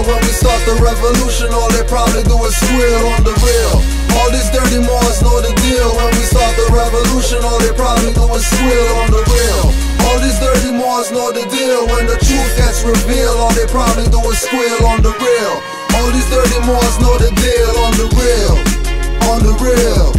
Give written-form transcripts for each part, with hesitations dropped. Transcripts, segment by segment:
when we start the revolution. All they probably do is squeal on the real. All these dirty Moors know the deal. When we start the revolution, all they probably do is squeal on the real. All these dirty Moors know the deal. When the truth gets revealed, all they probably do is squeal on the real. All these dirty Moors know the deal. On the real, on the real.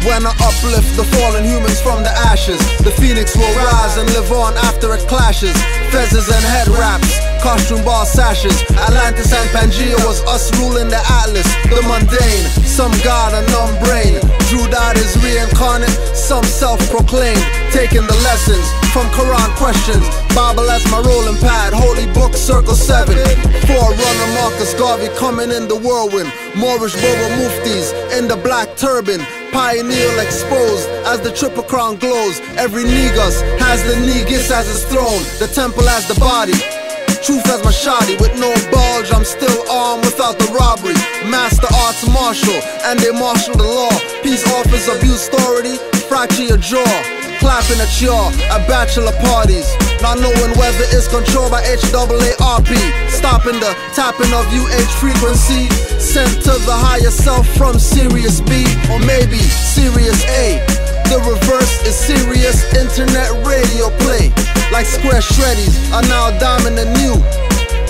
When I uplift the fallen humans from the ashes, the phoenix will rise and live on after it clashes. Fezzes and head wraps, costume ball sashes. Atlantis and Pangea was us ruling the atlas. The mundane, some god, a numb brain. Drew died is reincarnate, some self-proclaimed. Taking the lessons from Quran questions. Bible as my rolling pad, holy book circle 7. Forerunner Marcus Garvey coming in the whirlwind. Moorish Boba Muftis in the black turban. Pioneer exposed as the triple crown glows. Every negus has the negus as its throne. The temple as the body, truth as my shoddy. With no bulge, I'm still armed without the robbery. Master arts martial, and they marshal the law. Peace offers abuse authority, fracture your jaw. Clapping at y'all at bachelor parties, not knowing whether it's controlled by HAARP. Stopping the tapping of UH frequency, sent to the higher self from Sirius B, or maybe Sirius A. The reverse is serious internet radio play. Like square shreddies are now diamond and new.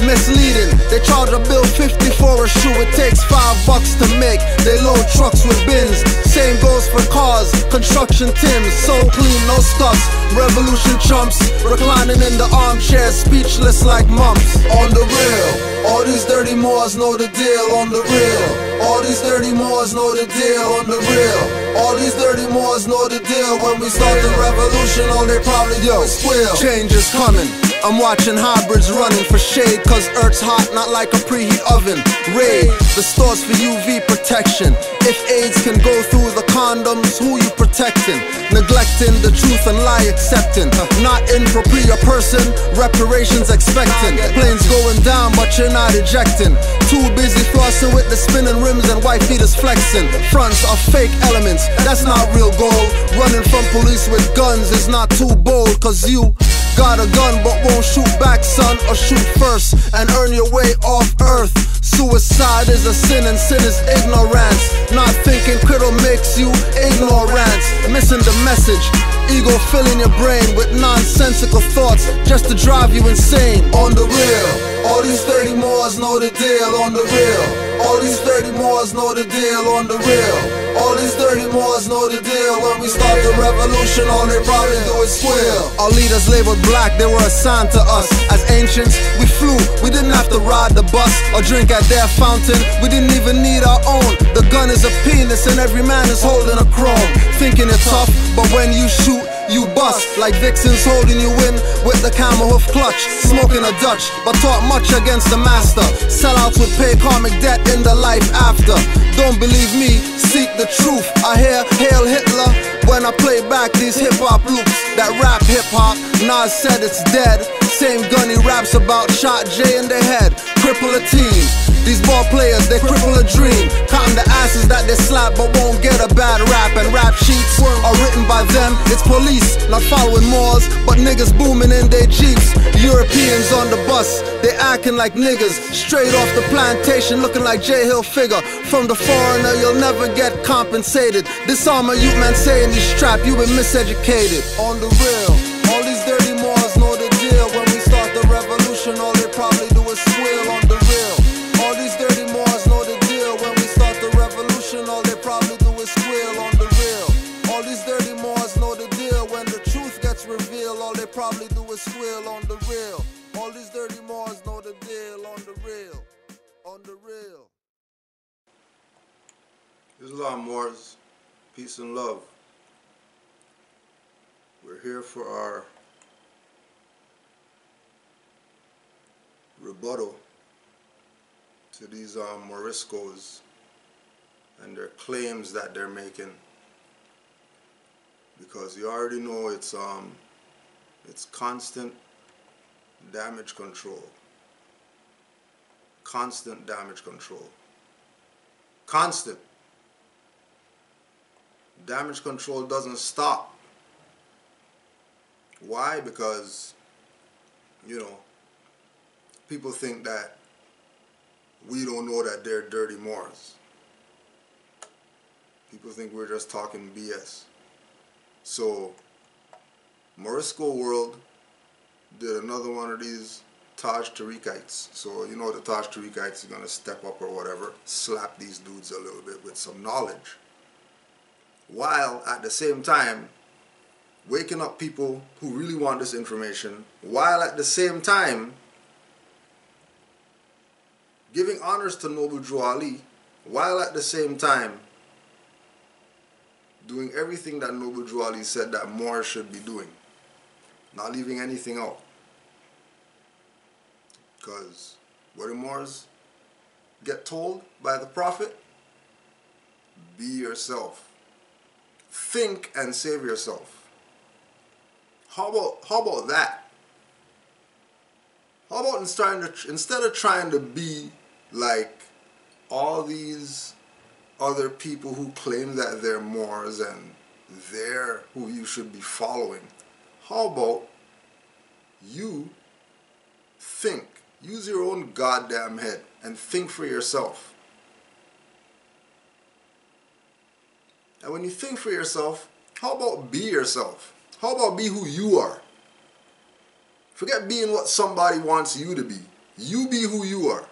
Misleading, they charge a bill 50 for a shoe. It takes $5 to make. They load trucks with bins. Same goes for cars, construction Tims. So clean, no scuffs. Revolution chumps, reclining in the armchair, speechless like mumps. On the real, all these dirty Moors know the deal. On the real, all these dirty Moors know the deal. On the real, all these dirty Moors know the deal. When we start the revolution, all they probably do is squeal. Change is coming. I'm watching hybrids running for shade, cause Earth's hot, not like a preheat oven. Raid the stores for UV protection. If AIDS can go through the condoms, who you protecting? Neglecting the truth and lie accepting. Not impropriate person, reparations expecting. Planes going down but you're not ejecting. Too busy flossing with the spinning rims and white feeters flexing. Fronts are fake elements, that's not real gold. Running from police with guns is not too bold, cause you got a gun but won't shoot back, son, or shoot first and earn your way off earth. Suicide is a sin and sin is ignorance. Not thinking critical makes you ignorant. Missing the message, ego filling your brain with nonsensical thoughts just to drive you insane. On the real, all these 30 Moors know the deal. On the real, all these 30 Moors know the deal. On the real, all these 30 Moors know the deal. When we start the revolution, all they probably do is squeal. Our leaders labeled black, they were assigned to us. As ancients, we flew, we didn't have to ride the bus or drink at their fountain. We didn't even need our own. The gun is a penis and every man is holding a chrome. Thinking it's tough, but when you shoot, you bust. Like vixens holding you in with the camel hoof clutch. Smoking a Dutch, but taught much against the master. Sellouts would pay karmic debt in the life after. Don't believe me, seek the truth. I hear Hail Hitler when I play back these hip-hop loops. That rap hip-hop, Nas said it's dead. Same gun he raps about, shot Jay in the head. Cripple a team. These ball players, they cripple a dream. Counting the asses that they slap but won't get a bad rap. And rap sheets are written by them. It's police, not following Moors, but niggas booming in their Jeeps. Europeans on the bus, they acting like niggas. Straight off the plantation, looking like J Hill figure. From the foreigner, you'll never get compensated. Disarm a youth man saying he's strapped, you been miseducated. On the real, all these dirty Moors know the deal. When we start the revolution, all they probably do is squeal. On the real, all these dirty Moors know the deal. When we start the revolution, all they probably do is squeal. On the real, all these dirty Moors know the deal. When the truth gets revealed, all they probably do is squeal. On the real, all these dirty Moors know the deal. On the real, on the real. Islam Moors, peace and love. We're here for our rebuttal to these Moriscos and their claims that they're making, because you already know it's constant damage control. Constant damage control. Constant. Damage control doesn't stop. Why? Because, you know, people think that don't know that they're dirty Moors. People think we're just talking BS. So, Morisco World did another one of these TARIQ-ites. So, you know the TARIQ-ites are going to step up or whatever, slap these dudes a little bit with some knowledge. While at the same time, waking up people who really want this information, while at the same time, giving honors to Noble Drew Ali, while at the same time, doing everything that Noble Drew Ali said that Moors should be doing. Not leaving anything out. Because what do Moors get told by the Prophet? Be yourself. Think and save yourself. How about that? How about instead of trying to be like all these other people who claim that they're Moors and they're who you should be following, how about you think? Use your own goddamn head and think for yourself. And when you think for yourself, how about be yourself? How about be who you are? Forget being what somebody wants you to be. You be who you are.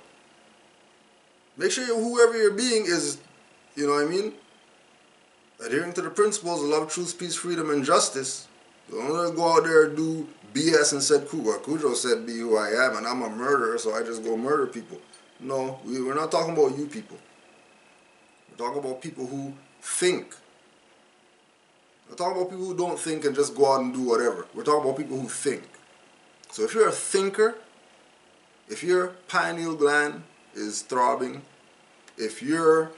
Make sure whoever you're being is, you know what I mean, adhering to the principles of love, truth, peace, freedom, and justice. Don't let go out there and do BS and said Cujo said be who I am and I'm a murderer, so I just go murder people. No, we're not talking about you people. We're talking about people who think. We're talking about people who don't think and just go out and do whatever. We're talking about people who think. So if you're a thinker, if your pineal gland is throbbing, if you're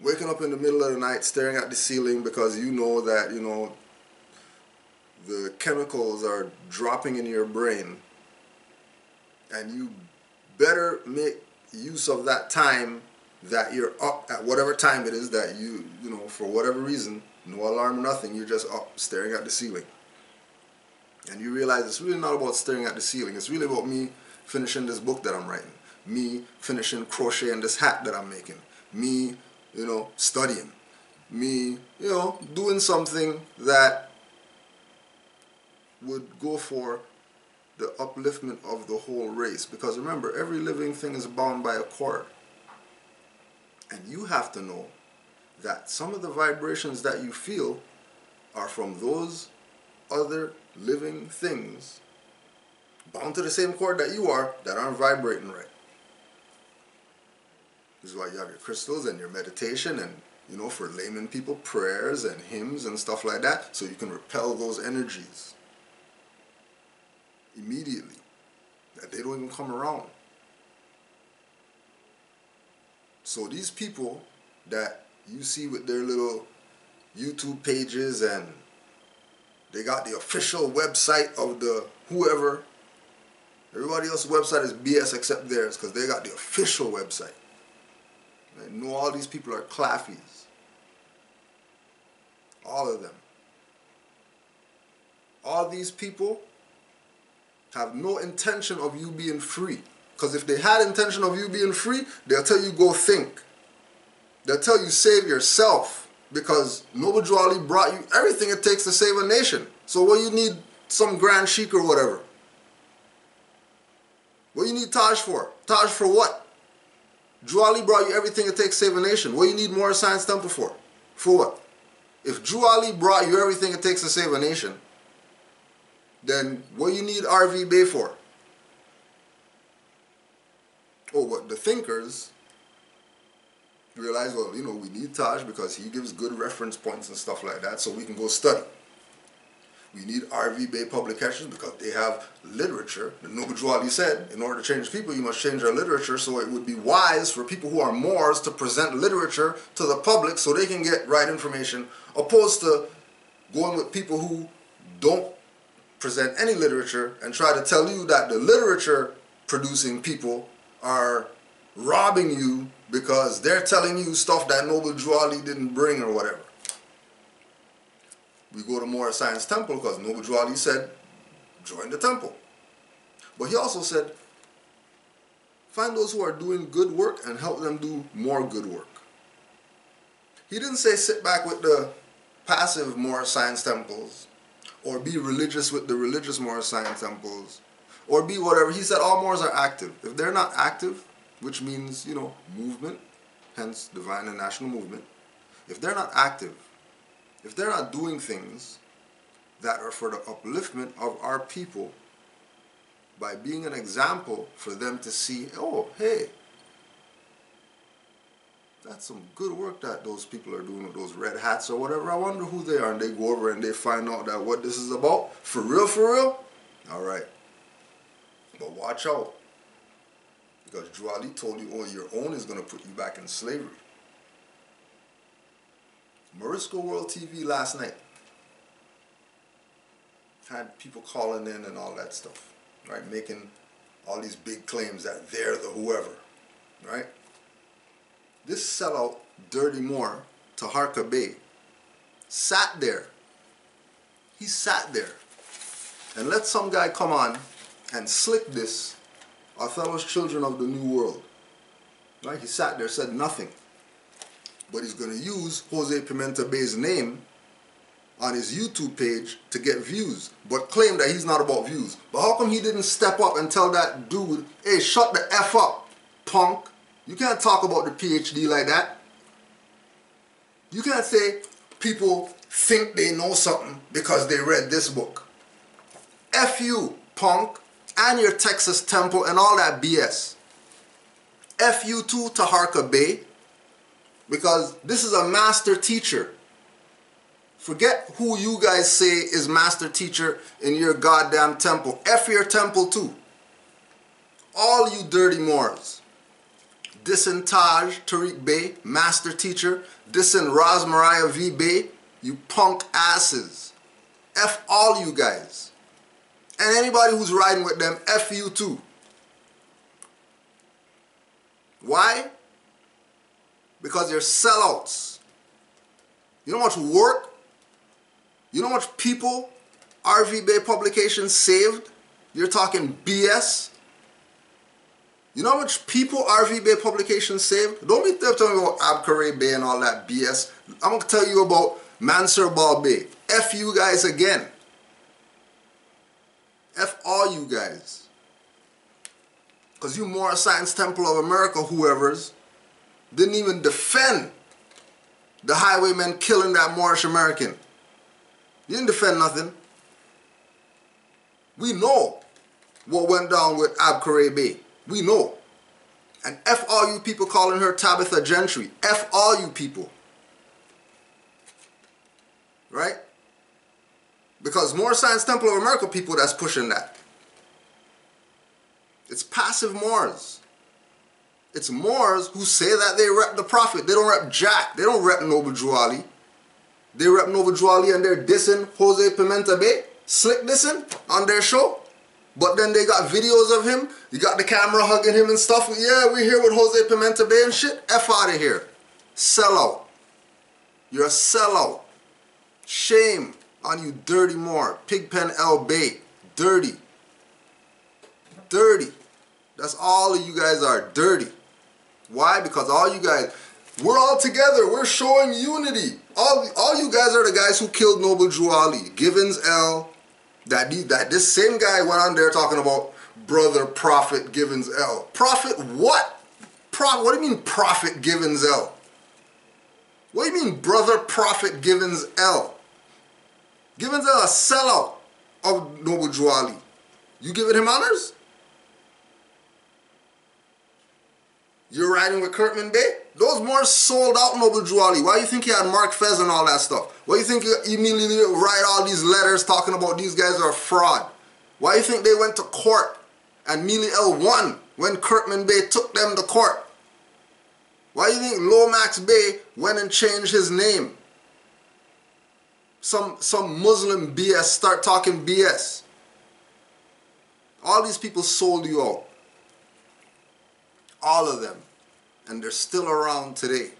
waking up in the middle of the night staring at the ceiling because you know that, you know, the chemicals are dropping in your brain, and you better make use of that time that you're up at whatever time it is that you know, for whatever reason, no alarm, nothing, you're just up staring at the ceiling. And you realize it's really not about staring at the ceiling. It's really about me finishing this book that I'm writing. Me finishing crocheting this hat that I'm making. Me, you know, studying. Me, you know, doing something that would go for the upliftment of the whole race. Because remember, every living thing is bound by a cord. And you have to know that some of the vibrations that you feel are from those other living things bound to the same cord that you are that aren't vibrating right. This is why you have your crystals and your meditation and, you know, for layman people, prayers and hymns and stuff like that, so you can repel those energies immediately, that they don't even come around. So these people that you see with their little YouTube pages and they got the official website of the whoever, everybody else's website is BS except theirs because they got the official website. I know all these people are claffies. All of them. All these people have no intention of you being free. Because if they had intention of you being free, they'll tell you go think. They'll tell you save yourself. Because Noble Drew Ali brought you everything it takes to save a nation. So what you need some grand sheik or whatever? What you need Taj for? Taj for what? Drew Ali brought you everything it takes to save a nation. What you need Moorish Science Temple for? For what? If Drew Ali brought you everything it takes to save a nation, then what you need RV Bay for? Oh, but the thinkers realize, well, you know, we need Taj because he gives good reference points and stuff like that, so we can go study. We need RV Bay publications because they have literature. The Noble Drew Ali said, in order to change people, you must change our literature, so it would be wise for people who are Moors to present literature to the public so they can get right information, opposed to going with people who don't present any literature and try to tell you that the literature producing people are robbing you because they're telling you stuff that Noble Drew Ali didn't bring or whatever. We go to Moorish Science Temple because Noble Drew Ali said, join the temple. But he also said, Find those who are doing good work and help them do more good work. He didn't say sit back with the passive Moorish science temples, or be religious with the religious Moorish science temples, or be whatever. He said all Moors are active. If they're not active, which means, you know, movement, hence divine and national movement, if they're not active, if they're not doing things that are for the upliftment of our people, by being an example for them to see, oh, hey, that's some good work that those people are doing with those red hats or whatever. I wonder who they are. And they go over and they find out that what this is about. For real? All right. But watch out. Because Juali told you, oh, your own is going to put you back in slavery. Morisco World TV last night had people calling in and all that stuff, right? Making all these big claims that they're the whoever, right? This sellout, Dirty Moor, TARIQ Bey, sat there. He sat there and let some guy come on and slick this, Othello's children of the New World. Right? He sat there, said nothing. But he's going to use Jose Pimentel Bey's name on his YouTube page to get views, but claim that he's not about views. But how come he didn't step up and tell that dude, hey, shut the F up, punk? You can't talk about the PhD like that. You can't say people think they know something because they read this book. F you, punk, and your Texas temple and all that BS. F you too, TARIQ Bey, because this is a master teacher. Forget who you guys say is master teacher in your goddamn temple. F your temple too. All you dirty Moors. Dissing Taj, Tariq Bey, master teacher. Dissing Ras Mariah V. Bey, you punk asses. F all you guys. And anybody who's riding with them, F you too. Why? Because you're sellouts. You know how much work, you know how much people RV Bey publications saved? You're talking BS. You know how much people RV Bey publications saved? Don't be telling me about Abkare Bey and all that BS. I'm going to tell you about Mansur Bal Bey. F you guys again. F all you guys. Because you Moorish Science Temple of America whoever's didn't even defend the highwaymen killing that Moorish American. You didn't defend nothing. We know what went down with Abkare Bey. We know. And F all you people calling her Tabitha Gentry. F all you people. Right? Because Moorish Science Temple of America people that's pushing that. It's passive Moors. It's Moors who say that they rep the Prophet. They don't rep Jack. They don't rep Noble Juali. They rep Noble Juali and they're dissing Jose Pimentel Bey. Slick dissing on their show. But then they got videos of him. You got the camera hugging him and stuff. Yeah, we're here with Jose Pimentel Bey and shit. F out of here. Sellout. You're a sellout. Shame on you dirty Moor. Pigpen L. Bey. Dirty. Dirty. That's all of you guys are. Dirty. Why? Because all you guys, we're all together. We're showing unity. All you guys are the guys who killed Noble Juali. Givens L. That this same guy went on there talking about brother Prophet Givens L. Prophet what? What do you mean Prophet Givens L? What do you mean brother Prophet Givens L? Givens L a sellout of Noble Juali. You giving him honors? You're riding with Kurtman Bey? Those Moors sold out Noble Juali. Why do you think he had Mark Fez and all that stuff? Why do you think he immediately write all these letters talking about these guys are a fraud? Why do you think they went to court and Mealy L won when Kurtman Bey took them to court? Why do you think Lomax Bey went and changed his name? Some Muslim BS start talking BS. All these people sold you out. All of them. And they're still around today.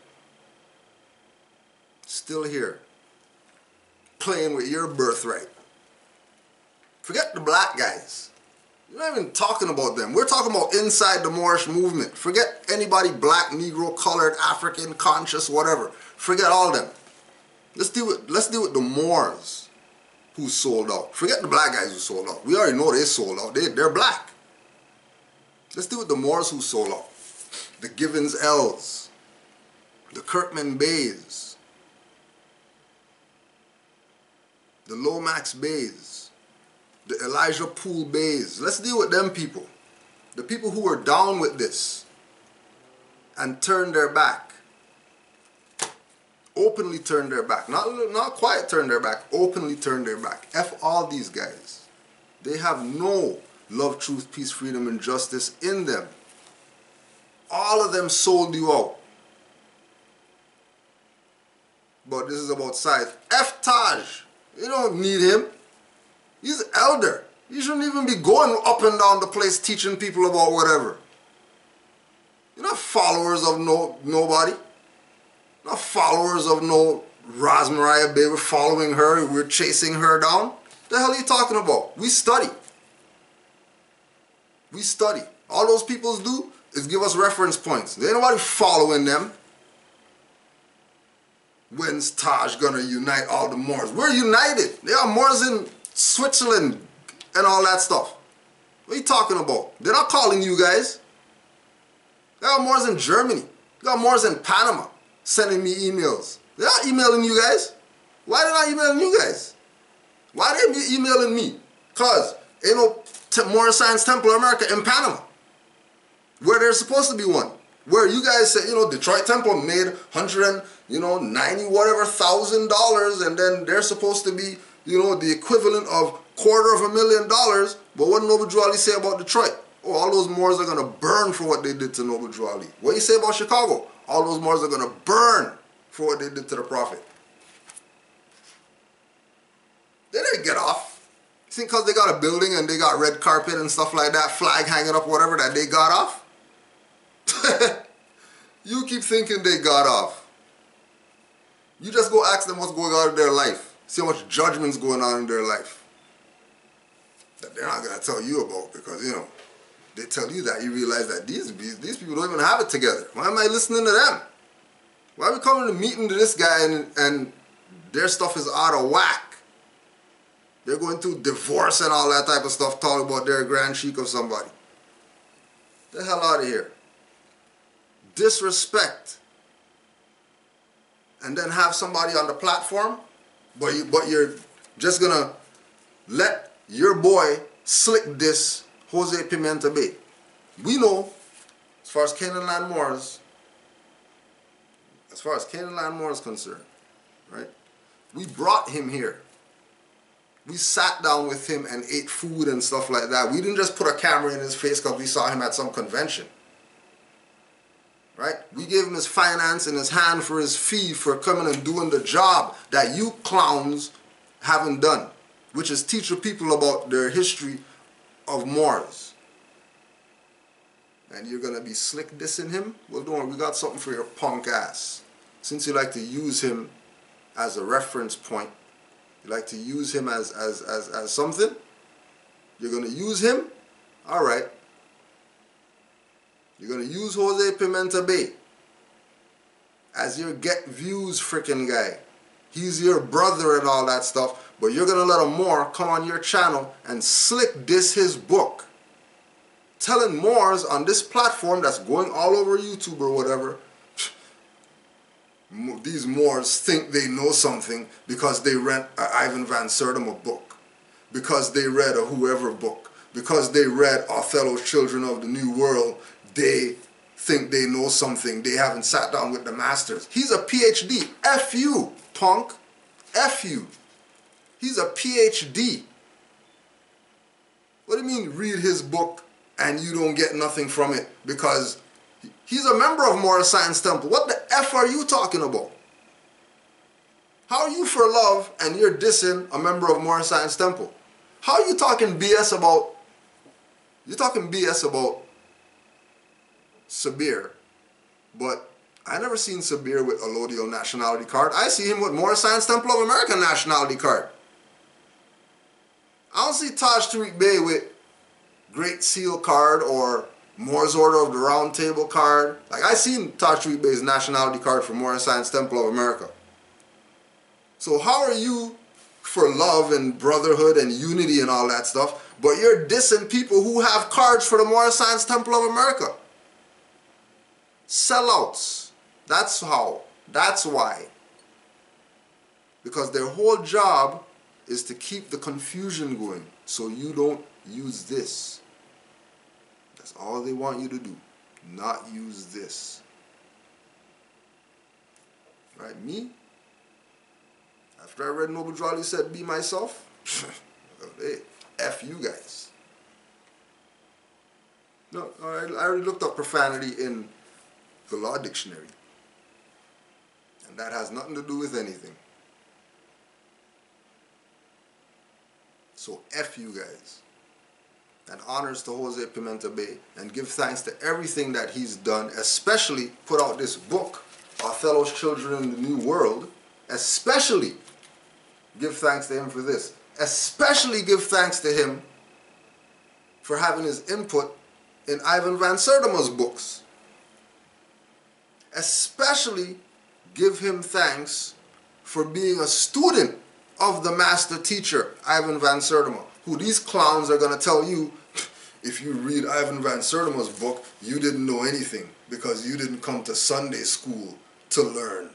Still here. Playing with your birthright. Forget the black guys. You're not even talking about them. We're talking about inside the Moorish movement. Forget anybody black, Negro, colored, African, conscious, whatever. Forget all them. Let's deal with the Moors who sold out. Forget the black guys who sold out. We already know they sold out. They're black. Let's deal with the Moors who sold out. The Givens L's, the Kirkman Bays, the Lomax Bays, the Elijah Poole Bays. Let's deal with them people. The people who were down with this and turned their back. Openly turned their back. Not quiet turned their back. Openly turned their back. F all these guys. They have no love, truth, peace, freedom, and justice in them. All of them sold you out. But this is about size. F Taj. You don't need him. He's elder. He shouldn't even be going up and down the place teaching people about whatever. You're not followers of nobody. Not followers of no Rosmariah Bay. We're following her. We're chasing her down. What the hell are you talking about? We study. We study. All those peoples do is give us reference points. There ain't nobody following them. When's Taj gonna unite all the Moors? We're united. There are Moors in Switzerland and all that stuff. What are you talking about? They're not calling you guys. There are Moors in Germany. There are Moors in Panama sending me emails. They're not emailing you guys. Why are they not emailing you guys? Why are they emailing me? Because ain't no Moorish Science Temple of America in Panama, where there's supposed to be one. Where you guys say, Detroit Temple made $190 whatever $1,000, and then they're supposed to be, the equivalent of $250,000. But what did Noble Drew Ali say about Detroit? Oh, all those Moors are gonna burn for what they did to Noble Drew Ali. What do you say about Chicago? All those Moors are gonna burn for what they did to the Prophet. They didn't get off. You think because they got a building and they got red carpet and stuff like that, flag hanging up, whatever, that they got off? You keep thinking they got off. You just go ask them what's going on in their life. See how much judgment's going on in their life. That they're not going to tell you about, because, they tell you that, you realize that these people don't even have it together. Why am I listening to them? Why are we coming to meeting to this guy and their stuff is out of whack? They're going through divorce and all that type of stuff, talking about their grand sheik of somebody. Get the hell out of here. Disrespect. And then have somebody on the platform, but you're just gonna let your boy slick this Jose Pimentel Bay. We know, as far as Canaanland Moors is concerned, right? We brought him here. We sat down with him and ate food and stuff like that. We didn't just put a camera in his face because we saw him at some convention. Right? We gave him his finance in his hand for his fee for coming and doing the job that you clowns haven't done, which is teach the people about their history of Moors. And you're going to be slick dissing him? Well, don't worry, we got something for your punk ass. Since you like to use him as a reference point, you like to use him as something, you're going to use him? All right. You're going to use Jose Pimentel Bay as your get views freaking guy. He's your brother and all that stuff, but you're going to let a Moor come on your channel and slick diss his book. Telling Moors on this platform that's going all over YouTube or whatever, these Moors think they know something because they read an Ivan Van Sertima book, because they read a whoever book, because they read Othello's Children of the New World. They think they know something. They haven't sat down with the masters. He's a PhD. F you, punk. F you. He's a PhD. What do you mean read his book and you don't get nothing from it because he's a member of Moorish Science Temple? What the F are you talking about? How are you for love and you're dissing a member of Moorish Science Temple? How are you talking BS about, Sabir, but I never seen Sabir with Alodio nationality card. I see him with Moorish Science Temple of America nationality card. I don't see Taj Tariq Bey with Great Seal card or Moor's Order of the Round Table card. Like, I seen TARIQ-ites nationality card for Moorish Science Temple of America. So how are you for love and brotherhood and unity and all that stuff, but you're dissing people who have cards for the Moorish Science Temple of America? Sellouts. That's how. That's why. Because their whole job is to keep the confusion going so you don't use this. That's all they want you to do. Not use this. Right? Me? After I read Noble Drew Ali said, be myself, hey, F you guys. No, I already looked up profanity in the law dictionary. And that has nothing to do with anything. So F you guys. And honors to Jose Pimentel Bay, and give thanks to everything that he's done, especially put out this book, Othello's Children in the New World. Especially give thanks to him for this. Especially give thanks to him for having his input in Ivan Van Sertima's books. Especially give him thanks for being a student of the master teacher, Ivan Van Sertima, who these clowns are going to tell you, if you read Ivan Van Sertima's book, you didn't know anything because you didn't come to Sunday school to learn.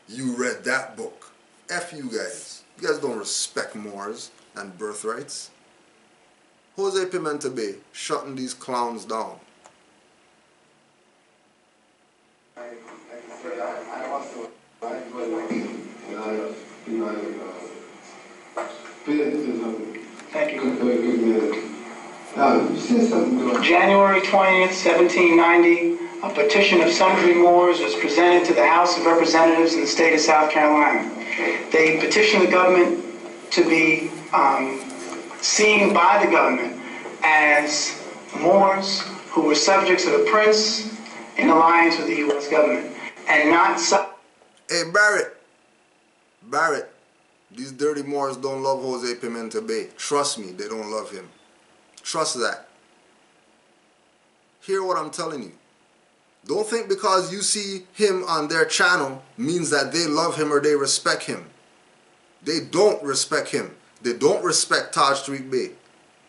You read that book. F you guys. You guys don't respect Moors and birthrights. Jose Pimentel Bay shutting these clowns down. Thank you. January 20th, 1790, a petition of sundry Moors was presented to the House of Representatives in the state of South Carolina. They petitioned the government to be seen by the government as Moors who were subjects of the prince in alliance with the U.S. government, and not... Hey, Barrett, these dirty Moors don't love Jose Pimentel Bay. Trust me, they don't love him. Trust that. Hear what I'm telling you. Don't think because you see him on their channel means that they love him or they respect him. They don't respect him. They don't respect Taj Tariq Bey.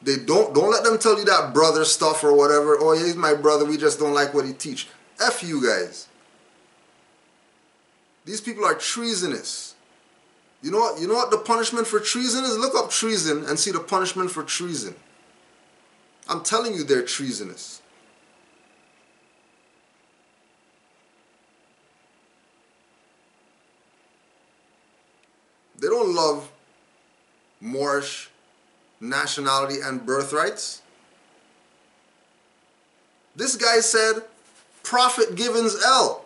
They don't let them tell you that brother stuff or whatever. Oh, he's my brother, we just don't like what he teach. F you guys. These people are treasonous. You know what the punishment for treason is? Look up treason and see the punishment for treason. I'm telling you they're treasonous. They don't love Moorish nationality and birthrights. This guy said, Prophet Givens L.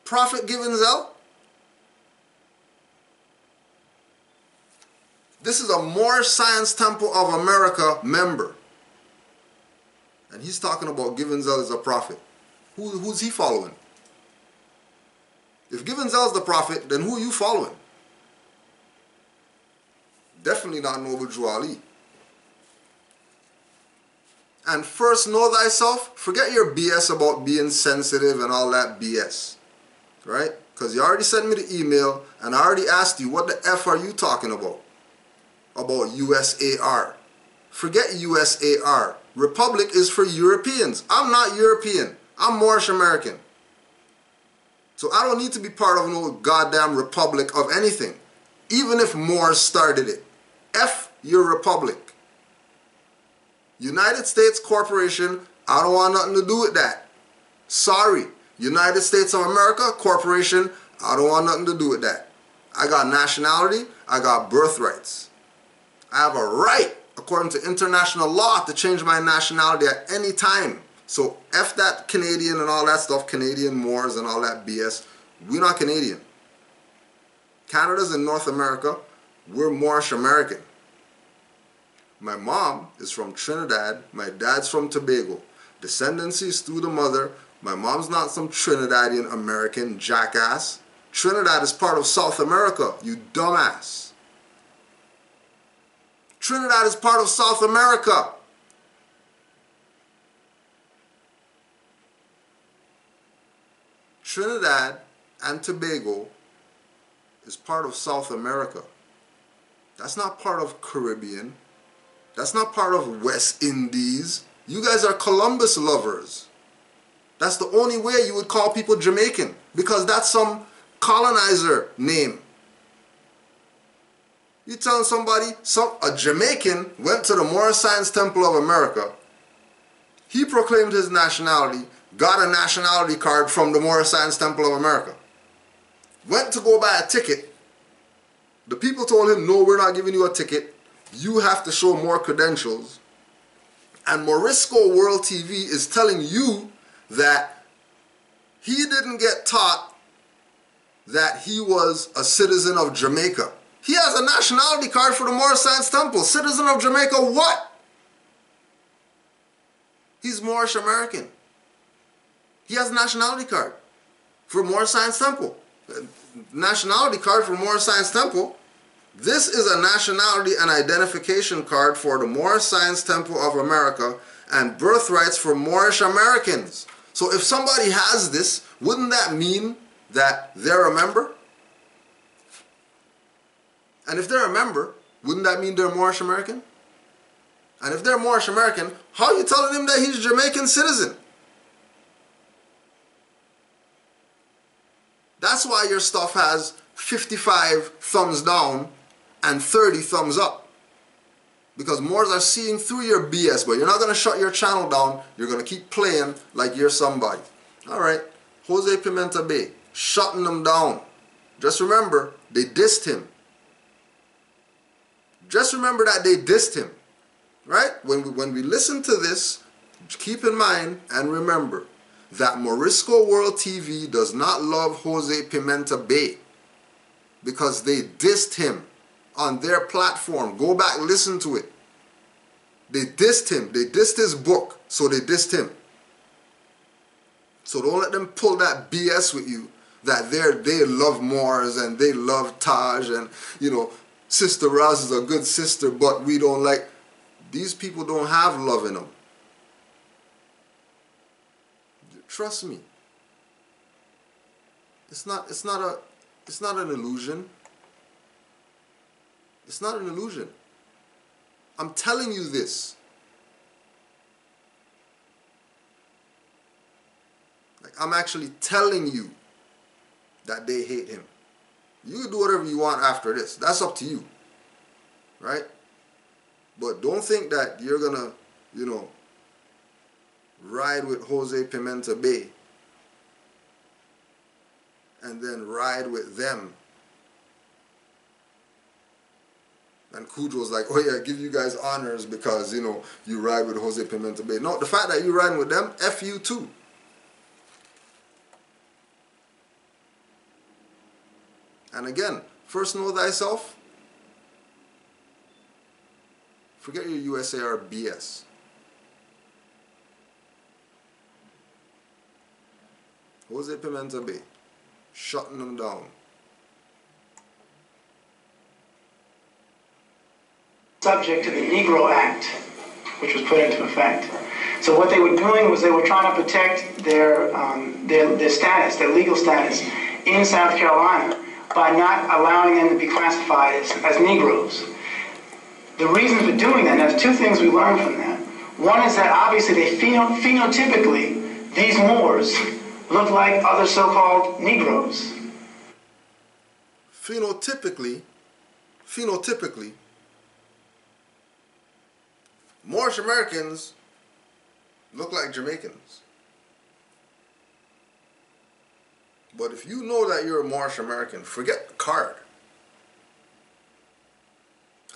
Prophet Givens L. This is a Moorish Science Temple of America member. And he's talking about Givens L as a prophet. Who's he following? If Givens L is the prophet, then who are you following? Definitely not Noble Drew Ali. And first know thyself. Forget your BS about being sensitive and all that BS. Right? Because you already sent me the email and I already asked you, what the F are you talking about? About USAR. Forget USAR. Republic is for Europeans. I'm not European. I'm Moorish American. So I don't need to be part of no goddamn republic of anything. Even if Moors started it. F your republic. United States Corporation, I don't want nothing to do with that. Sorry. United States of America Corporation, I don't want nothing to do with that. I got nationality, I got birthrights. I have a right, according to international law, to change my nationality at any time. So F that Canadian and all that stuff, Canadian Moors and all that BS. We're not Canadian. Canada's in North America. We're Moorish American. My mom is from Trinidad. My dad's from Tobago. Descendancy is through the mother. My mom's not some Trinidadian American jackass. Trinidad is part of South America, you dumbass. Trinidad is part of South America. Trinidad and Tobago is part of South America. That's not part of Caribbean. That's not part of West Indies. You guys are Columbus lovers. That's the only way you would call people Jamaican, because that's some colonizer name. You tell somebody, a Jamaican went to the Moorish Science Temple of America. He proclaimed his nationality, got a nationality card from the Moorish Science Temple of America. Went to go buy a ticket. The people told him, no, we're not giving you a ticket. You have to show more credentials. And Morisco World TV is telling you that he didn't get taught that he was a citizen of Jamaica. He has a nationality card for the Moorish Science Temple. Citizen of Jamaica what? He's Moorish American. He has a nationality card for Moorish Science Temple. Nationality card for Moorish Science Temple. This is a nationality and identification card for the Moorish Science Temple of America and birthrights for Moorish Americans. So if somebody has this, wouldn't that mean that they're a member? And if they're a member, wouldn't that mean they're Moorish American? And if they're Moorish American, how are you telling him that he's a Jamaican citizen? That's why your stuff has 55 thumbs down and 30 thumbs up. Because Moors are seeing through your BS, but you're not going to shut your channel down. You're going to keep playing like you're somebody. Alright, Jose Pimentel Bay, shutting them down. Just remember, they dissed him. Just remember that they dissed him. Right? When we listen to this, keep in mind and remember that Morisco World TV does not love Jose Pimentel Bay because they dissed him on their platform. Go back, listen to it. They dissed him. They dissed his book, so they dissed him. So don't let them pull that BS with you that they love Moors and they love Taj and, you know, Sister Raz is a good sister, but we don't like. These people don't have love in them. Trust me. It's not an illusion. It's not an illusion. I'm telling you this. Like, I'm actually telling you that they hate him. You can do whatever you want after this. That's up to you. Right? But don't think that you're gonna, you know, ride with Jose Pimentel Bay and then ride with them. And Kudro's like, oh yeah, give you guys honors because, you know, you ride with Jose Pimentel Bay. No, the fact that you're riding with them, F you too. And again, first know thyself. Forget your USAR BS. Jose Pimentel Bay, shutting them down. Subject to the Negro Act, which was put into effect. So what they were doing was they were trying to protect their status, their legal status in South Carolina by not allowing them to be classified as Negroes. The reason for doing that, there's two things we learned from that. One is that obviously they phenotypically, these Moors look like other so-called Negroes. Phenotypically, Moorish Americans look like Jamaicans. But if you know that you're a Moorish American, forget the card.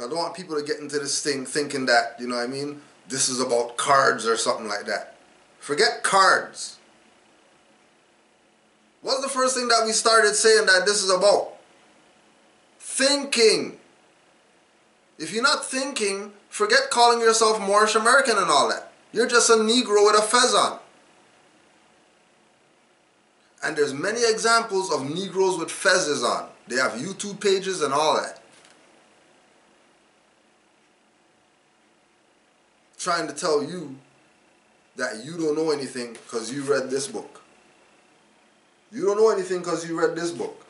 I don't want people to get into this thing thinking that, you know what I mean, this is about cards or something like that. Forget cards. What's the first thing that we started saying that this is about? Thinking. If you're not thinking, forget calling yourself Moorish American and all that. You're just a Negro with a fez on. And there's many examples of Negroes with fezzes on. They have YouTube pages and all that. trying to tell you that you don't know anything because you read this book. You don't know anything because you read this book.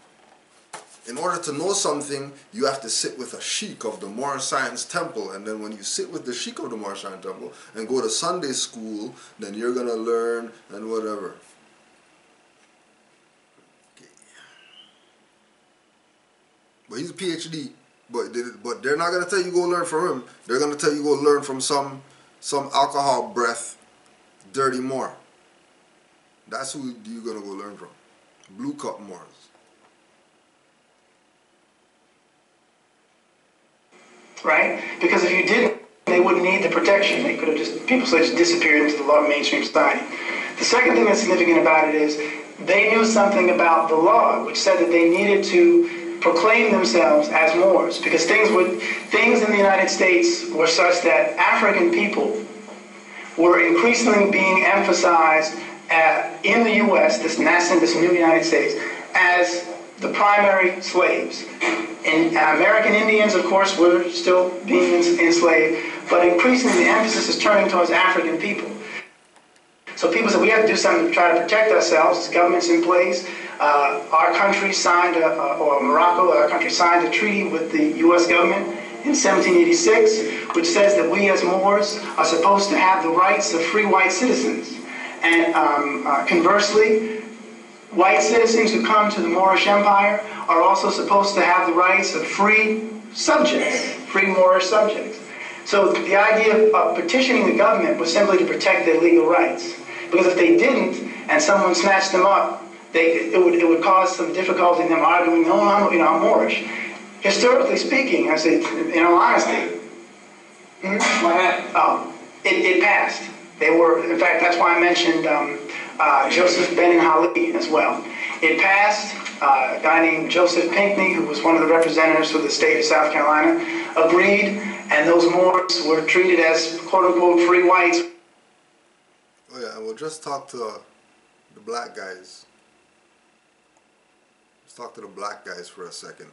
In order to know something, you have to sit with a sheikh of the Moorish Science Temple, and then when you sit with the sheikh of the Moorish Science Temple and go to Sunday school, then you're going to learn and whatever. Okay. But he's a PhD, but they're not going to tell you go learn from him. They're going to tell you go learn from some alcohol breath, dirty Moor. That's who you're going to go learn from. Blue cup Moors. Right? Because if you didn't, they wouldn't need the protection. They could have just, people just disappeared into the law of mainstream society. The second thing that's significant about it is they knew something about the law, which said that they needed to proclaim themselves as Moors, because things in the United States were such that African people were increasingly being emphasized in the U.S., this new United States, as the primary slaves. And American Indians, of course, were still being enslaved, but increasingly the emphasis is turning towards African people. So people said, we have to do something to try to protect ourselves. Government's in place. Our country signed, or Morocco, our country signed a treaty with the U.S. government in 1786, which says that we as Moors are supposed to have the rights of free white citizens. And conversely, white citizens who come to the Moorish Empire are also supposed to have the rights of free subjects, free Moorish subjects. So the idea of petitioning the government was simply to protect their legal rights. Because if they didn't, and someone snatched them up, it would cause some difficulty in them arguing, no, I'm Moorish. Historically speaking, I say, in all honesty, What happened? It passed. They were, in fact, that's why I mentioned Joseph Ben-Hali as well. It passed. A guy named Joseph Pinckney, who was one of the representatives for the state of South Carolina, agreed, and those Moors were treated as quote-unquote free whites. Oh yeah, and we'll just talk to the black guys. Let's talk to the black guys for a second.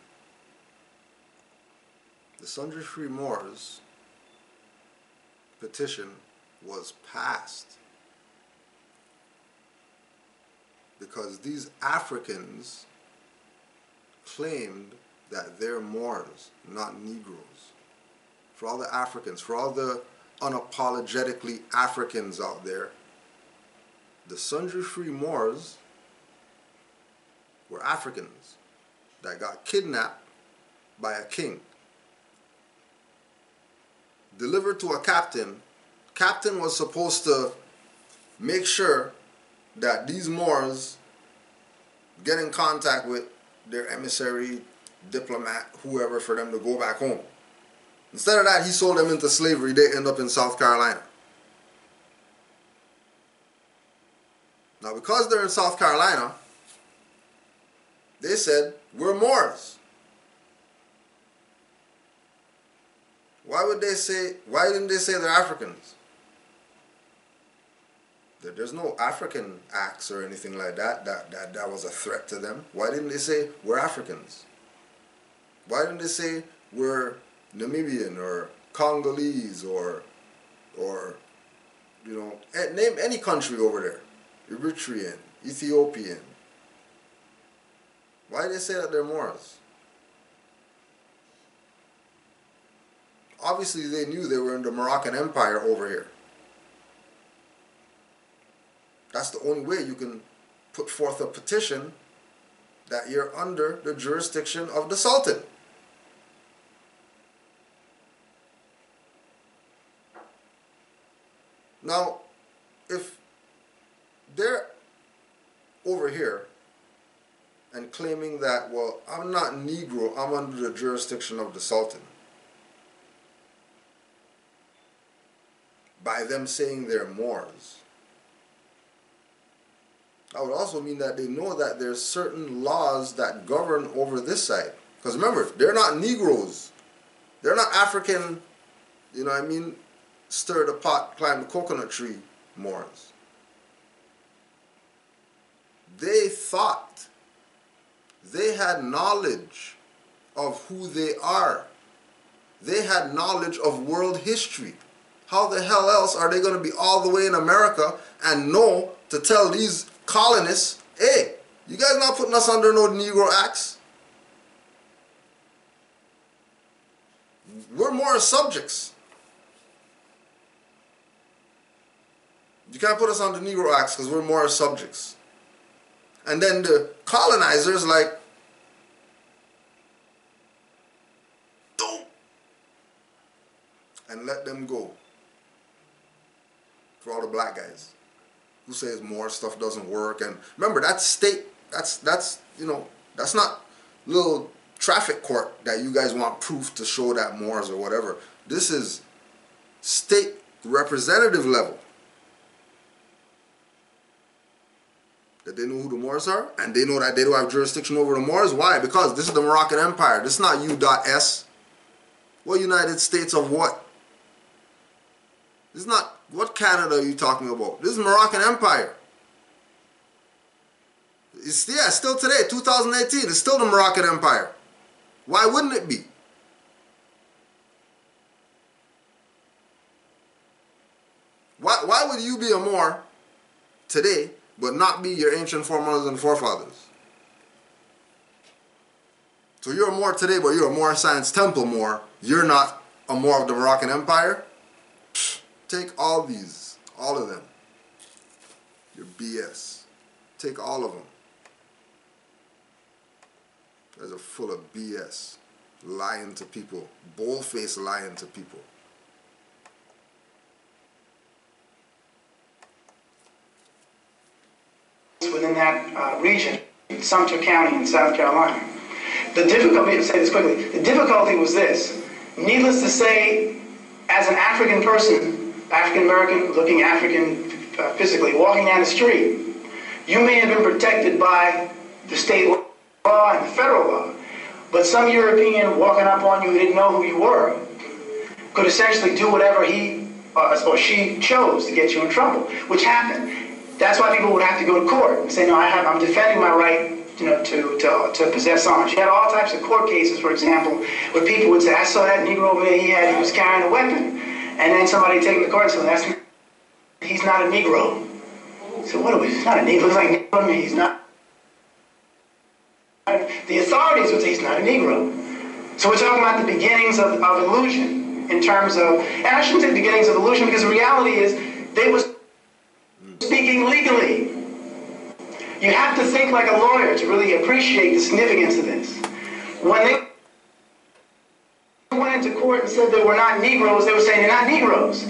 The Sundry Free Moors petition was passed because these Africans claimed that they're Moors, not Negroes. For all the Africans, for all the unapologetically Africans out there, the Sundry Free Moors were Africans that got kidnapped by a king, delivered to a captain. Captain was supposed to make sure that these Moors get in contact with their emissary, diplomat, whoever, for them to go back home. Instead of that, he sold them into slavery. They end up in South Carolina. Now, because they're in South Carolina, they said, we're Moors. Why didn't they say they're Africans? There's no African acts or anything like that was a threat to them. Why didn't they say we're Africans? Why didn't they say we're Namibian or Congolese or name any country over there, Eritrean, Ethiopian? Why did they say that they're Moors? Obviously they knew they were in the Moroccan Empire over here. That's the only way you can put forth a petition that you're under the jurisdiction of the Sultan. Now, if they're over here and claiming that, well, I'm not Negro, I'm under the jurisdiction of the Sultan, by them saying they're Moors, that would also mean that they know that there's certain laws that govern over this side. Because remember, they're not Negroes. They're not African, stir the pot, climb the coconut tree Moors. They thought they had knowledge of who they are. They had knowledge of world history. How the hell else are they going to be all the way in America and know to tell these colonists, hey, you guys not putting us under no Negro Acts? We're Moorish subjects. You can't put us under Negro Acts because we're Moorish subjects. And then the colonizers like, and let them go. For all the black guys who says more stuff doesn't work. And remember, that's state, that's you know, that's not little traffic court that you guys want proof to show that Moors or whatever. This is state representative level. That they know who the Moors are, and they know that they don't have jurisdiction over the Moors. Why? Because this is the Moroccan Empire. This is not U.S. What United States of what? This is not, what Canada are you talking about? This is Moroccan Empire. It's, yeah, still today, 2018, it's still the Moroccan Empire. Why wouldn't it be? Why would you be a Moor today but not be your ancient foremothers and forefathers? So you're a Moor today, but you're a Moor Science Temple Moor. You're not a Moor of the Moroccan Empire? Take all these, all of them. Your BS. Take all of them. You guys are full of BS. Lying to people. Bold-faced lying to people. Within that region, Sumter County in South Carolina. The difficulty, to say this quickly, the difficulty was this. Needless to say, as an African person, African American, looking African physically, walking down the street, you may have been protected by the state law and the federal law, but some European walking up on you who didn't know who you were could essentially do whatever he or she chose to get you in trouble, which happened. That's why people would have to go to court and say, no, I'm defending my right, you know, to possess arms. You had all types of court cases, for example, where people would say, I saw that Negro over there, he was carrying a weapon. And then somebody take him to court and say, well, he's not a Negro. So what are we? He's not a Negro. Looks like Negro to me. He's not. The authorities would say he's not a Negro. So we're talking about the beginnings of illusion in terms of, and I shouldn't say beginnings of illusion because the reality is they were speaking legally. You have to think like a lawyer to really appreciate the significance of this. When they went into court and said they were not Negroes, they were saying they're not Negroes.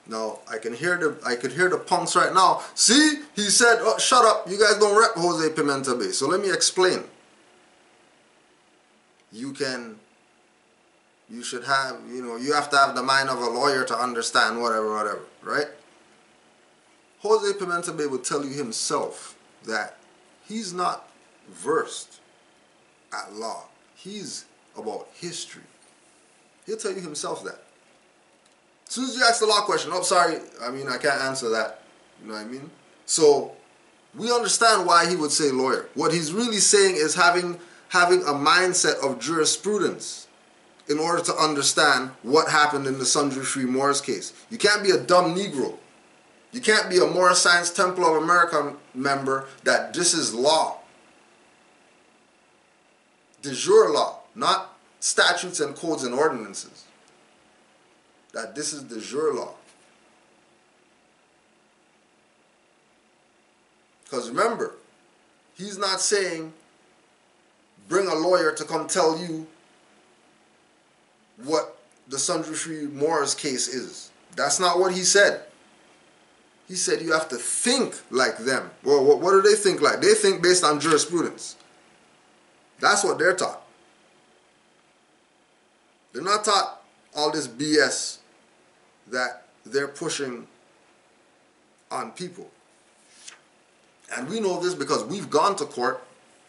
No, I could hear the punks right now. See, he said, oh, shut up, you guys don't rep Jose Pimentel Bay. So let me explain. You should have, you know, you have to have the mind of a lawyer to understand whatever, right? Jose Pimentel Bay would tell you himself that he's not versed at law. He's about history. He'll tell you himself that. As soon as you ask the law question, oh, sorry, I mean, I can't answer that. You know what I mean? So we understand why he would say lawyer. What he's really saying is having a mindset of jurisprudence in order to understand what happened in the Sundry Free Moors case. You can't be a dumb Negro. You can't be a Moorish Science Temple of America member that this is law. De jure law, not statutes and codes and ordinances. That this is de jure law. Because remember, he's not saying bring a lawyer to come tell you what the Sundry Free Moors case is. That's not what he said. He said you have to think like them. Well, what do they think like? They think based on jurisprudence. That's what they're taught. They're not taught all this BS that they're pushing on people. And we know this because we've gone to court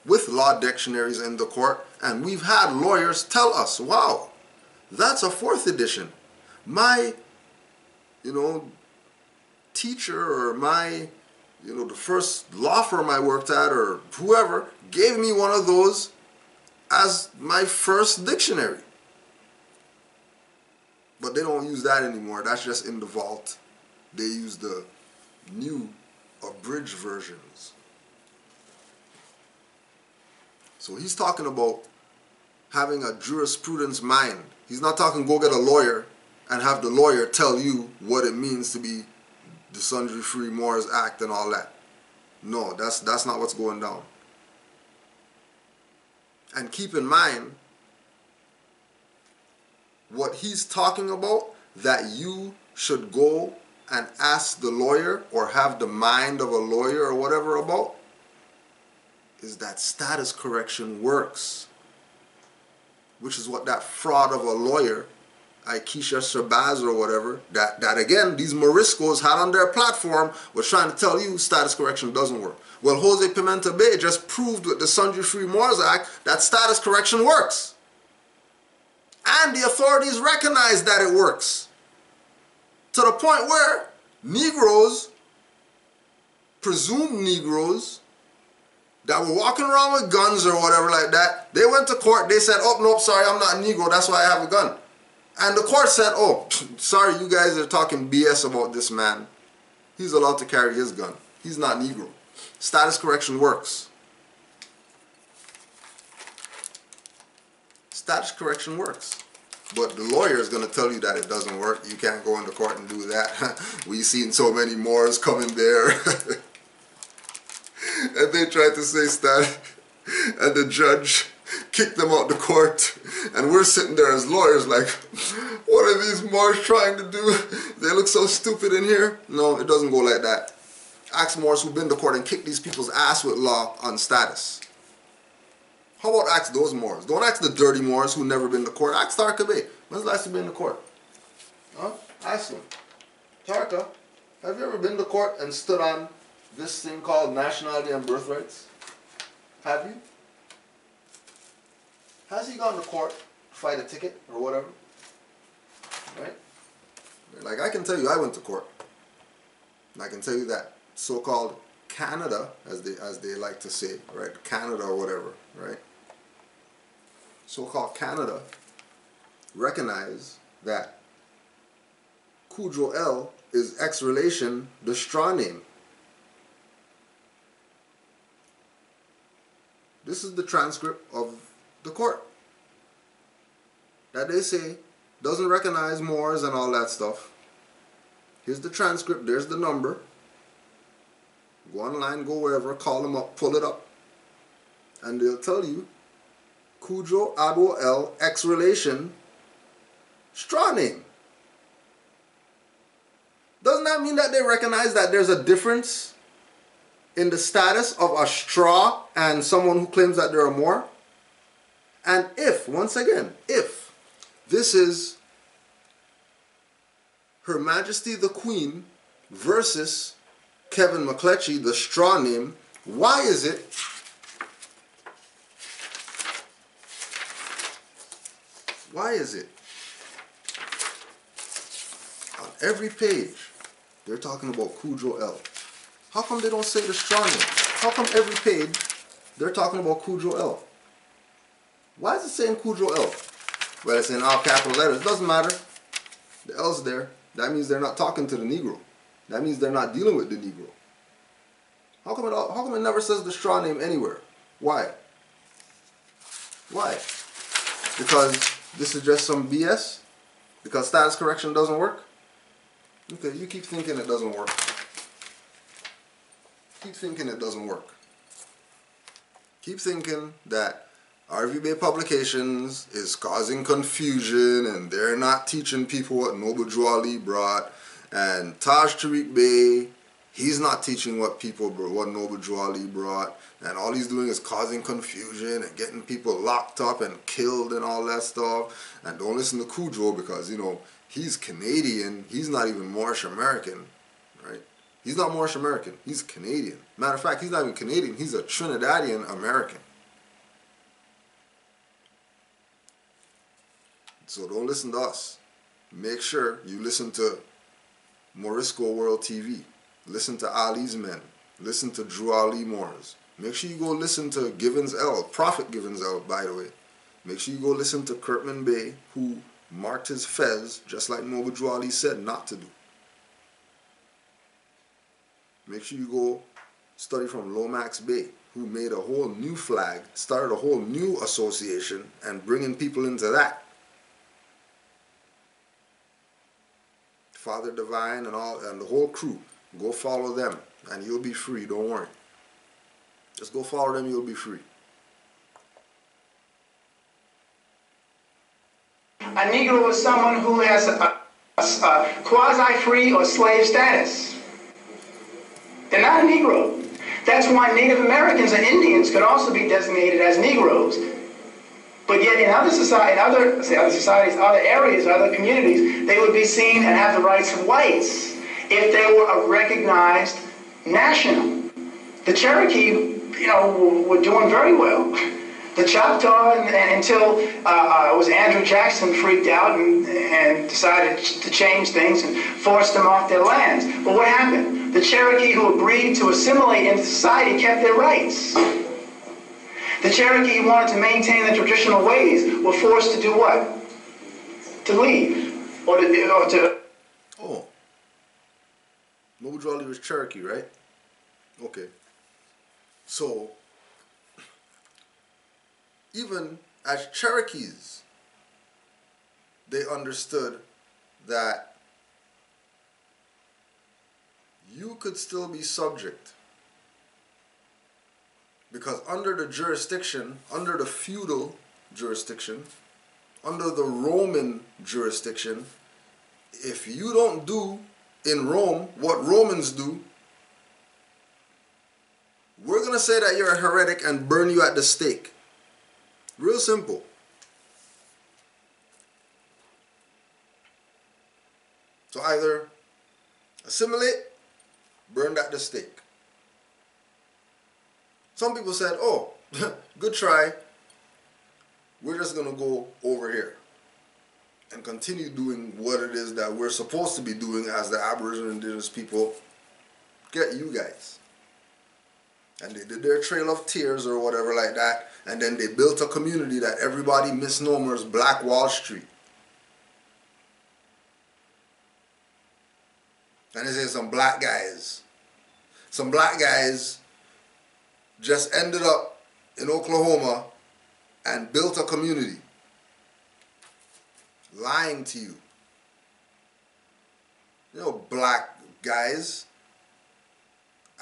with law dictionaries in the court, and we've had lawyers tell us, wow, that's a 4th edition. My, teacher or my, the first law firm I worked at or whoever gave me one of those as my first dictionary. But they don't use that anymore. That's just in the vault. They use the new abridged versions. So he's talking about having a jurisprudence mind. He's not talking go get a lawyer and have the lawyer tell you what it means to be the Sundry Free Moors Act and all that. No, that's not what's going down. And keep in mind, what he's talking about, that you should go and ask the lawyer or have the mind of a lawyer or whatever about, is that status correction works. Which is what that fraud of a lawyer, Aikisha Shabazz or whatever, that again, these Moriscos had on their platform, was trying to tell you status correction doesn't work. Well, Jose Pimentel Bay just proved with the Sundry Free Moors Act that status correction works. And the authorities recognize that it works. To the point where Negroes, presumed Negroes, that were walking around with guns or whatever like that, they went to court, they said, oh, nope, sorry, I'm not a Negro, that's why I have a gun. And the court said, oh, sorry, you guys are talking BS about this man. He's allowed to carry his gun. He's not Negro. Status correction works. Status correction works. But the lawyer is going to tell you that it doesn't work. You can't go into court and do that. We've seen so many Moors coming there. And they tried to say status. And the judge kicked them out the court. And we're sitting there as lawyers like, what are these Moors trying to do? They look so stupid in here. No, it doesn't go like that. Ask Moors who've been to court and kicked these people's ass with law on status. How about ask those Moors? Don't ask the dirty Moors who've never been to court. Ask TARIQ-ites. When's the last time you've been to court? Huh? Ask him. TARIQ, have you ever been to court and stood on this thing called nationality and birthrights? Have you? Has he gone to court to fight a ticket or whatever? Right? Like, I can tell you I went to court. And I can tell you that so-called Canada, as they like to say, right? Canada or whatever, right? So-called Canada recognize that Kudro L is ex-relation, the straw name. This is the transcript of the court that they say doesn't recognize Moors and all that stuff. Here's the transcript, there's the number. Go online, go wherever, call them up, pull it up, and they'll tell you Kudro Adwo L ex-relation straw name. Doesn't that mean that they recognize that there's a difference in the status of a straw and someone who claims that they're a Moor? And if, once again, if this is Her Majesty the Queen versus Kevin McCletchy, the straw name, why is it on every page they're talking about Kudro L? How come they don't say the straw name? How come every page they're talking about Kudro L? Why is it saying Kudro L? Well, it's in all capital letters. Doesn't matter. The L's there. That means they're not talking to the Negro. That means they're not dealing with the Negro. How come it never says the straw name anywhere? Why? Why? Because this is just some BS? Because status correction doesn't work? Okay, you keep thinking it doesn't work. Keep thinking it doesn't work. Keep thinking that RV Bay Publications is causing confusion and they're not teaching people what Noble Drew Ali brought, and Taj Tariq Bey, he's not teaching what Noble Drew Ali brought, and all he's doing is causing confusion and getting people locked up and killed and all that stuff. And don't listen to Kudro because, you know, he's Canadian, he's not even Moorish American, right? He's not Moorish American, he's Canadian. Matter of fact, he's not even Canadian, he's a Trinidadian American. So don't listen to us. Make sure you listen to Morisco World TV. Listen to Ali's Men. Listen to Drew Ali Moors. Make sure you go listen to Givens L, Prophet Givens L, by the way. Make sure you go listen to Kurtman Bey, who marked his fez, just like Mobutu Ali said not to do. Make sure you go study from Lomax Bey, who made a whole new flag, started a whole new association, and bringing people into that. Father Divine and all, and the whole crew, go follow them, and you'll be free. Don't worry. Just go follow them. You'll be free. A Negro is someone who has a quasi-free or slave status. They're not a Negro. That's why Native Americans and Indians could also be designated as Negroes. But yet in other societies, other areas, other communities, they would be seen and have the rights of whites if they were a recognized national. The Cherokee, were doing very well. The Choctaw, until it was Andrew Jackson freaked out and decided to change things and forced them off their lands. But what happened? The Cherokee who agreed to assimilate into society kept their rights. The Cherokee who wanted to maintain the traditional ways were forced to do what? To leave. Or to Oh. Mobutu Ali was Cherokee, right? Okay. So, even as Cherokees, they understood that you could still be subject. Because under the jurisdiction, under the feudal jurisdiction, under the Roman jurisdiction, if you don't do in Rome what Romans do, we're going to say that you're a heretic and burn you at the stake. Real simple. So either assimilate, burned at the stake. Some people said, oh, good try. We're just going to go over here and continue doing what it is that we're supposed to be doing as the Aboriginal Indigenous people. Get you guys. And they did their Trail of Tears or whatever like that. And then they built a community that everybody misnomers Black Wall Street. And they say some black guys just ended up in Oklahoma and built a community. Lying to you. You know, black guys.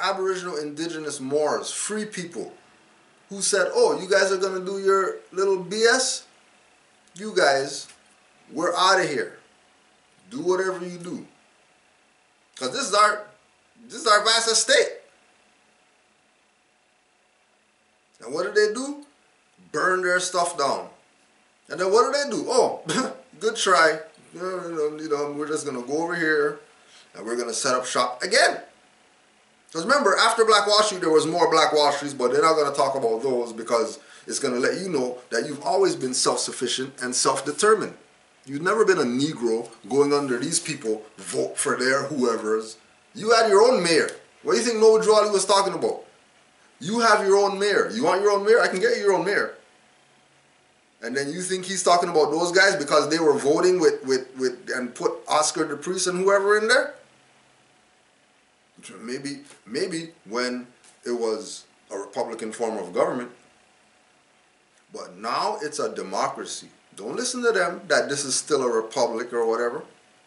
Aboriginal, indigenous Moors, free people who said, oh, you guys are going to do your little BS? You guys, we're out of here. Do whatever you do. Because this is our vast estate. And what did they do? Burn their stuff down. And then what did they do? Oh, good try. We're just going to go over here and we're going to set up shop again. Because remember, after Black Wall Street, there was more Black Wall Streets, but they're not going to talk about those because it's going to let you know that you've always been self-sufficient and self-determined. You've never been a Negro going under these people, vote for their whoever's. You had your own mayor. What do you think Mobutu Ali was talking about? You have your own mayor. You want your own mayor? I can get you your own mayor. And then you think he's talking about those guys because they were voting with and put Oscar the Priest and whoever in there? Maybe when it was a Republican form of government. But now it's a democracy. Don't listen to them that this is still a republic or whatever.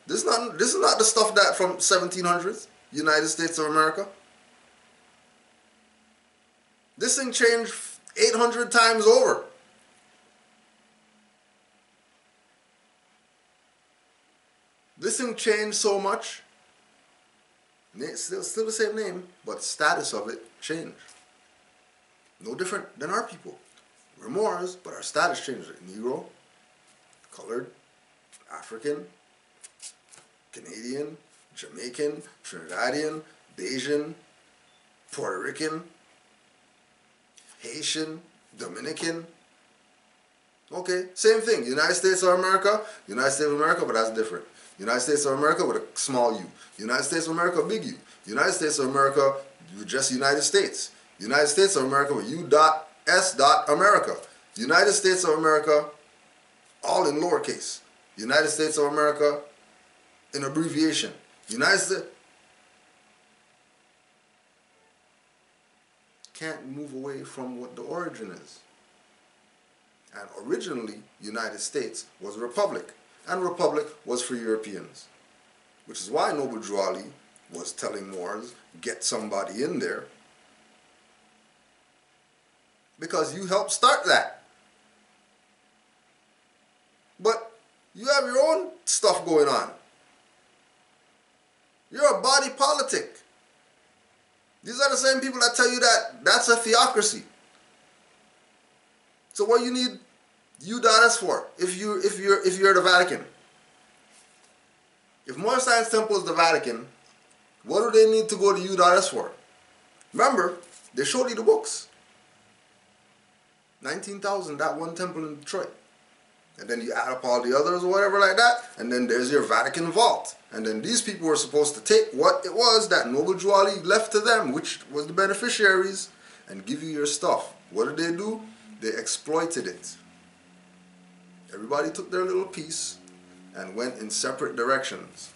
This is not the stuff that from 1700s, United States of America. This thing changed 800 times over. This thing changed so much. It's still the same name, but status of it changed. No different than our people. We're Moors, but our status changed. Negro, colored, African, Canadian, Jamaican, Trinidadian, Bayesian, Puerto Rican, Haitian, Dominican. Okay, same thing. United States of America, but that's different. United States of America with a small u. United States of America, big U. United States of America, just United States. United States of America with U.S. America. United States of America, all in lowercase. United States of America in abbreviation. United States can't move away from what the origin is. And originally, United States was a republic. And republic was for Europeans. Which is why Noble Drew Ali was telling Moors, get somebody in there. Because you helped start that. But you have your own stuff going on. You're a body politic. These are the same people that tell you that that's a theocracy. So what you need U.S. for if you're the Vatican? If Moorish Science Temple is the Vatican, what do they need to go to U.S. for? Remember, they showed you the books. 19,000, that one temple in Detroit. And then you add up all the others or whatever like that, and then there's your Vatican vault. And then these people were supposed to take what it was that Noble Drew Ali left to them, which was the beneficiaries, and give you your stuff. What did they do? They exploited it. Everybody took their little piece and went in separate directions.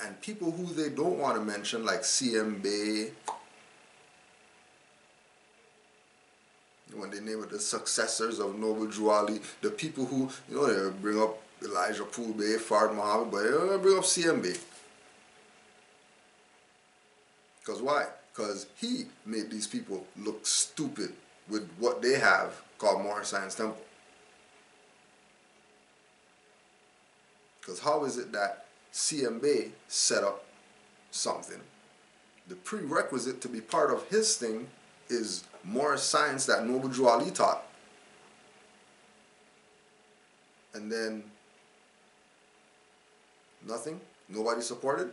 And people who they don't want to mention, like CM Bay, when they name it the successors of Noble Drew Ali, the people who, you know, they bring up Elijah Poole Bay, Fard Muhammad, but they don't bring up CM Bay. Because why? Because he made these people look stupid with what they have called Moorish Science Temple. Because how is it that CM Bay set up something? The prerequisite to be part of his thing is Moorish science that Noble Drew Ali taught. And then nothing. Nobody supported.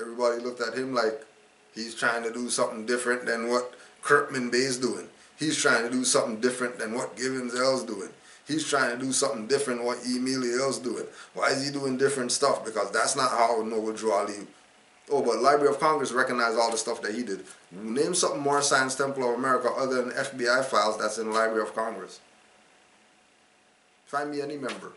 Everybody looked at him like he's trying to do something different than what Kirkman Bay's doing. He's trying to do something different than what Gibbons L's doing. He's trying to do something different than what Emilio L's doing. Why is he doing different stuff? Because that's not how Noble Drew Ali. Oh, but Library of Congress recognized all the stuff that he did. Name something Moorish Science Temple of America other than FBI files that's in the Library of Congress. Find me any member.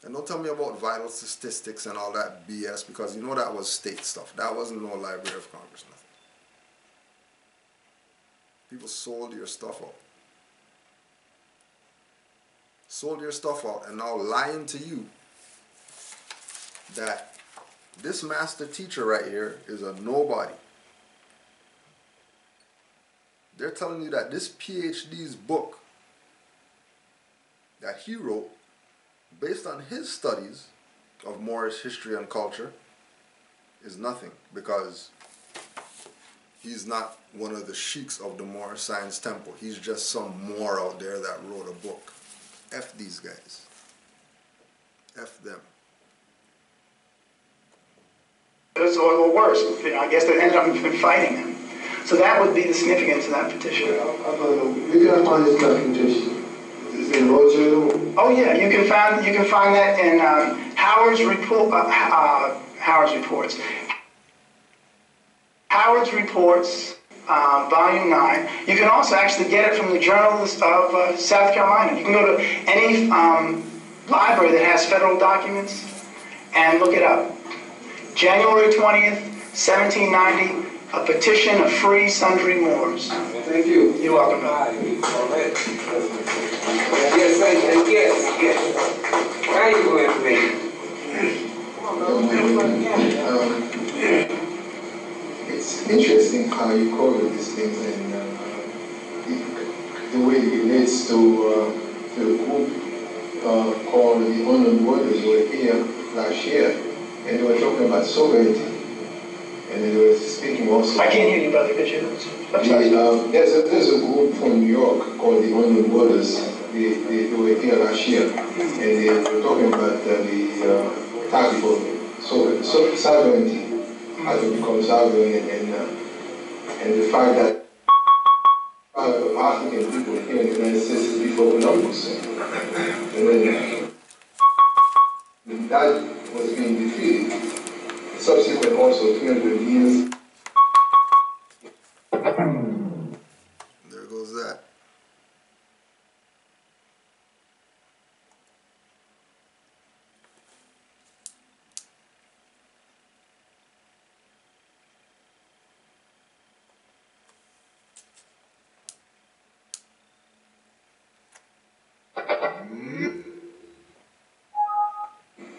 And don't tell me about vital statistics and all that BS, because you know that was state stuff. That wasn't no Library of Congress, nothing. People sold your stuff out. Sold your stuff out and now lying to you that this master teacher right here is a nobody. They're telling you that this PhD's book that he wrote, based on his studies of Moorish history and culture, is nothing, because he's not one of the Sheikhs of the Moorish Science Temple. He's just some Moor out there that wrote a book. F these guys. F them. Or worse, I guess they ended up fighting him. So that would be the significance of that petition. We can find this documentation. Is it in Roger? Oh yeah, you can find that in Howard's report. Howard's reports. Howard's reports, volume 9. You can also actually get it from the Journal of South Carolina. You can go to any library that has federal documents and look it up. January 20th, 1790, a petition of free sundry Moors. Thank you. You're welcome. Yes. How you doing today? It's interesting how you cover these things and the way it relates to the group called the Unknown Warriors who were here last year. And they were talking about sovereignty, and they were speaking also. I can't hear you, brother. Could you? I'm sorry. There's a group from New York called the Unknown Warriors. They were here last year, and they were talking about the tarik-Ites, sovereignty, how to become sovereign, and the fact that African people here in the United States before Columbus, and then that was being defeated. Subsequent also 300 years. There goes that.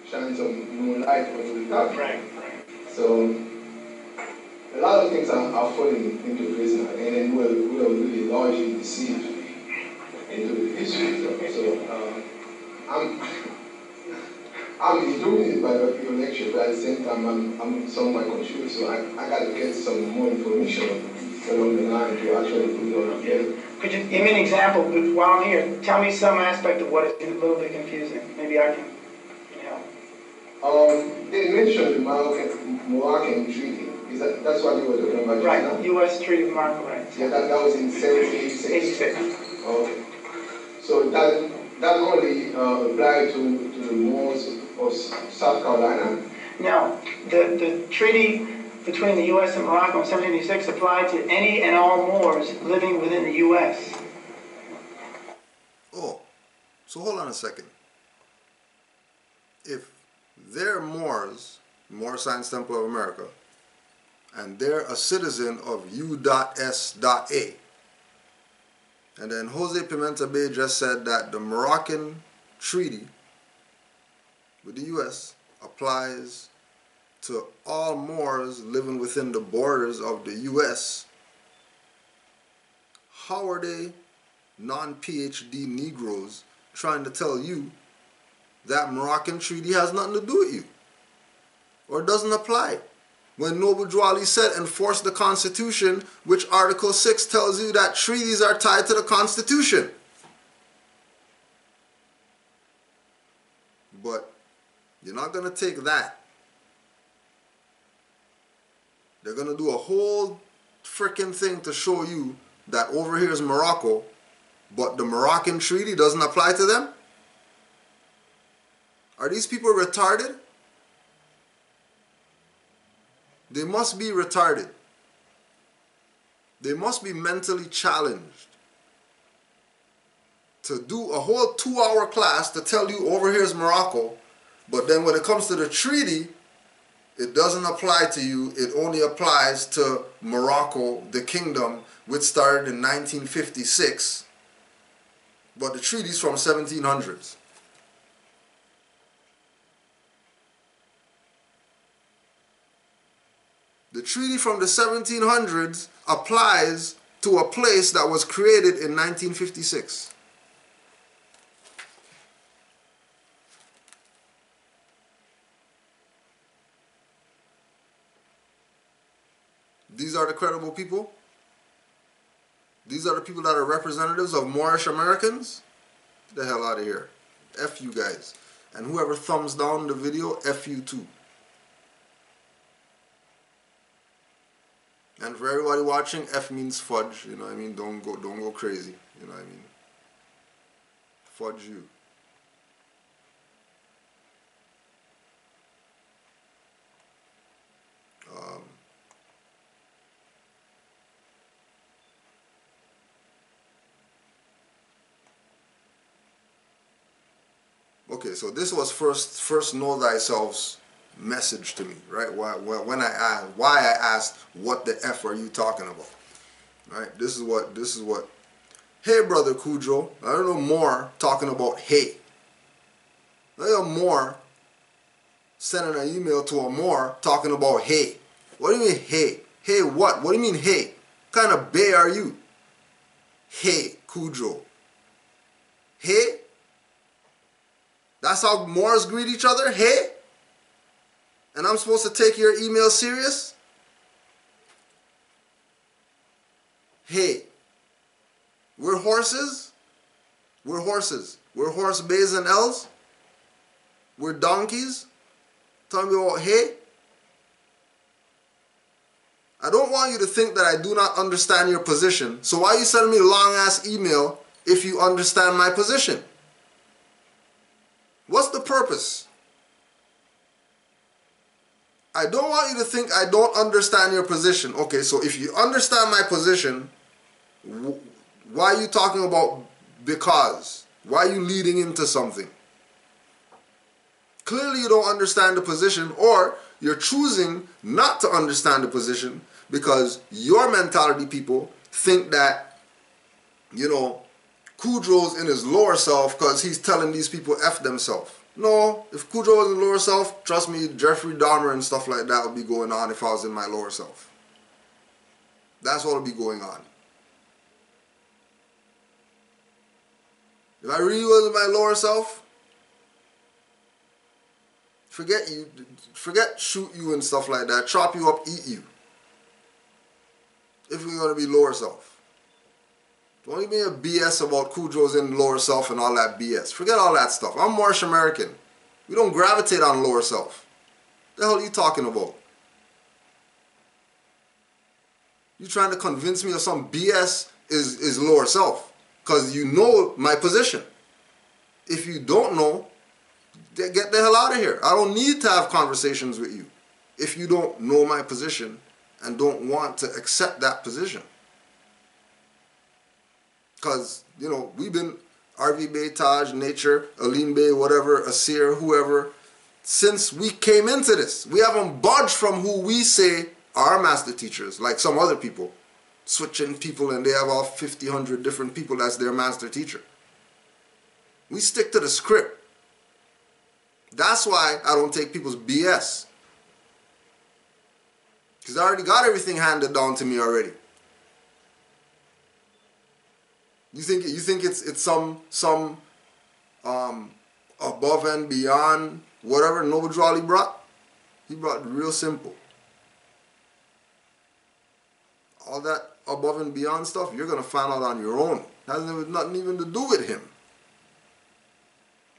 shine some more light on the topic. Right. So a lot of things are falling into place now, and then we're really largely deceived into the history. So I'm enjoying it by your lecture, but at the same time I'm somewhat confused. So I got to get some more information along the line to actually put it all together. Could you give me an example while I'm here? Tell me some aspect of what is a little bit confusing. Maybe I can help. They mentioned the Moroccan Treaty. That's what you were talking about just now? Right, U.S. Treaty of Morocco, right. Yeah, that was in 1786. 86. Okay. So that only applied to the Moors of South Carolina? No, the treaty between the U.S. and Morocco in 1786 applied to any and all Moors living within the U.S. Oh, so hold on a second. If they're Moors, Moor Science Temple of America, and they're a citizen of U.S.A. And then Jose Pimentel Bay just said that the Moroccan treaty with the U.S. applies to all Moors living within the borders of the U.S. How are they non-PhD Negroes trying to tell you that Moroccan treaty has nothing to do with you or doesn't apply? When Noble Drew Ali said enforce the Constitution, which Article 6 tells you that treaties are tied to the Constitution. But you're not going to take that. They're going to do a whole freaking thing to show you that over here is Morocco, but the Moroccan treaty doesn't apply to them? Are these people retarded? They must be retarded. They must be mentally challenged to do a whole 2-hour class to tell you over here is Morocco, but then when it comes to the treaty, it doesn't apply to you. It only applies to Morocco, the kingdom, which started in 1956, but the treaty's from 1700s. The treaty from the 1700s applies to a place that was created in 1956. These are the credible people? These are the people that are representatives of Moorish Americans? Get the hell out of here. F you guys. And whoever thumbs down the video, F you too. And for everybody watching, F means fudge, you know what I mean? Don't go crazy, you know what I mean? Fudge you. Okay, so this was first know thyself's message to me, right? Why I asked, what the F are you talking about? Right? This is what. Hey, brother Cujo, I don't know more talking about hey. I know more sending an email to a Moor talking about hey. What do you mean hey? Hey what? What do you mean hey? What kind of bay are you? Hey, Cujo. Hey? That's how Moors greet each other? Hey? And I'm supposed to take your email serious? Hey. We're horses? We're horses. We're horse bays and L's? We're donkeys? Telling me about hey? I don't want you to think that I do not understand your position. So why are you sending me a long-ass email if you understand my position? What's the purpose? I don't want you to think I don't understand your position. Okay, so if you understand my position, why are you talking about because? Why are you leading into something? Clearly you don't understand the position, or you're choosing not to understand the position because your mentality people think that, you know, Kudro's in his lower self because he's telling these people F themselves. No, if Kudro was in lower self, trust me, Jeffrey Dahmer and stuff like that would be going on if I was in my lower self. That's what would be going on. If I really was in my lower self, forget you, forget shoot you and stuff like that, chop you up, eat you. If we're going to be lower self. Don't give me a BS about Kudro's in lower self and all that BS. Forget all that stuff. I'm Moorish American. We don't gravitate on lower self. What the hell are you talking about? You trying to convince me of some BS is lower self. Because you know my position. If you don't know, get the hell out of here. I don't need to have conversations with you. If you don't know my position and don't want to accept that position. Because, you know, we've been RV Bay, Taj, Nature, Aline Bay, whatever, Asir, whoever, since we came into this. We haven't budged from who we say are master teachers, like some other people. Switching people and they have all 50, 100 different people that's their master teacher. We stick to the script. That's why I don't take people's BS. Because I already got everything handed down to me already. You think it's some above and beyond whatever Noble Drawley brought? He brought it real simple. All that above and beyond stuff, you're gonna find out on your own. It has nothing even to do with him.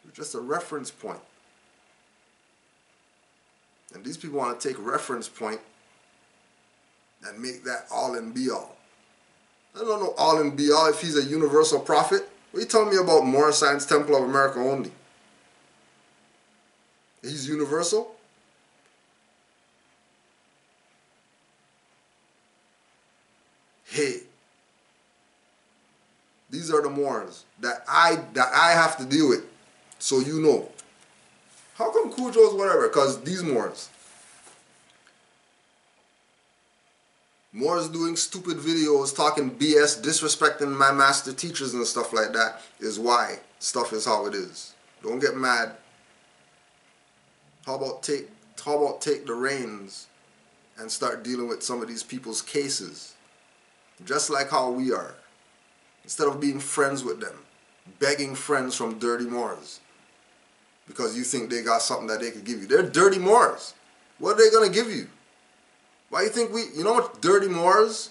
It's just a reference point. And these people want to take reference point and make that all and be all. I don't know all and be all if he's a universal prophet. What are you telling me about Moorish Science Temple of America only? He's universal? Hey, these are the Moors that I have to deal with. So you know. How come Kudro's whatever? Because these Moors. Moors doing stupid videos, talking BS, disrespecting my master teachers and stuff like that is why stuff is how it is. Don't get mad. How about take the reins and start dealing with some of these people's cases? Just like how we are. Instead of being friends with them, begging friends from dirty Moors because you think they got something that they could give you. They're dirty Moors. What are they going to give you? Why you think you know what dirty Moors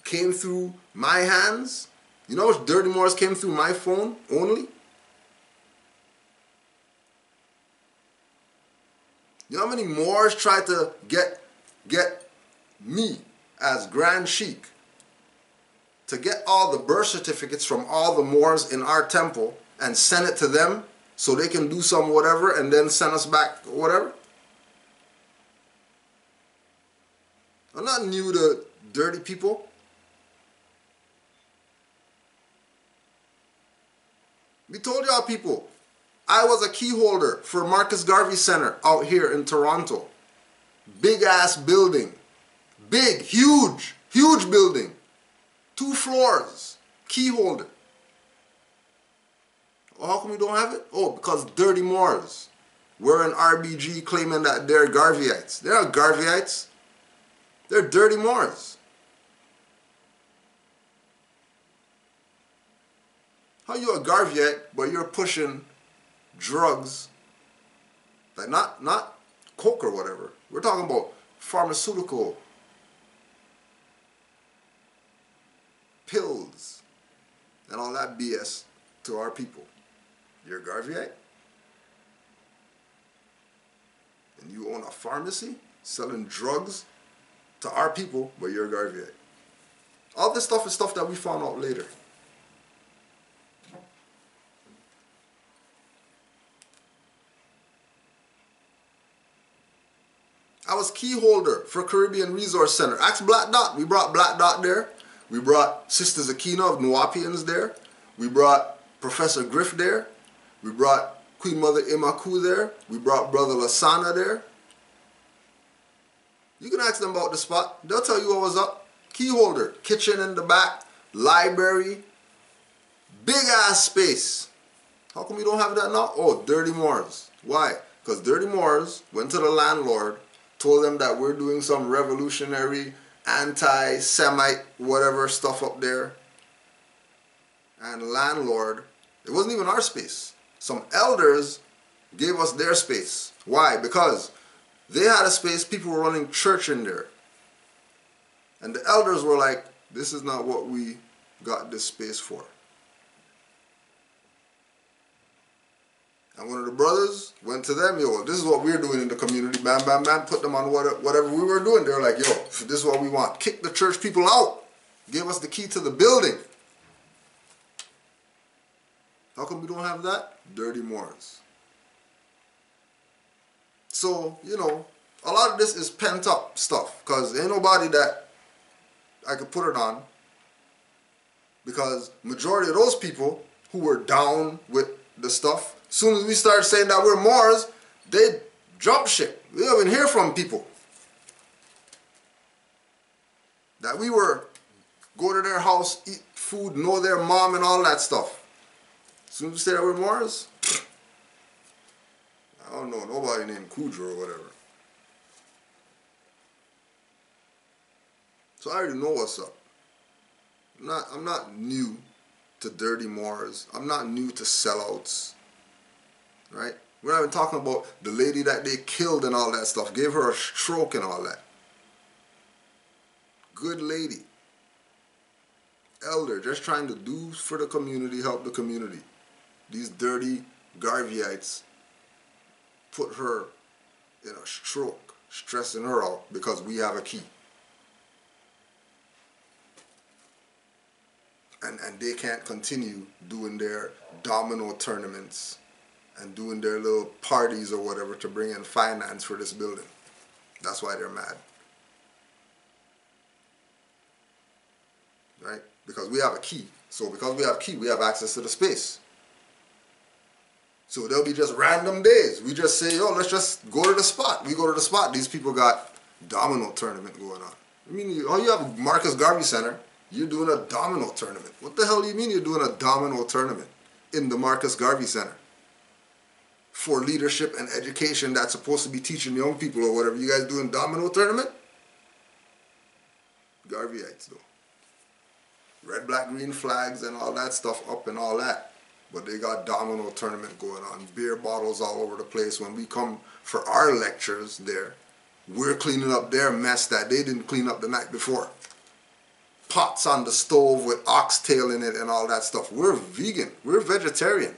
came through my hands? You know what dirty Moors came through my phone only? You know how many Moors tried to get me as Grand Sheikh to get all the birth certificates from all the Moors in our temple and send it to them so they can do some whatever and then send us back whatever? I'm not new to dirty people. We told y'all people, I was a key holder for Marcus Garvey Center out here in Toronto. Big ass building. Big, huge building. 2 floors. Key holder. Well, how come we don't have it? Oh, because dirty Moors. We're an RBG claiming that they're Garveyites. They're not Garveyites. They're dirty Moors. How you a Garveyite, but you're pushing drugs, like not coke or whatever. We're talking about pharmaceutical pills and all that BS to our people. You're a Garveyite? And you own a pharmacy selling drugs to our people, but you're a Garveyite. All this stuff is stuff that we found out later. I was key holder for Caribbean Resource Center. Ask Black Dot. We brought Black Dot there. We brought Sister Zakina of Nuwapians there. We brought Professor Griff there. We brought Queen Mother Imaku there. We brought Brother Lasana there. You can ask them about the spot. They'll tell you what was up. Key holder, kitchen in the back, library, big ass space. How come we don't have that now? Oh, dirty Moors. Why? Because dirty Moors went to the landlord, told them that we're doing some revolutionary, anti-Semite, whatever stuff up there. And landlord, it wasn't even our space. Some elders gave us their space. Why? Because they had a space, people were running church in there. And the elders were like, this is not what we got this space for. And one of the brothers went to them, yo, this is what we're doing in the community, bam, bam, bam, put them on whatever we were doing. They're like, yo, this is what we want. Kick the church people out. Give us the key to the building. How come we don't have that? Dirty Moors. So, you know, a lot of this is pent up stuff, because ain't nobody that I could put it on, because majority of those people who were down with the stuff, as soon as we start saying that we're Moors, they jump ship. We don't even hear from people that we were go to their house, eat food, know their mom and all that stuff. As soon as we say that we're Moors, I don't know, nobody named Kudra or whatever. So I already know what's up. I'm not new to dirty Moors. I'm not new to sellouts. Right? We're not even talking about the lady that they killed and all that stuff. Gave her a stroke and all that. Good lady. Elder, just trying to do for the community, help the community. These dirty Garveyites put her in a stroke, stressing her out because we have a key. And they can't continue doing their domino tournaments and doing their little parties or whatever to bring in finance for this building. That's why they're mad. Right? Because we have a key. So because we have a key, we have access to the space. So there'll be just random days. We just say, yo, let's just go to the spot. We go to the spot. These people got domino tournament going on. I mean, all you have Marcus Garvey Center, you're doing a domino tournament. What the hell do you mean you're doing a domino tournament in the Marcus Garvey Center? For leadership and education that's supposed to be teaching young people or whatever. You guys doing domino tournament? Garveyites though. Red, black, green flags and all that stuff up and all that. But they got domino tournament going on. Beer bottles all over the place. When we come for our lectures there, we're cleaning up their mess that they didn't clean up the night before. Pots on the stove with oxtail in it and all that stuff. We're vegan. We're vegetarian.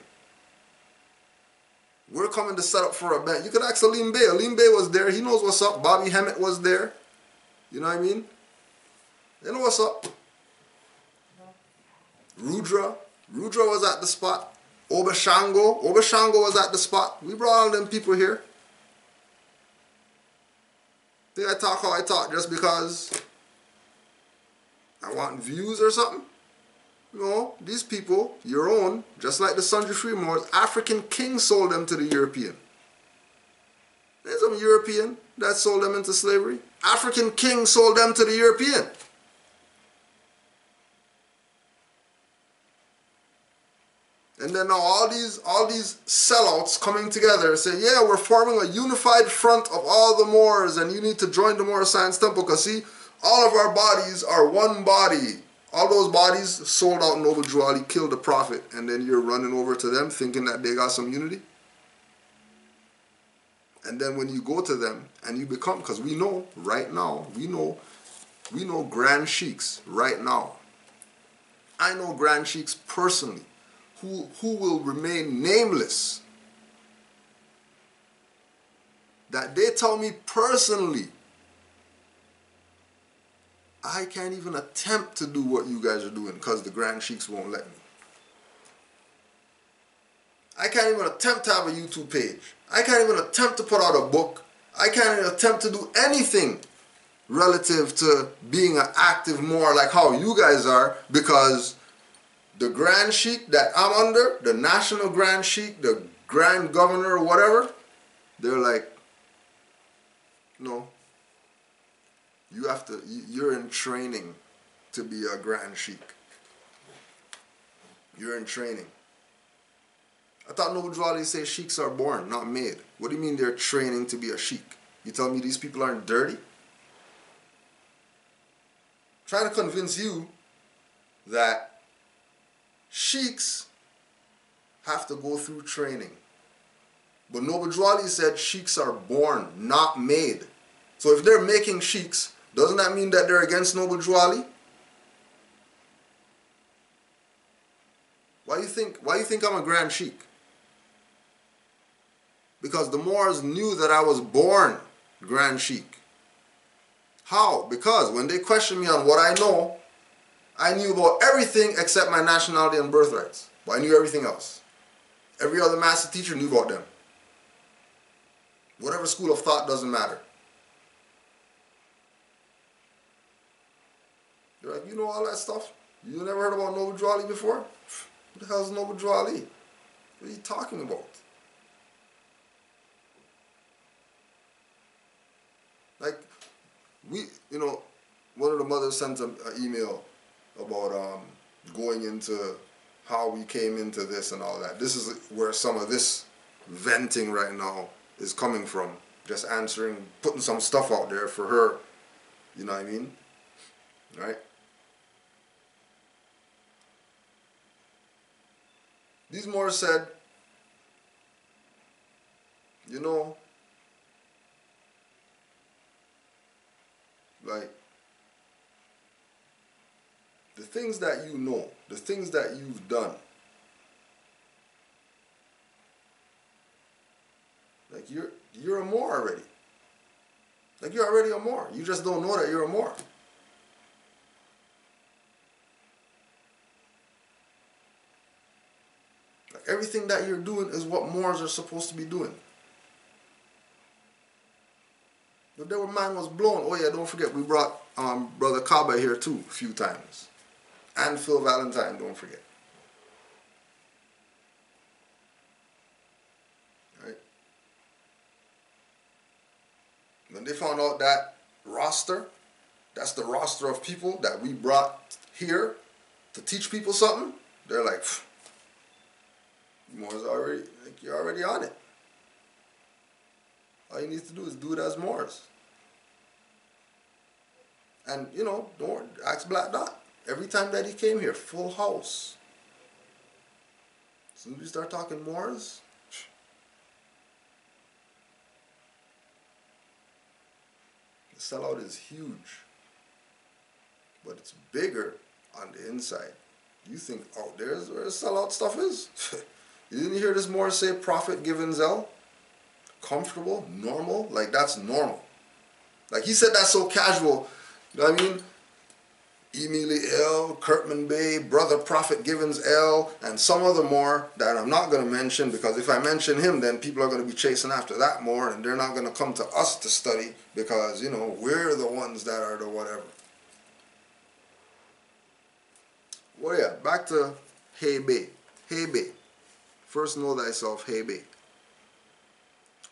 We're coming to set up for a band. You could ask Alim Bey. Alim Bey was there. He knows what's up. Bobby Hemmett was there. You know what I mean? They know what's up. Rudra was at the spot. Obashango was at the spot. We brought all them people here. Think I talk how I talk just because I want views or something? No, these people, your own, just like the Sundry Free Moors, African kings sold them to the European. There's some European that sold them into slavery. African kings sold them to the European. And then now all these sellouts coming together say, yeah, we're forming a unified front of all the Moors and you need to join the Moor Science Temple because see, all of our bodies are one body. All those bodies sold out Noble Drew Ali, killed the Prophet, and then you're running over to them thinking that they got some unity? And then when you go to them and you become, because we know right now, we know Grand Sheikhs right now. I know Grand Sheikhs personally who will remain nameless. That they tell me personally, I can't even attempt to do what you guys are doing because the Grand Sheikhs won't let me. I can't even attempt to have a YouTube page. I can't even attempt to put out a book. I can't even attempt to do anything relative to being an active Moor like how you guys are, because the Grand Sheikh that I'm under, the National Grand Sheikh, the Grand Governor or whatever, they're like, no. You're in training to be a Grand Sheikh. You're in training. I thought Noble Drew Ali says sheiks are born, not made. What do you mean they're training to be a sheik? You tell me these people aren't dirty? Trying to convince you that sheiks have to go through training. But Noble Drew Ali said sheiks are born, not made. So if they're making sheiks, doesn't that mean that they're against Noble Drew Ali? Why you think I'm a grand sheik? Because the Moors knew that I was born grand sheik. How? Because when they questioned me on what I know, I knew about everything except my nationality and birthrights. But I knew everything else. Every other master teacher knew about them. Whatever school of thought doesn't matter. You're like, you know all that stuff? You never heard about Noble Drew Ali before? Who the hell is Noble Drew Ali? What are you talking about? Like, one of the mothers sent an email about going into how we came into this and all that. This is where some of this venting right now is coming from. Just answering, putting some stuff out there for her. You know what I mean? Right? These Moors said, you know, like, the things that you know, the things that you've done, like you're a Moor already. Like you're already a Moor. You just don't know that you're a Moor. Like everything that you're doing is what Moors are supposed to be doing. But their mind was blown. Oh yeah, don't forget we brought Brother Kaba here too a few times. And Phil Valentine, don't forget. Right? When they found out that roster, that's the roster of people that we brought here to teach people something, they're like, Moors already, like you're already on it. All you need to do is do it as Moors. And, you know, don't ask Black Dot. Every time that he came here, full house. As soon as we start talking Moors, the sellout is huge. But it's bigger on the inside. You think, oh, there's where the sellout stuff is? You didn't hear this Moor say profit given zeal? Comfortable, normal, like that's normal. Like he said that so casual, you know what I mean? Emily L, Kurtman Bay, Brother Prophet Givens L, and some other Moor that I'm not going to mention, because if I mention him, then people are going to be chasing after that Moor, and they're not going to come to us to study because, you know, we're the ones that are the whatever. Well, yeah, back to Hey Bay. Hey Bay. First know thyself, Hey Bay.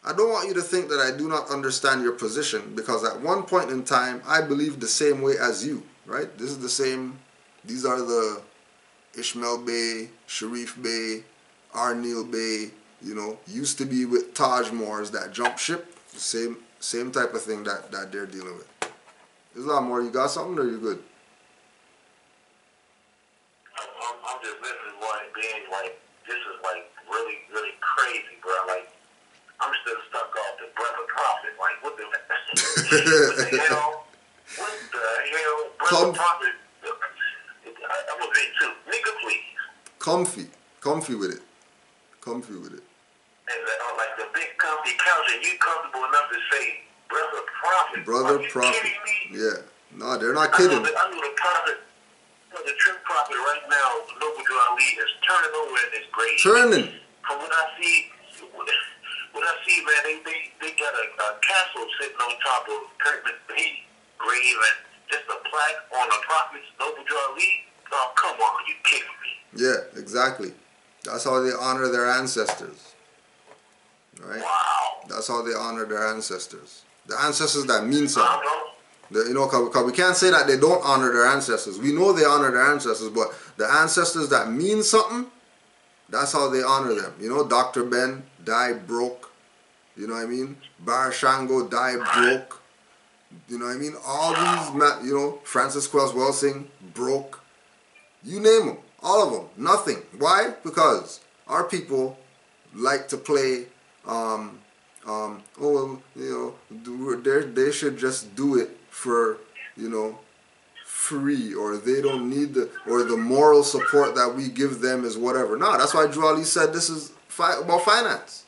I don't want you to think that I do not understand your position, because at one point in time, I believed the same way as you, right? This is the same, these are the Ishmael Bay, Sharif Bay, Arnil Bay, you know, used to be with Taj Moors that jump ship, the same type of thing that they're dealing with. There's a lot more. You got something, or you good? I'm just listening to it being like, this is like really, really crazy, bro. Like, I'm still stuck off the Brother Prophet. Like, what the hell? What the hell? Brother Prophet? I'm gonna be too. Nigga, please. Comfy with it. Comfy with it. And like the big comfy couch, and you comfortable enough to say Brother Prophet? Brother Prophet. Kidding me? Yeah. No, they're not kidding. I know the prophet. The true prophet right now, Noble Drew Ali, is turning over in his grave. Turning. From what I see, man, they got a castle sitting on top of Kurtman Bay grave and just a plaque on the prophet's Noble Drew Ali. Oh, come on, you kidding me? Yeah, exactly. That's how they honor their ancestors. Right? Wow. That's how they honor their ancestors. The ancestors that mean something. You know, because we can't say that they don't honor their ancestors. We know they honor their ancestors, but the ancestors that mean something, that's how they honor them. You know, Dr. Ben died broke. You know what I mean? Bar Shango died broke. You know what I mean? All these, you know, Francis Cress Welsing broke. You name them, all of them, nothing. Why? Because our people like to play. Oh, you know, they should just do it for, you know, free, or they don't need the moral support that we give them is whatever. No, that's why Drew Ali said this is about finance.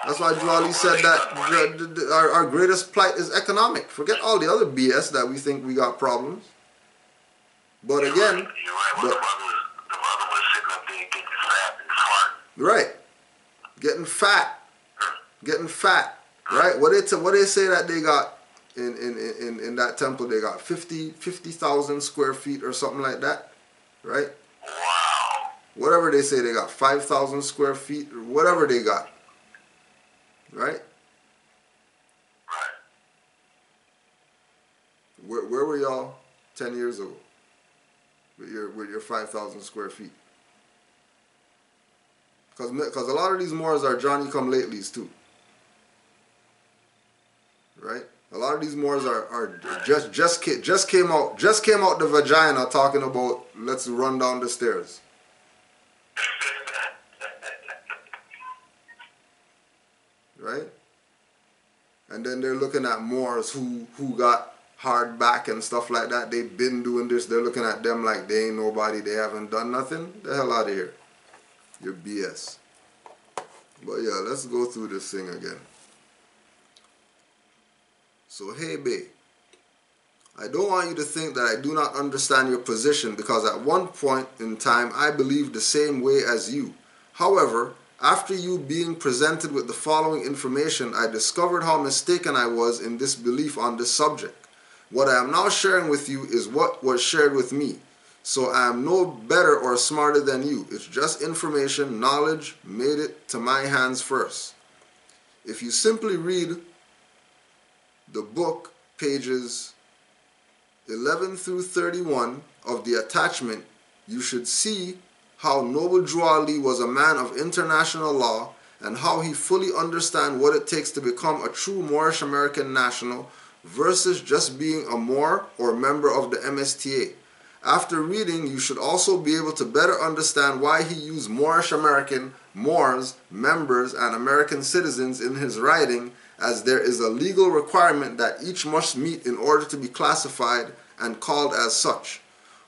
That's why Drew Ali said that our greatest plight is economic. Forget all the other BS that we think we got problems. But again, the mother was sitting up there getting fat and fart. Right, getting fat, right? What they say that they got in that temple, they got 50,000 square feet or something like that, right? Wow. Whatever they say, they got 5,000 square feet or whatever they got, right? Right. Where were y'all 10 years ago with your 5,000 square feet? Because a lot of these Moors are Johnny-come-latelys too, right? A lot of these Moors are just came out the vagina talking about let's run down the stairs. Right? And then they're looking at Moors who got hard back and stuff like that. They've been doing this. They're looking at them like they ain't nobody. They haven't done nothing. The hell out of here. You're BS. But yeah, let's go through this thing again. So, hey, babe, I don't want you to think that I do not understand your position, because at one point in time I believed the same way as you. However, after you being presented with the following information, I discovered how mistaken I was in this belief on this subject. What I am now sharing with you is what was shared with me. So I am no better or smarter than you. It's just information, knowledge made it to my hands first. If you simply read the book, pages 11 through 31 of the attachment, you should see how Noble Drew Ali was a man of international law and how he fully understands what it takes to become a true Moorish American national versus just being a Moor or member of the MSTA. After reading, you should also be able to better understand why he used Moorish American, Moors, members, and American citizens in his writing, as there is a legal requirement that each must meet in order to be classified and called as such.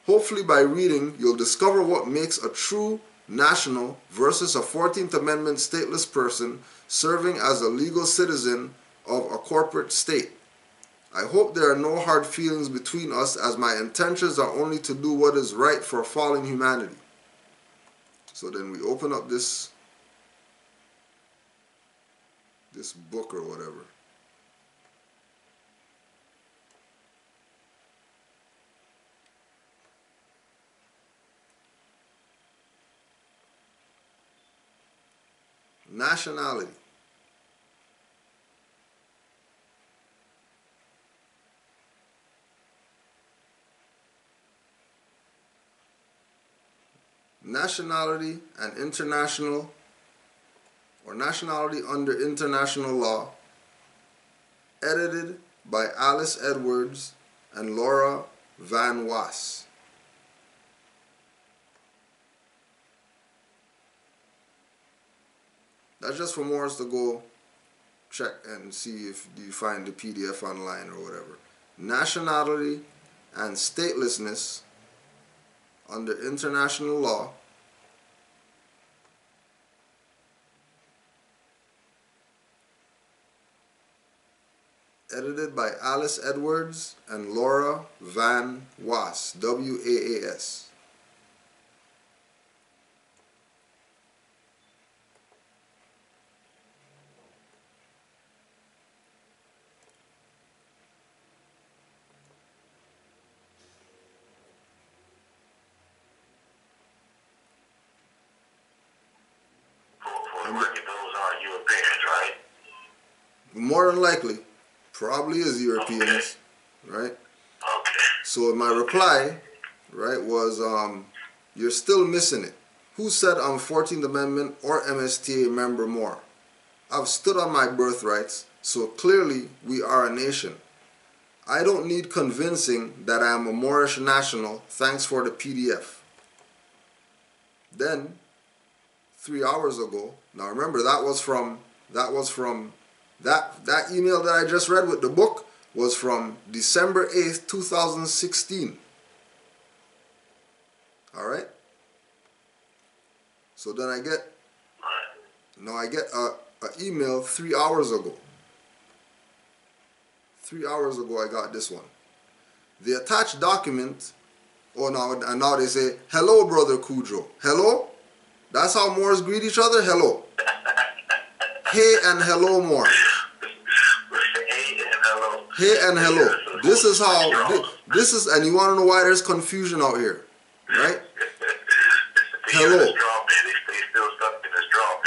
Hopefully by reading, you'll discover what makes a true national versus a 14th Amendment stateless person serving as a legal citizen of a corporate state. I hope there are no hard feelings between us, as my intentions are only to do what is right for fallen humanity. So then we open up this book or whatever. Nationality. Nationality and international, or nationality under international law, edited by Alice Edwards and Laura Van Was. That's just for Moors to go check and see if you find the PDF online or whatever. Nationality and statelessness under international law, edited by Alice Edwards and Laura Van Was, W-A-A-S. For the record, those are Europeans, right? More than likely. Probably is Europeans, right? Okay. So my reply, right, was, you're still missing it. Who said I'm 14th Amendment or MSTA member more? I've stood on my birthrights, so clearly we are a nation. I don't need convincing that I am a Moorish national. Thanks for the PDF. Then, 3 hours ago, now remember that email that I just read with the book was from December 8th, 2016. Alright? So then I get a email 3 hours ago. 3 hours ago I got this one. The attached document, and now they say, hello, Brother Kudjo. Hello? That's how Moors greet each other? Hello. Hey and hello, Moors. Hey and hello. This is how, and you want to know why there's confusion out here, right? Hello.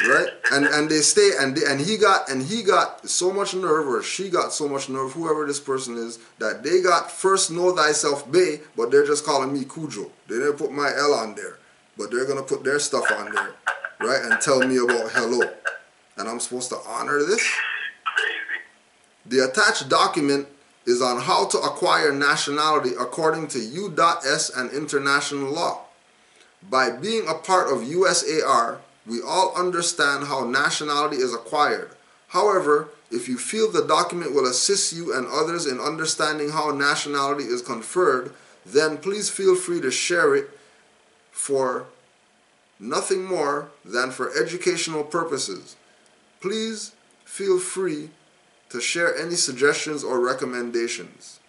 Right? And they stay, and he got so much nerve, or she got so much nerve, whoever this person is, that they got first know thyself Bay, but they're just calling me Kudjo. They didn't put my L on there, but they're going to put their stuff on there, right? And tell me about hello. And I'm supposed to honor this? The attached document is on how to acquire nationality according to U.S. and international law. By being a part of USAR, we all understand how nationality is acquired. However, if you feel the document will assist you and others in understanding how nationality is conferred, then please feel free to share it for nothing more than for educational purposes. Please feel free to share any suggestions or recommendations.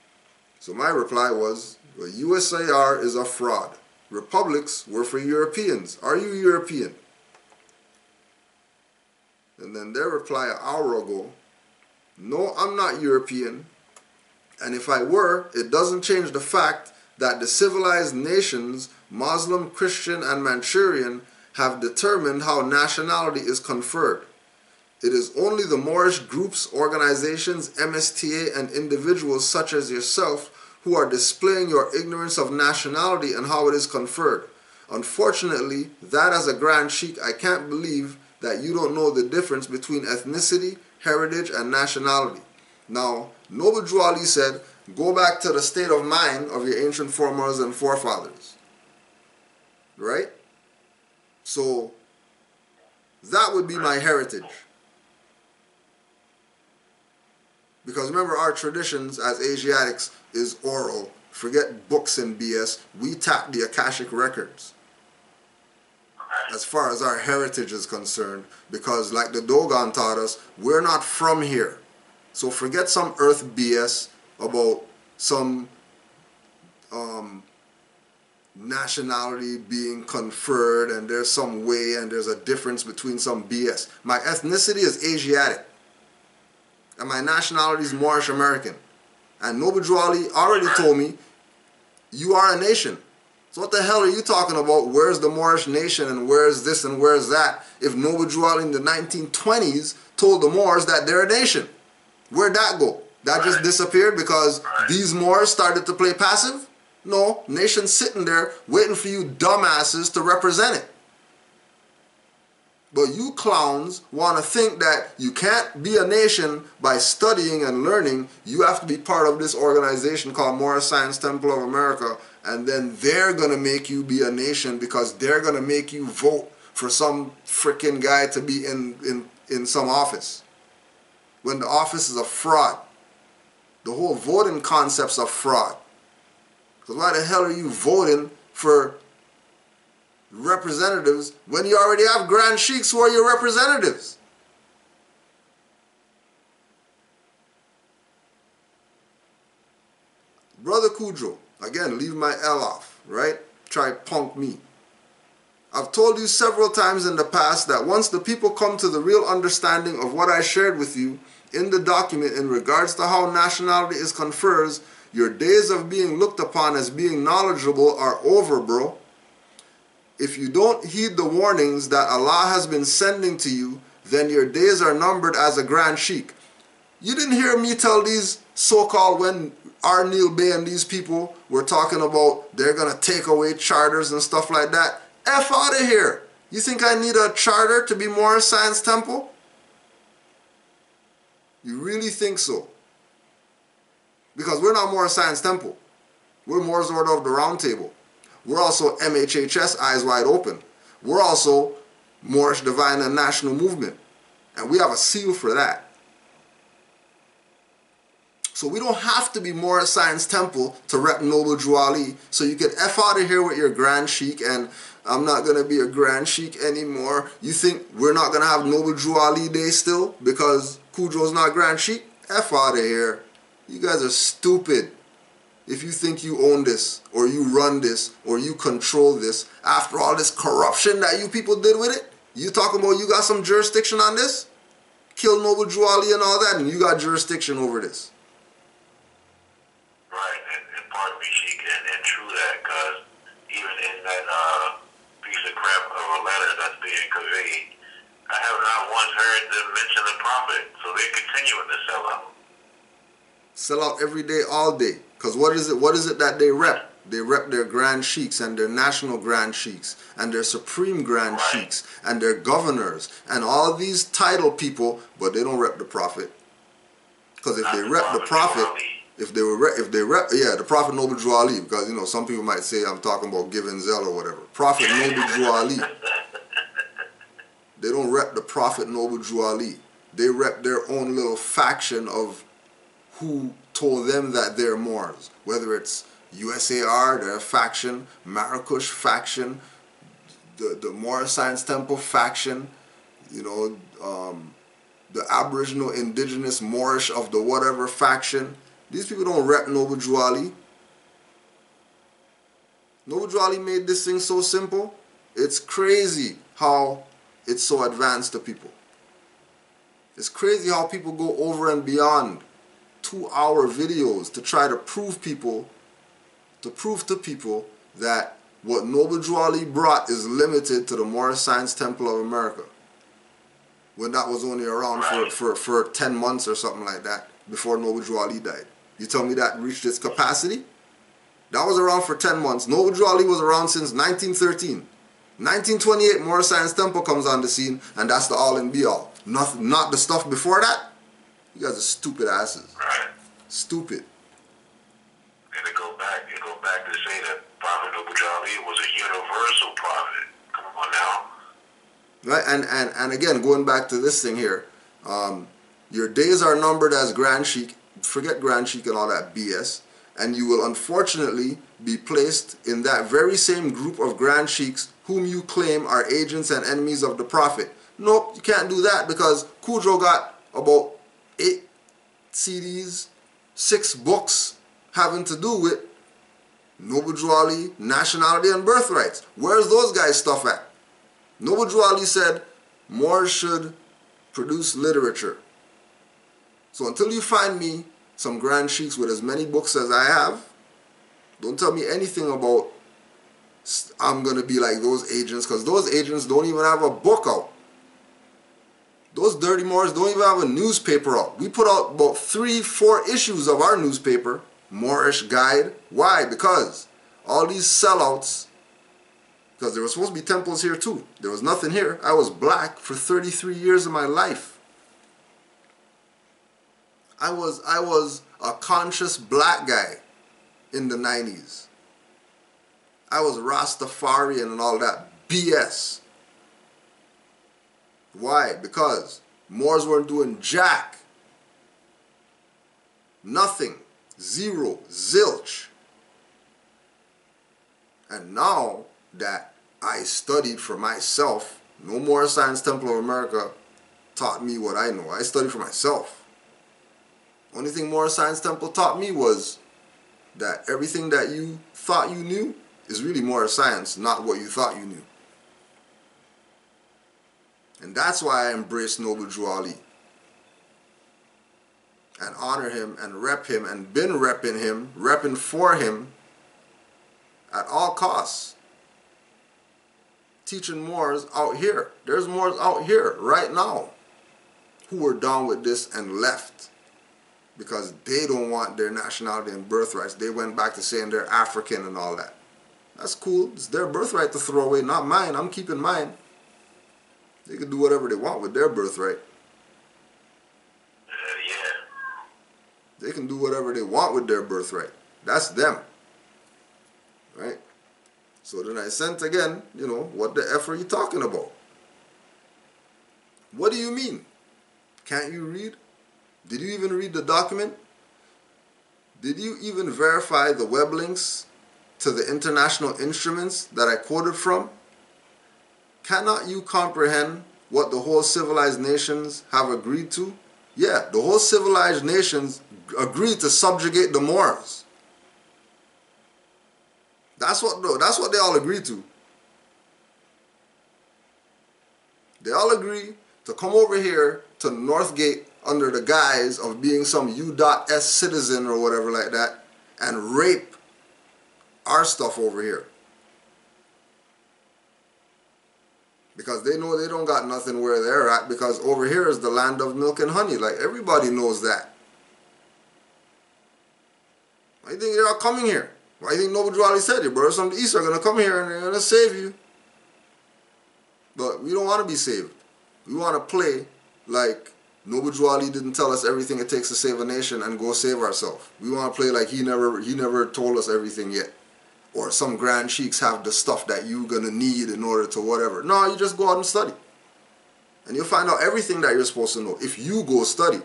So my reply was, well, USAR is a fraud. Republics were for Europeans. Are you European? And then their reply an hour ago, no, I'm not European. And if I were, it doesn't change the fact that the civilized nations, Muslim, Christian, and Manchurian, have determined how nationality is conferred. It is only the Moorish groups, organizations, MSTA, and individuals such as yourself who are displaying your ignorance of nationality and how it is conferred. Unfortunately, that as a Grand Sheikh, I can't believe that you don't know the difference between ethnicity, heritage, and nationality. Now, Noble Drew Ali said, go back to the state of mind of your ancient foremothers and forefathers. Right? So, that would be my heritage. Because remember, our traditions as Asiatics is oral. Forget books and BS. We tap the Akashic records as far as our heritage is concerned. Because like the Dogon taught us, we're not from here. So forget some earth BS about some nationality being conferred and there's some way and there's a difference between some BS. My ethnicity is Asiatic. And my nationality is Moorish American. And Noble Drew Ali already told me, you are a nation. So what the hell are you talking about? Where's the Moorish nation and where's this and where's that? If Noble Drew Ali in the 1920s told the Moors that they're a nation. Where'd that go? That just disappeared because these Moors started to play passive? No, nation's sitting there waiting for you dumbasses to represent it. But you clowns want to think that you can't be a nation by studying and learning. You have to be part of this organization called Moorish Science Temple of America, and then they're going to make you be a nation because they're going to make you vote for some freaking guy to be in some office. When the office is a fraud. The whole voting concept's a fraud. Because why the hell are you voting for representatives when you already have Grand Sheikhs who are your representatives? Brother Kudjo, again, leave my L off, right? Try punk me. I've told you several times in the past that once the people come to the real understanding of what I shared with you in the document in regards to how nationality is conferred, your days of being looked upon as being knowledgeable are over, bro. If you don't heed the warnings that Allah has been sending to you, then your days are numbered as a Grand Sheikh. You didn't hear me tell these so-called, when Arnil Bay and these people were talking about they're going to take away charters and stuff like that. F out of here. You think I need a charter to be Moorish Science Temple? You really think so? Because we're not Moorish Science Temple. We're Moorish Order of the Round Table. We're also MHHS, Eyes Wide Open. We're also Moorish Divine and National Movement. And we have a seal for that. So we don't have to be Moorish Science Temple to rep Noble Drew Ali. So you can F out of here with your Grand Sheikh and I'm not going to be a Grand Sheikh anymore. You think we're not going to have Noble Drew Ali Day still because Kudro's not Grand Sheikh? F out of here. You guys are stupid. If you think you own this, or you run this, or you control this, after all this corruption that you people did with it, you talking about you got some jurisdiction on this? Kill Noble Drew Ali and all that, and you got jurisdiction over this. Right, and pardon me, Sheikh, and true that, because even in that piece of crap of a letter that's being conveyed, I have not once heard them mention the Prophet, so they're continuing to sell out. Sell out every day, all day. Because what is it that they rep? They rep their Grand Sheikhs and their National Grand Sheikhs and their Supreme Grand Sheikhs and their governors and all these title people, but they don't rep the Prophet. Because if they rep the Prophet, if they rep, yeah, the Prophet Noble Drew Ali, because you know some people might say I'm talking about giving Zell or whatever. Prophet Noble Drew Ali. They don't rep the Prophet Noble Drew Ali. They rep their own little faction of who told them that they're Moors. Whether it's USAR, their faction, Marrakesh faction, the Moorish Science Temple faction, you know, the Aboriginal Indigenous Moorish of the whatever faction. These people don't rep Noble Drew Ali. Noble Drew Ali made this thing so simple. It's crazy how it's so advanced to people. It's crazy how people go over and beyond 2-hour videos to try to prove to people that what Noble Drew Ali brought is limited to the Moorish Science Temple of America. When that was only around for 10 months or something like that before Noble Drew Ali died. You tell me that reached its capacity? That was around for 10 months. Noble Drew Ali was around since 1913. 1928, Moorish Science Temple comes on the scene, and that's the all and be all. Not the stuff before that. You guys are stupid asses. Right. Stupid. And it go back to say that Prophet Noble Drew Ali was a universal prophet. Come on now. Right, and again, going back to this thing here, your days are numbered as Grand Sheikh. Forget Grand Sheikh and all that BS. And you will unfortunately be placed in that very same group of Grand Sheikhs whom you claim are agents and enemies of the Prophet. Nope, you can't do that because Kudro got about 8 CDs, 6 books having to do with Noble Drew Ali, nationality and birthrights. Where's those guys' stuff at? Noble Drew Ali said Moors should produce literature. So until you find me some Grand Sheikhs with as many books as I have, don't tell me anything about I'm going to be like those agents, because those agents don't even have a book out. Those dirty Moors don't even have a newspaper out. We put out about 3-4 issues of our newspaper, Moorish Guide. Why? Because all these sellouts, because there were supposed to be temples here too. There was nothing here. I was black for 33 years of my life. I was a conscious black guy in the 90s. I was Rastafarian and all that BS. Why? Because Moors weren't doing jack. Nothing. Zero. Zilch. And now that I studied for myself, no Moorish Science Temple of America taught me what I know. I studied for myself. Only thing Moorish Science Temple taught me was that everything that you thought you knew is really Moorish science, not what you thought you knew. And that's why I embrace Noble Drew Ali and honor him and rep him and been repping him, repping for him at all costs. Teaching Moors out here. There's Moors out here right now who were down with this and left. because they don't want their nationality and birthrights. They went back to saying they're African and all that. That's cool. It's their birthright to throw away, not mine. I'm keeping mine. They can do whatever they want with their birthright. They can do whatever they want with their birthright. That's them. Right? So then I sent again, you know, what the F are you talking about? What do you mean? Can't you read? Did you even read the document? Did you even verify the web links to the international instruments that I quoted from? Cannot you comprehend what the whole civilized nations have agreed to? Yeah, the whole civilized nations agreed to subjugate the Moors. That's what they all agreed to. They all agree to come over here to Northgate under the guise of being some U.S. citizen or whatever like that and rape our stuff over here. Because they know they don't got nothing where they're at, because over here is the land of milk and honey. Like, everybody knows that. Why do you think they're all coming here? Why do you think Noble Jawali said your brothers from the east are going to come here and they're going to save you? But we don't want to be saved. We want to play like Noble Jawali didn't tell us everything it takes to save a nation and go save ourselves. We want to play like he never told us everything yet. Or some grand sheikhs have the stuff that you're going to need in order to whatever. No, you just go out and study. And you'll find out everything that you're supposed to know if you go study.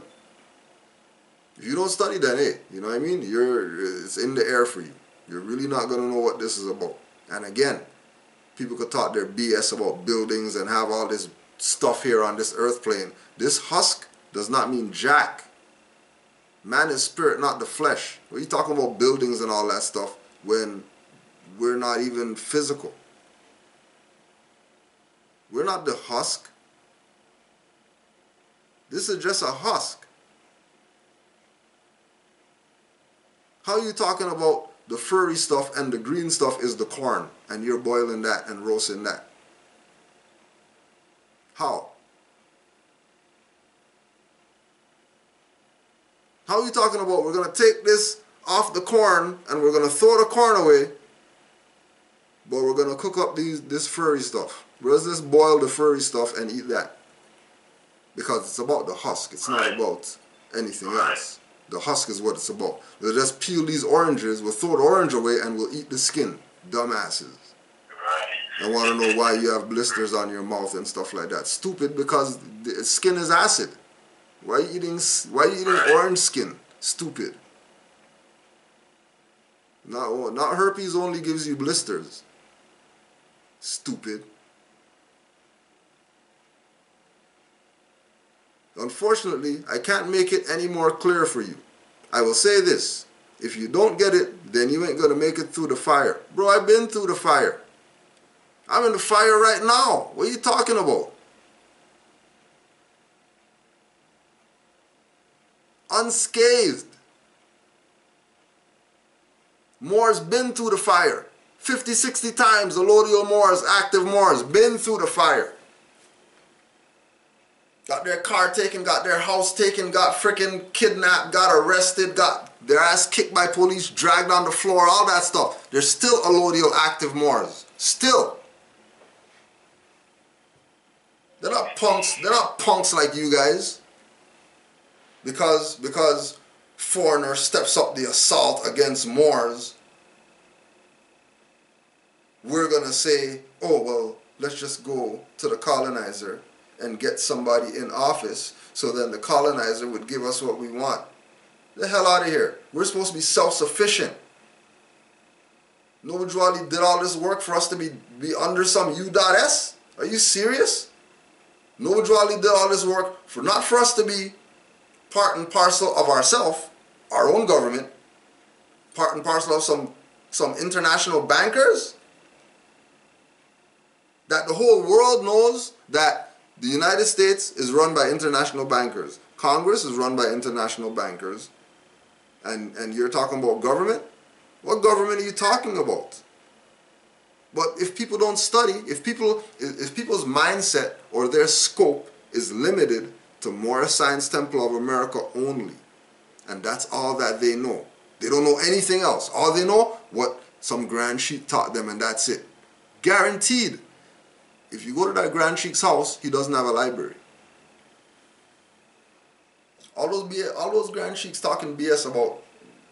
If you don't study, then hey, you know what I mean? It's in the air for you. You're really not going to know what this is about. And again, people could talk their BS about buildings and have all this stuff here on this earth plane. This husk does not mean jack. Man is spirit, not the flesh. What are you talking about buildings and all that stuff when we're not even physical? We're not the husk. This is just a husk. How are you talking about the furry stuff and the green stuff is the corn and you're boiling that and roasting that? How? How are you talking about we're going to take this off the corn and we're going to throw the corn away, but we're going to cook up this furry stuff? Let's just boil the furry stuff and eat that. Because it's about the husk. It's not about anything else. The husk is what it's about. We'll just peel these oranges, we'll throw the orange away, and we'll eat the skin. Dumbasses. I want to know why you have blisters on your mouth and stuff like that. Stupid, because the skin is acid. Why are you eating orange skin? Stupid. Not herpes only gives you blisters. Stupid. Unfortunately, I can't make it any more clear for you. I will say this. If you don't get it, then you ain't going to make it through the fire. Bro, I've been through the fire. I'm in the fire right now. What are you talking about? Unscathed. Moors been through the fire. 50, 60 times the Allodial Moors, active Moors, been through the fire. Got their car taken, got their house taken, got freaking kidnapped, got arrested, got their ass kicked by police, dragged on the floor, all that stuff. They're still Allodial active Moors. Still. They're not punks. They're not punks like you guys. Because foreigner steps up the assault against Moors, we're going to say, oh, well, let's just go to the colonizer and get somebody in office so then the colonizer would give us what we want. The hell out of here. We're supposed to be self-sufficient. Noble Jawali did all this work for us to be under some U.S.? Are you serious? Noble Jawali did all this work not for us to be part and parcel of ourselves, our own government, part and parcel of some international bankers, that the whole world knows that the United States is run by international bankers. Congress is run by international bankers. And you're talking about government? What government are you talking about? But if people don't study, if people's mindset or their scope is limited to Moorish Science Temple of America only, and that's all that they know. They don't know anything else. All they know, what some Grand Sheikh taught them, and that's it. Guaranteed. If you go to that Grand Sheikh's house, he doesn't have a library. All those Grand Sheikhs talking BS about,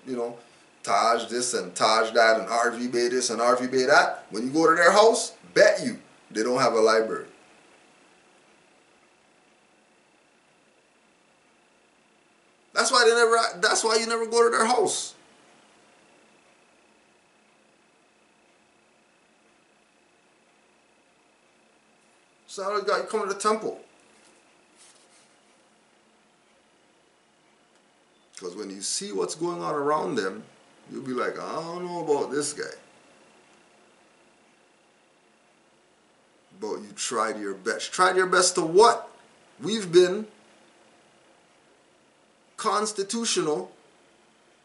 you know, Taj this and Taj that and RV Bay this and RV Bay that. When you go to their house, bet you they don't have a library. That's why you never go to their house. So now you come to the temple. Because when you see what's going on around them, you'll be like, I don't know about this guy. But you tried your best. Tried your best to what? We've been constitutional,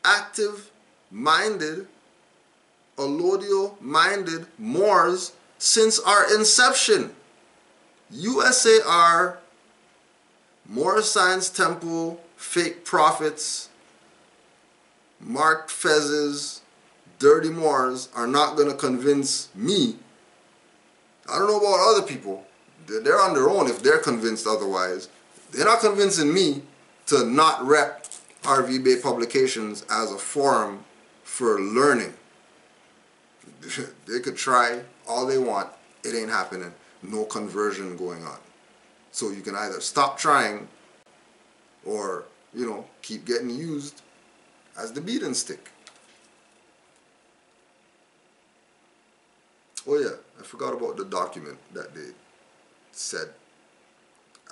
active-minded, allodial-minded Moors since our inception. USAR, Moorish Science Temple, fake prophets, marked fezzes, dirty Moors are not going to convince me. I don't know about other people. They're on their own if they're convinced otherwise. They're not convincing me to not rep RV Bay Publications as a forum for learning. They could try all they want. It ain't happening. No conversion going on. So you can either stop trying or, you know, keep getting used as the beating stick. Oh yeah, I forgot about the document that they said.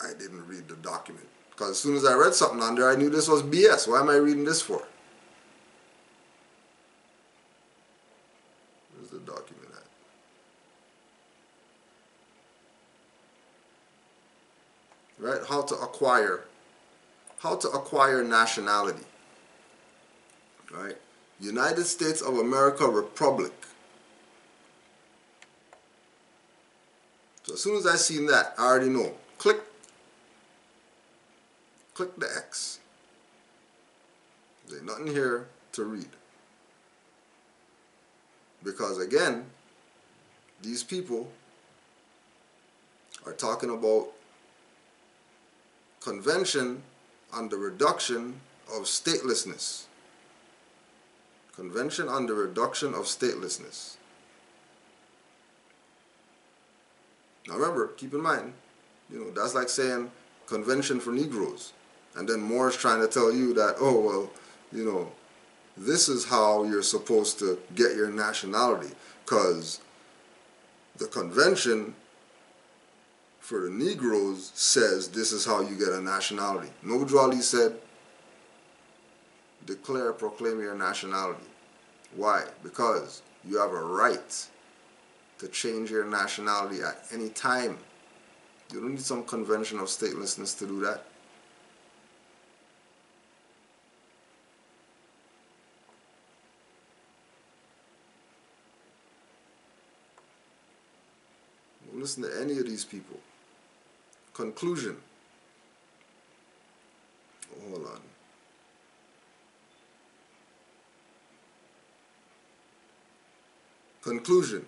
I didn't read the document. Because as soon as I read something on there, I knew this was BS. Why am I reading this for? Where's the document at? Right? How to acquire nationality. Right? United States of America Republic. So as soon as I seen that, I already know. Click the X. There's nothing here to read. Because again, these people are talking about Convention on the Reduction of Statelessness. Convention on the Reduction of Statelessness. Now remember, keep in mind, you know, that's like saying Convention for Negroes. And then Moorish trying to tell you that, oh, well, you know, this is how you're supposed to get your nationality. Because the Convention for the Negroes says this is how you get a nationality. Noble Ali said, declare, proclaim your nationality. Why? Because you have a right to change your nationality at any time. You don't need some convention of statelessness to do that. Don't listen to any of these people. Conclusion. Hold on. Conclusion.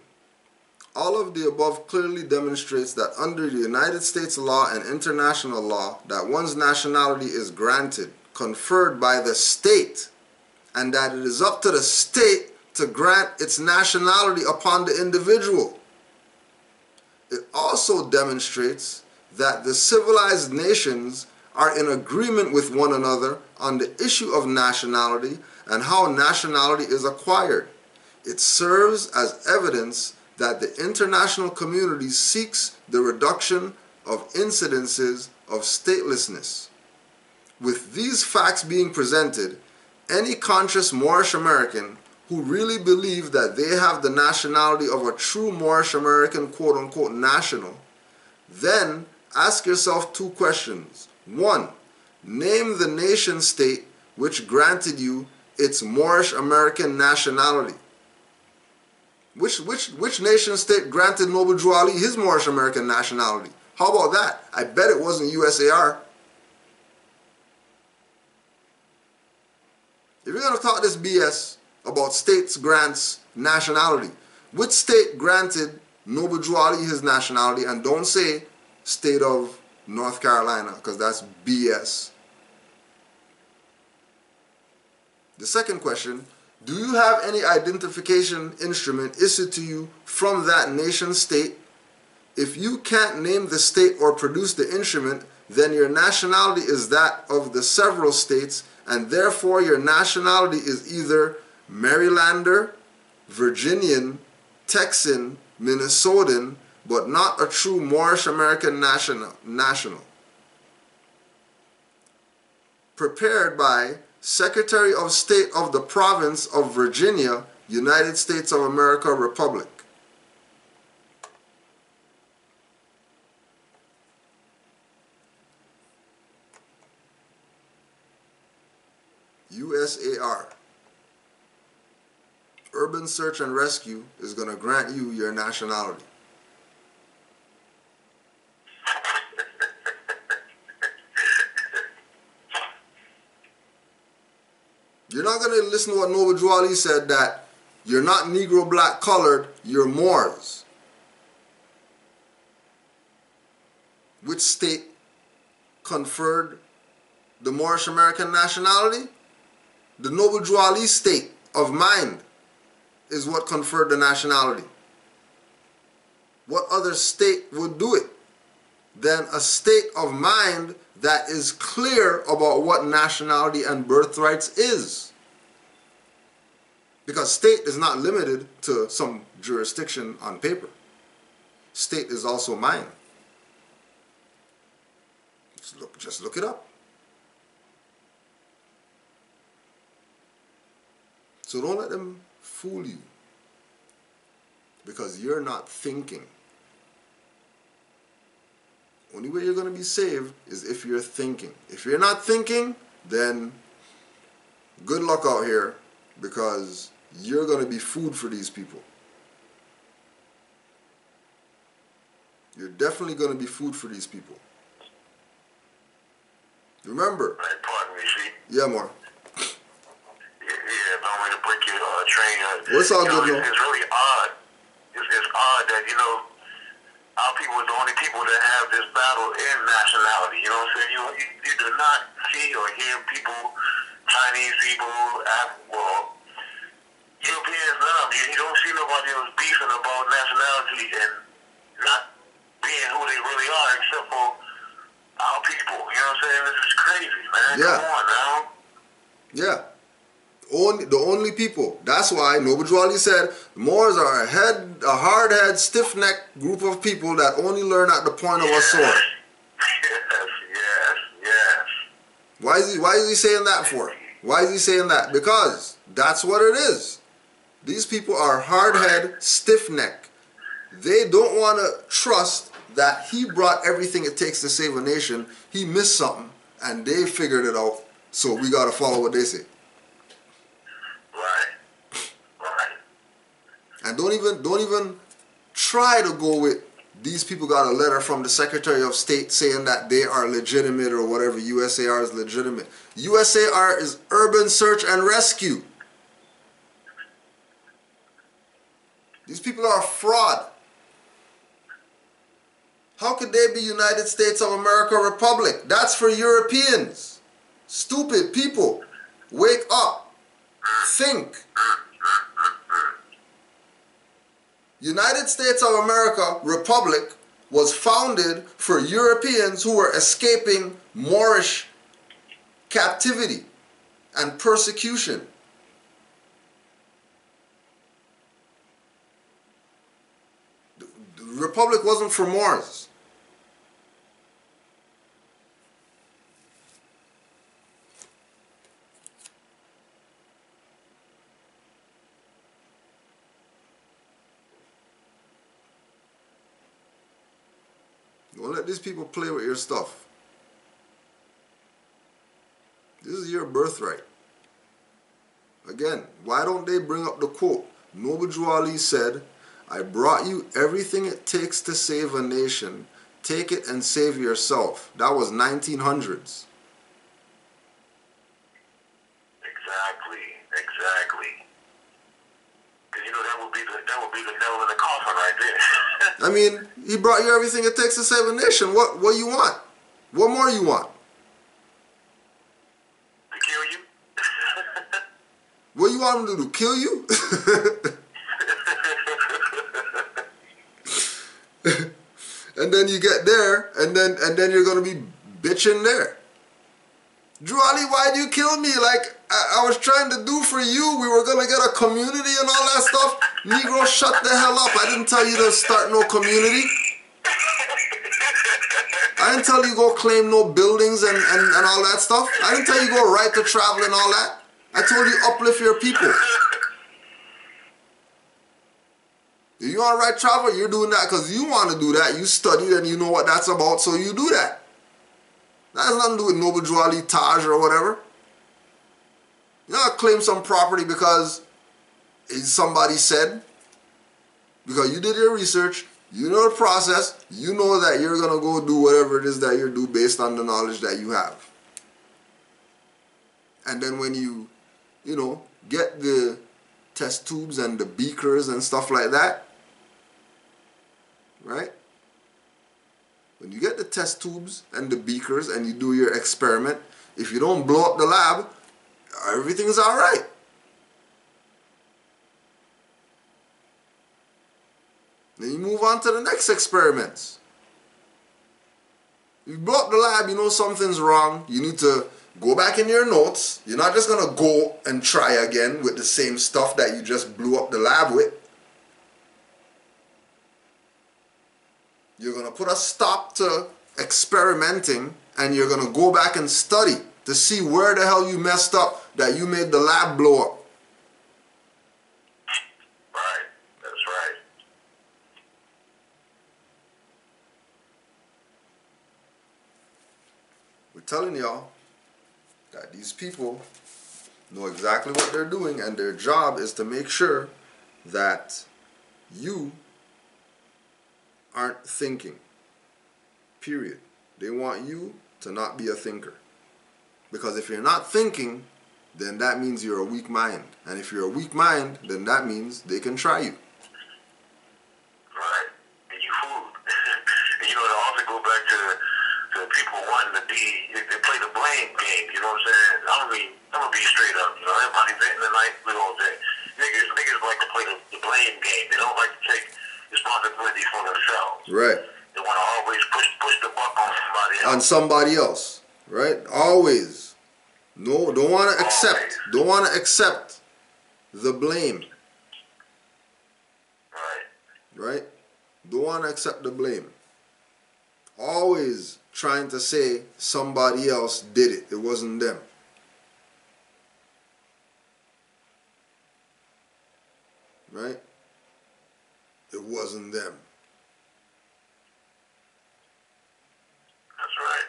All of the above clearly demonstrates that under the United States law and international law, that one's nationality is granted, conferred by the state, and that it is up to the state to grant its nationality upon the individual. It also demonstrates that the civilized nations are in agreement with one another on the issue of nationality and how nationality is acquired. It serves as evidence that the international community seeks the reduction of incidences of statelessness. With these facts being presented, any conscious Moorish American who really believe that they have the nationality of a true Moorish American quote-unquote national, then ask yourself two questions. One, name the nation state which granted you its Moorish American nationality. Which nation state granted Noble Drew Ali his Moorish American nationality? How about that? I bet it wasn't USAR. If you're going to talk this BS about states grants nationality, which state granted Noble Drew Ali his nationality? And don't say state of North Carolina, because that's BS. The second question, do you have any identification instrument issued to you from that nation state? If you can't name the state or produce the instrument, then your nationality is that of the several states, and therefore your nationality is either Marylander, Virginian, Texan, Minnesotan, but not a true Moorish American national. Prepared by Secretary of State of the Province of Virginia, United States of America, Republic. USAR. Urban Search and Rescue is going to grant you your nationality. You're not going to listen to what Noble Drew Ali said, that you're not Negro, black, colored, you're Moors. Which state conferred the Moorish American nationality? The Noble Drew Ali state of mind is what conferred the nationality. What other state would do it than a state of mind that is clear about what nationality and birthrights is? Because state is not limited to some jurisdiction on paper. State is also mind. Just look it up. So don't let them fool you, because you're not thinking. Only way you're going to be saved is if you're thinking. If you're not thinking, then good luck out here, because you're going to be food for these people. You're definitely going to be food for these people. Remember. Right, pardon me, see? Yeah, more. Yeah, I'm going to break your train. What's all good, though? It's really odd. It's odd that, you know, our people are the only people that have this battle in nationality. You know what I'm saying? You do not see or hear people, Chinese people, well, Europeans, none of them. You don't see nobody else beefing about nationality and not being who they really are, except for our people. You know what I'm saying? This is crazy, man. Yeah. Come on now. Yeah. The only people. That's why Noble Drew Ali said Moors are a hard-head, stiff-necked group of people that only learn at the point of a sword. Yes. Why is he saying that for? Why is he saying that? Because that's what it is. These people are hard-head, stiff-necked. They don't want to trust that he brought everything it takes to save a nation. He missed something, and they figured it out. So we got to follow what they say. Right. And don't even try to go with these people got a letter from the Secretary of State saying that they are legitimate or whatever. USAR is legitimate. USAR is Urban Search and Rescue. These people are a fraud. How could they be United States of America Republic? That's for Europeans. Stupid people. Wake up. Think. United States of America Republic was founded for Europeans who were escaping Moorish captivity and persecution. The Republic wasn't for Moors. Don't let these people play with your stuff. This is your birthright. Again, why don't they bring up the quote? Noble Drew Ali said, I brought you everything it takes to save a nation. Take it and save yourself. That was 1900s. Exactly. Exactly. Because you know that would be the nail in the coffin right there. I mean, he brought you everything it takes to save a nation. What you want? What more you want? To kill you? What you want him to do? Kill you? And then you get there, and then you're gonna be bitching there. Drew Ali, why'd you kill me? Like I was trying to do for you. We were gonna get a community and all that stuff. Negro, shut the hell up. I didn't tell you to start no community. I didn't tell you go claim no buildings and all that stuff. I didn't tell you go right to travel and all that. I told you uplift your people. If you want to right travel, you're doing that because you want to do that. You studied and you know what that's about, so you do that. That has nothing to do with Noble Drew Ali Taj or whatever. You're not claim some property because somebody said, because you did your research, you know the process, you know that you're going to go do whatever it is that you do based on the knowledge that you have. And then when you know, get the test tubes and the beakers and stuff like that, right? When you get the test tubes and the beakers and you do your experiment, if you don't blow up the lab, everything's all right. Then you move on to the next experiments. You blow up the lab, you know something's wrong. You need to go back in your notes. You're not just going to go and try again with the same stuff that you just blew up the lab with. You're going to put a stop to experimenting and you're going to go back and study to see where the hell you messed up that you made the lab blow up. Right, that's right. We're telling y'all that these people know exactly what they're doing and their job is to make sure that you aren't thinking. Period. They want you to not be a thinker. Because if you're not thinking, then that means you're a weak mind. And if you're a weak mind, then that means they can try you. Right. And you food. And you know, to also go back to people wanting to be, they play the blame game, you know what I'm saying? I'm gonna be straight up, you know, everybody venting tonight, we all day. Niggas like to play the blame game. They don't like to take responsibility for themselves. Right. They want to always push the buck on somebody else. On somebody else. Right? Always. No, don't want to accept. Don't want to accept the blame. Right. Right? Don't want to accept the blame. Always trying to say somebody else did it. It wasn't them. Right? It wasn't them. That's right.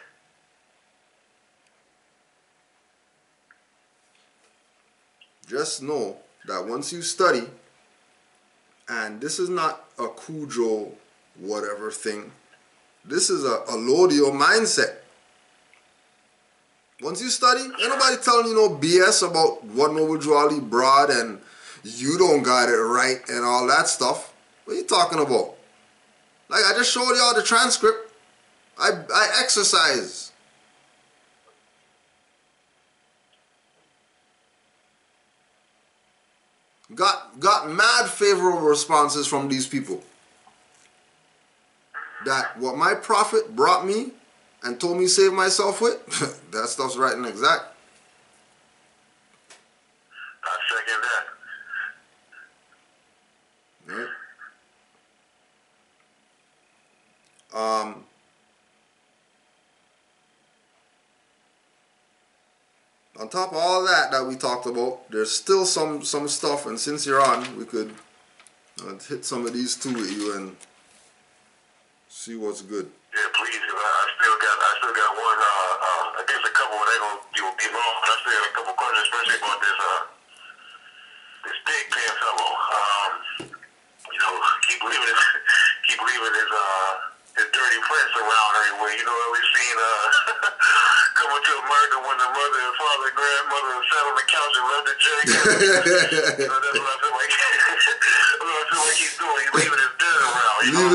Just know that once you study, and this is not a Cujo whatever thing, this is a Lodio mindset. Once you study, ain't nobody telling you no BS about what Noble Drew Ali brought and you don't got it right and all that stuff. What are you talking about? Like I just showed y'all the transcript. I exercise. Got mad favorable responses from these people. That what my prophet brought me and told me save myself with, that stuff's right and exact. I second that. Right? On top of all that we talked about, there's still some stuff, and since you're on, we could hit some of these too with you and see what's good. Yeah, please. I still got one. I think it's a couple. They gonna be long. But I still got a couple questions, especially about this big pan fellow. You know, keep leaving his dirty prints around everywhere. You know, we've seen coming to America when the mother and father and grandmother sat on the couch and left the jury. You know, that's what I feel like. That's what I feel like he's doing. He's leaving his dirt around. You know?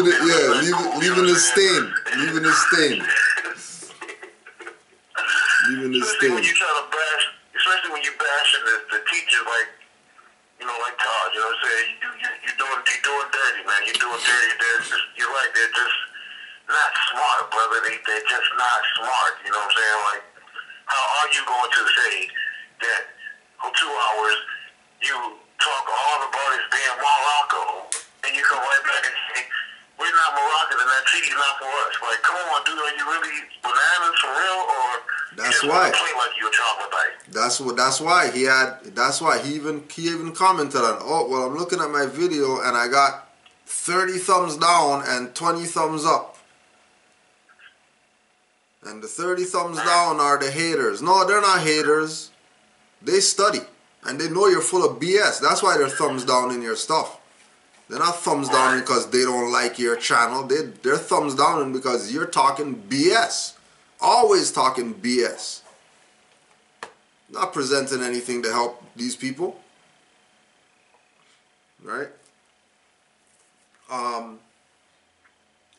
Leaving his stain. Leaving his stain. Leaving his Especially stain. when you try to bash, especially when you bashing the teachers like, you know, like Todd, you know what I'm saying? You're doing dirty, man. You're doing dirty. You're right, they're just not smart, brother. They're just not smart, you know what I'm saying? Like, how are you going to say that for 2 hours you talk all about it being Morocco, and you come right back and say, we're not Moroccan and that treaty's not for us? Like, come on, dude, are you really bananas for real, or That's you just why. play like you're a troglodyte? That's why he even commented on, oh, well, I'm looking at my video and I got 30 thumbs down and 20 thumbs up. And the 30 thumbs down are the haters. No, they're not haters. They study. And they know you're full of BS. That's why they're thumbs down in your stuff. They're not thumbs down because they don't like your channel. They're thumbs down because you're talking BS. Always talking BS. Not presenting anything to help these people. Right?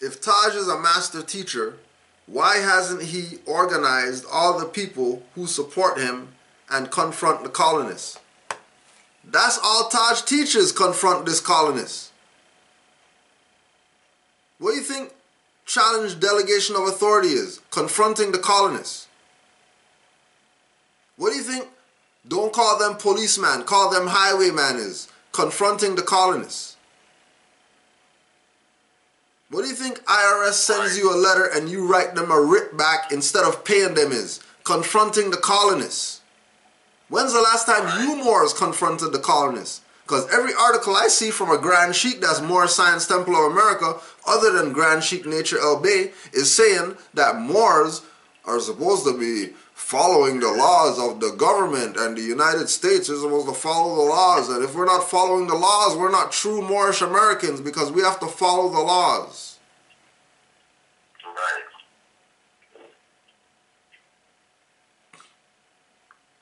If Taj is a master teacher, why hasn't he organized all the people who support him and confront the colonists? That's all Taj teaches, confront this colonist. What do you think challenge delegation of authority is? Confronting the colonists. What do you think don't call them policeman, call them highwayman is? Confronting the colonists. What do you think IRS sends you a letter and you write them a writ back instead of paying them is? Confronting the colonists. When's the last time you Moors confronted the colonists? Because every article I see from a Grand Sheikh that's Moorish Science Temple of America, other than Grand Sheikh Nature El Bey, is saying that Moors are supposed to be following the laws of the government, and the United States is supposed to follow the laws, and if we're not following the laws, we're not true Moorish Americans because we have to follow the laws. Right.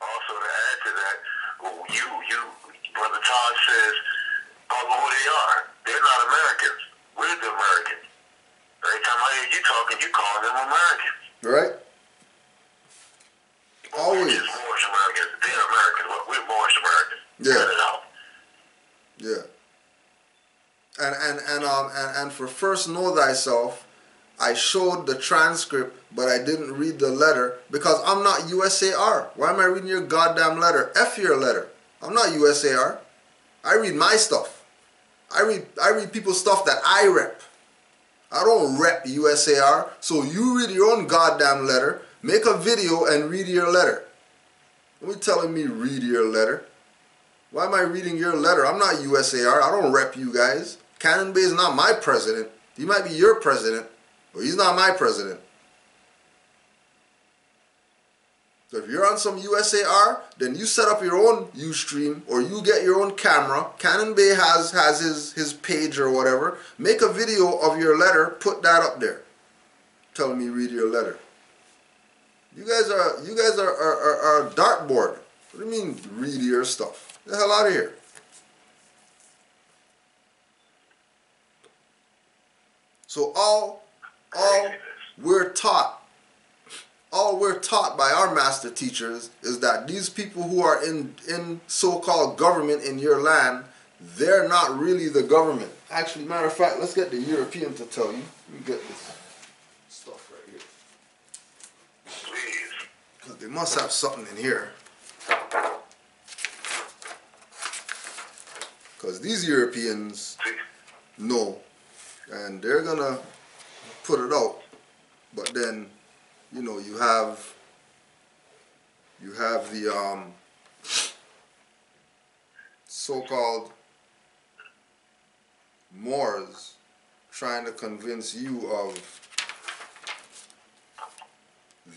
Also, to add to that, Brother Todd says, I know who they are. They're not Americans. We're the Americans. Every time I hear you talking, you calling them Americans. Right? Always. We're just Moorish Americans. They're Americans. We're Moorish Americans. Yeah. Yeah. And for first know thyself, I showed the transcript, but I didn't read the letter because I'm not USAR. Why am I reading your goddamn letter? F your letter. I'm not USAR. I read my stuff. I read people's stuff that I rep. I don't rep USAR. So you read your own goddamn letter, make a video and read your letter. Don't be telling me read your letter. Why am I reading your letter? I'm not USAR. I don't rep you guys. Cannon Bay is not my president. He might be your president, but he's not my president. So if you're on some USAR, then you set up your own Ustream or you get your own camera. Cannon Bay has his page or whatever. Make a video of your letter, put that up there. Telling me read your letter. You guys are a dartboard. What do you mean read your stuff? Get the hell out of here. So all we're taught by our master teachers is that these people who are in so-called government in your land, they're not really the government. Actually, matter of fact, let's get the European to tell you. Let me get this stuff right here. Because they must have something in here. Because these Europeans know, and they're gonna put it out. But then, you know, you have the so-called Moors trying to convince you of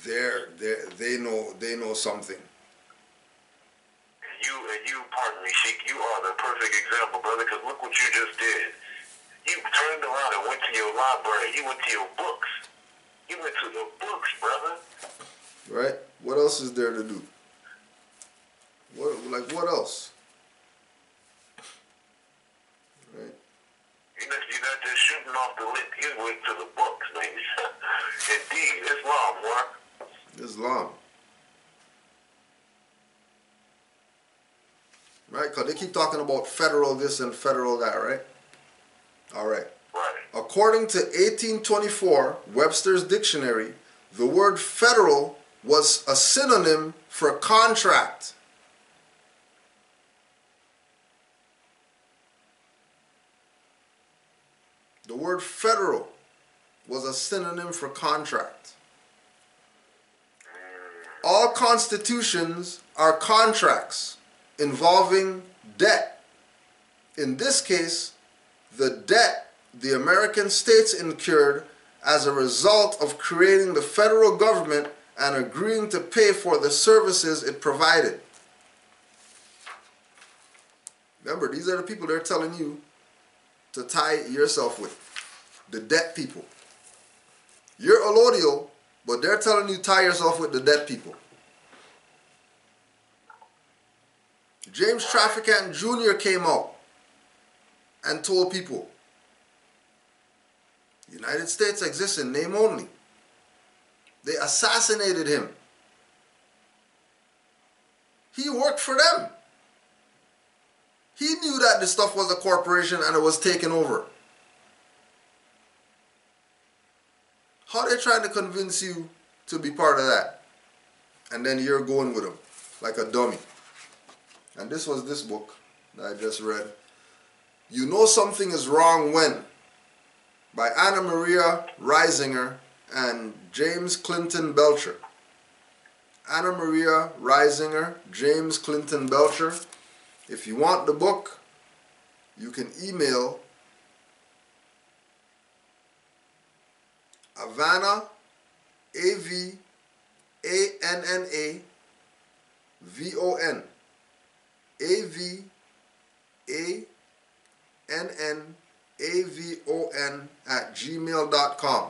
they know something. You, pardon me, Sheikh, you are the perfect example, brother, because look what you just did. You turned around and went to your library. You went to your books. You went to the books, brother. Right? What else is there to do? What else? Right? You're not just shooting off the lip. You went to the books, man. Indeed, Islam, Mark. Islam. Right? Because they keep talking about federal this and federal that, right? All right. Right. According to 1824 Webster's Dictionary, the word federal was a synonym for contract. The word federal was a synonym for contract. All constitutions are contracts involving debt. In this case, the debt the American states incurred as a result of creating the federal government and agreeing to pay for the services it provided. Remember, these are the people they're telling you to tie yourself with. The debt people. You're allodial, but they're telling you tie yourself with the debt people. James Traficant Jr. came out and told people, the United States exists in name only. They assassinated him. He worked for them. He knew that this stuff was a corporation and it was taken over. How are they trying to convince you to be part of that? And then you're going with them like a dummy. And this was this book that I just read. You Know Something is Wrong When, by Anna Maria Reisinger and James Clinton Belcher. Anna Maria Reisinger, James Clinton Belcher. If you want the book, you can email Havana, AVANNAVON, AVANNAVON @gmail.com.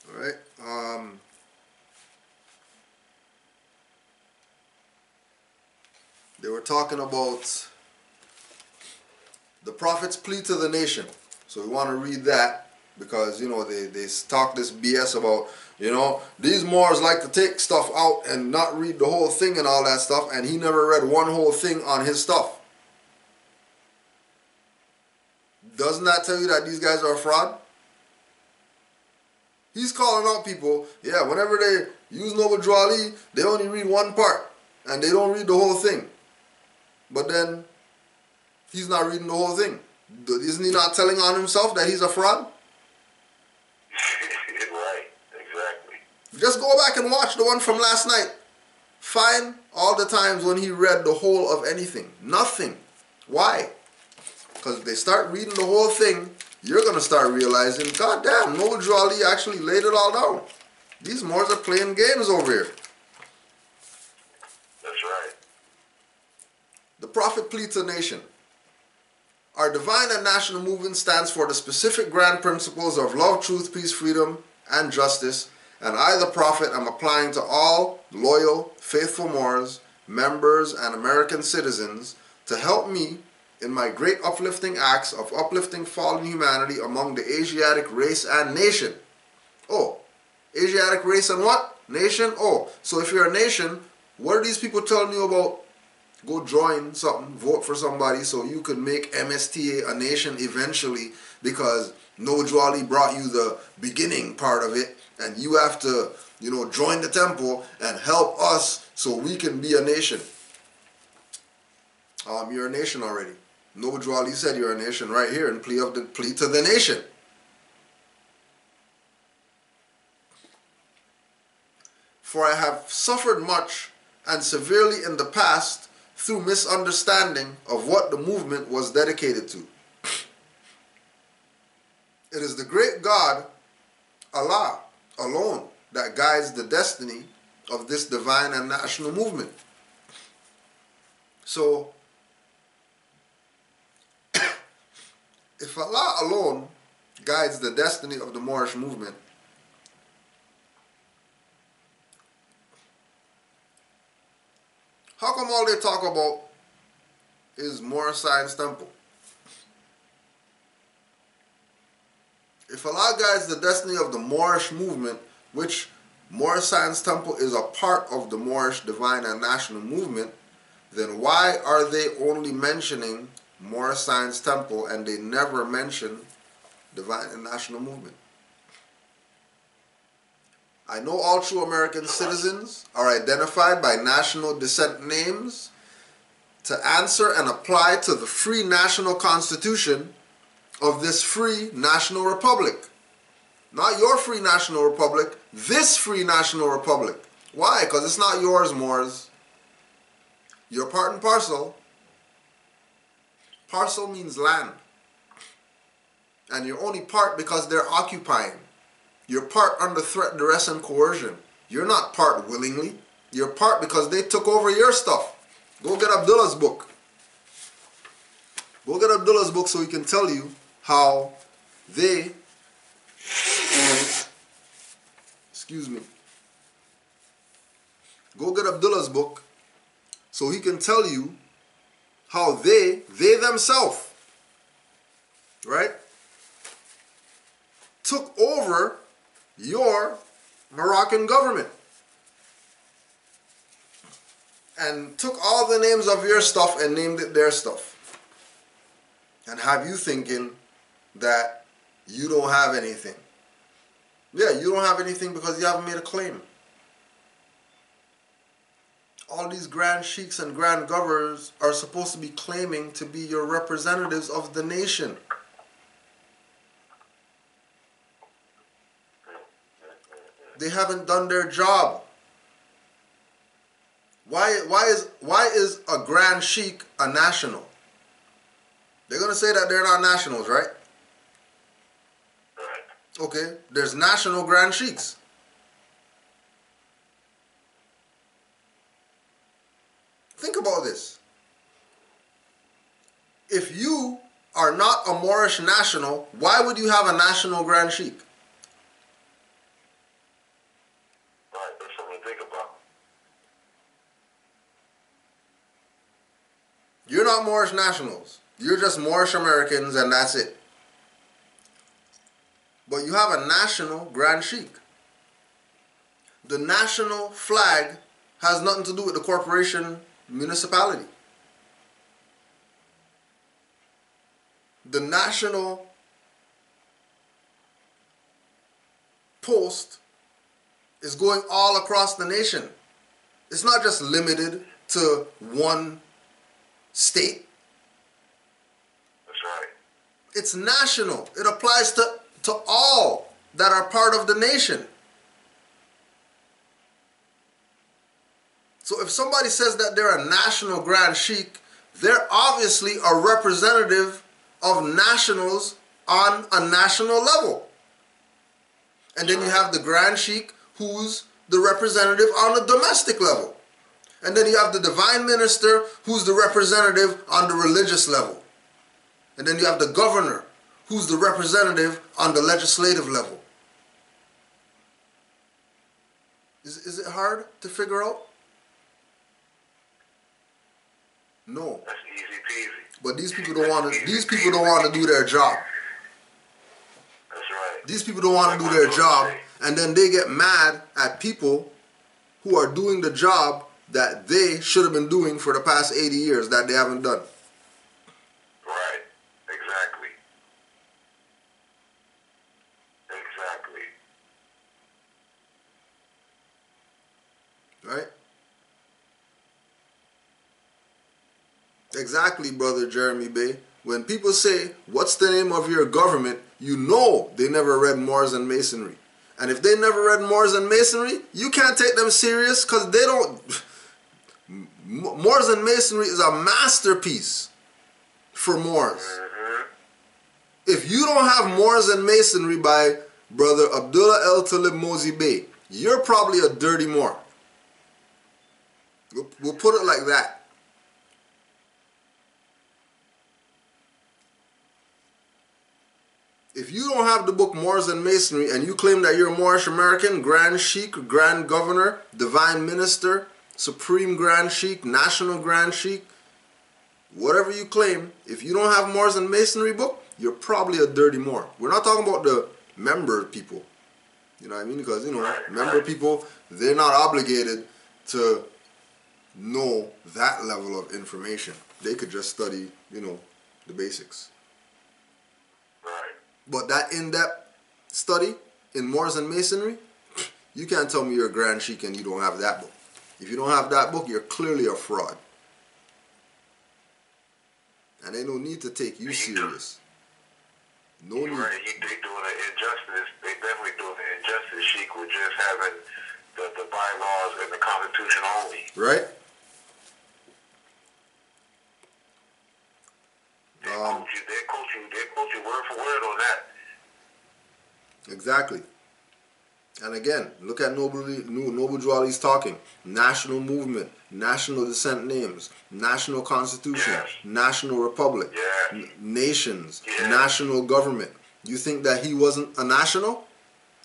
All right. They were talking about the prophet's plea to the nation. So we want to read that because, you know, they talk this BS about, you know, these Moors like to take stuff out and not read the whole thing and all that stuff, and he never read one whole thing on his stuff. Doesn't that tell you that these guys are a fraud? He's calling out people, yeah, whenever they use Noble Drew Ali, they only read one part and they don't read the whole thing. But then he's not reading the whole thing. Isn't he not telling on himself that he's a fraud? Right, exactly. Just go back and watch the one from last night. Find all the times when he read the whole of anything. Nothing. Why? Because if they start reading the whole thing, you're going to start realizing, God damn, Noble Drew Ali actually laid it all down. These Moors are playing games over here. That's right. The Prophet plea to the nation. Our divine and national movement stands for the specific grand principles of love, truth, peace, freedom, and justice, and I, the Prophet, am applying to all loyal, faithful Moors, members, and American citizens to help me in my great uplifting acts of uplifting fallen humanity among the Asiatic race and nation. Oh, Asiatic race and what? Nation? Oh, so if you're a nation, what are these people telling you about? Go join something, vote for somebody so you could make MSTA a nation eventually, because Noble Drew Ali brought you the beginning part of it, and you have to, you know, join the temple and help us so we can be a nation. You're a nation already. Noble Drew Ali said you're a nation right here in plea to the nation. For I have suffered much and severely in the past through misunderstanding of what the movement was dedicated to. It is the great God, Allah, alone that guides the destiny of this divine and national movement. So, If Allah alone guides the destiny of the Moorish movement, how come all they talk about is Moorish Science Temple? If Allah guides the destiny of the Moorish movement, which Moorish Science Temple is a part of the Moorish Divine and National Movement, then why are they only mentioning Moorish Science Temple and they never mention Divine and National Movement? I know all true American citizens are identified by national descent names to answer and apply to the free national constitution of this free national republic. Not your free national republic, this free national republic. Why? Because it's not yours, Moors. You're part and parcel. Parcel means land. And you're only part because they're occupying. You're part under threat, duress, and coercion. You're not part willingly. You're part because they took over your stuff. Go get Abdullah's book. Go get Abdullah's book so he can tell you how they, excuse me. Go get Abdullah's book so he can tell you how they themselves, right, took over your Moroccan government and took all the names of your stuff and named it their stuff and have you thinking that you don't have anything. Yeah, you don't have anything because you haven't made a claim. All these grand sheikhs and grand governors are supposed to be claiming to be your representatives of the nation. They haven't done their job. Why is a grand sheikh a national? They're going to say that they're not nationals, right? Okay, there's national grand sheikhs. Think about this. If you are not a Moorish national, why would you have a national grand sheikh? Right, that's something to think about. You're not Moorish nationals. You're just Moorish Americans and that's it. But you have a national grand sheikh. The national flag has nothing to do with the corporation municipality. The national post is going all across the nation. It's not just limited to one state. That's right. It's national. It applies to all that are part of the nation. So if somebody says that they're a national grand sheikh, they're obviously a representative of nationals on a national level. And then you have the grand sheikh who's the representative on a domestic level. And then you have the divine minister who's the representative on the religious level. And then you have the governor who's the representative on the legislative level. Is it hard to figure out? No. That's easy peasy. But these people don't want to. These people don't want to do their job. That's right. These people don't want to do their job, and then they get mad at people who are doing the job that they should have been doing for the past 80 years that they haven't done. Right. Exactly. Exactly. Right? Exactly, brother Jeremy Bay. When people say, what's the name of your government, you know they never read Moors and Masonry. And if they never read Moors and Masonry, you can't take them serious because they don't. Moors and Masonry is a masterpiece for Moors. If you don't have Moors and Masonry by brother Abdullah El Talib Mozi Bey, you're probably a dirty Moor. We'll put it like that. you don't have the book Moors and Masonry and you claim that you're a Moorish American, Grand Sheikh, Grand Governor, Divine Minister, Supreme Grand Sheikh, National Grand Sheikh, whatever you claim, if you don't have Moors and Masonry book, you're probably a dirty Moor. We're not talking about the member people. You know what I mean? Because, you know, member people, they're not obligated to know that level of information. They could just study, you know, the basics. Right. But that in-depth study in Moors and Masonry, you can't tell me you're a Grand Sheikh and you don't have that book. If you don't have that book, you're clearly a fraud. And they no need to take you serious. No need. Right, they doing an injustice. They definitely doing an injustice, Sheikh, with just having the bylaws and the Constitution only. Right? They quote you word for word on that. Exactly. And again, look at Noble Jwali's talking. National movement, national descent names, national constitution, Yes. national republic, Yes. nations, Yes. national government. You think that he wasn't a national?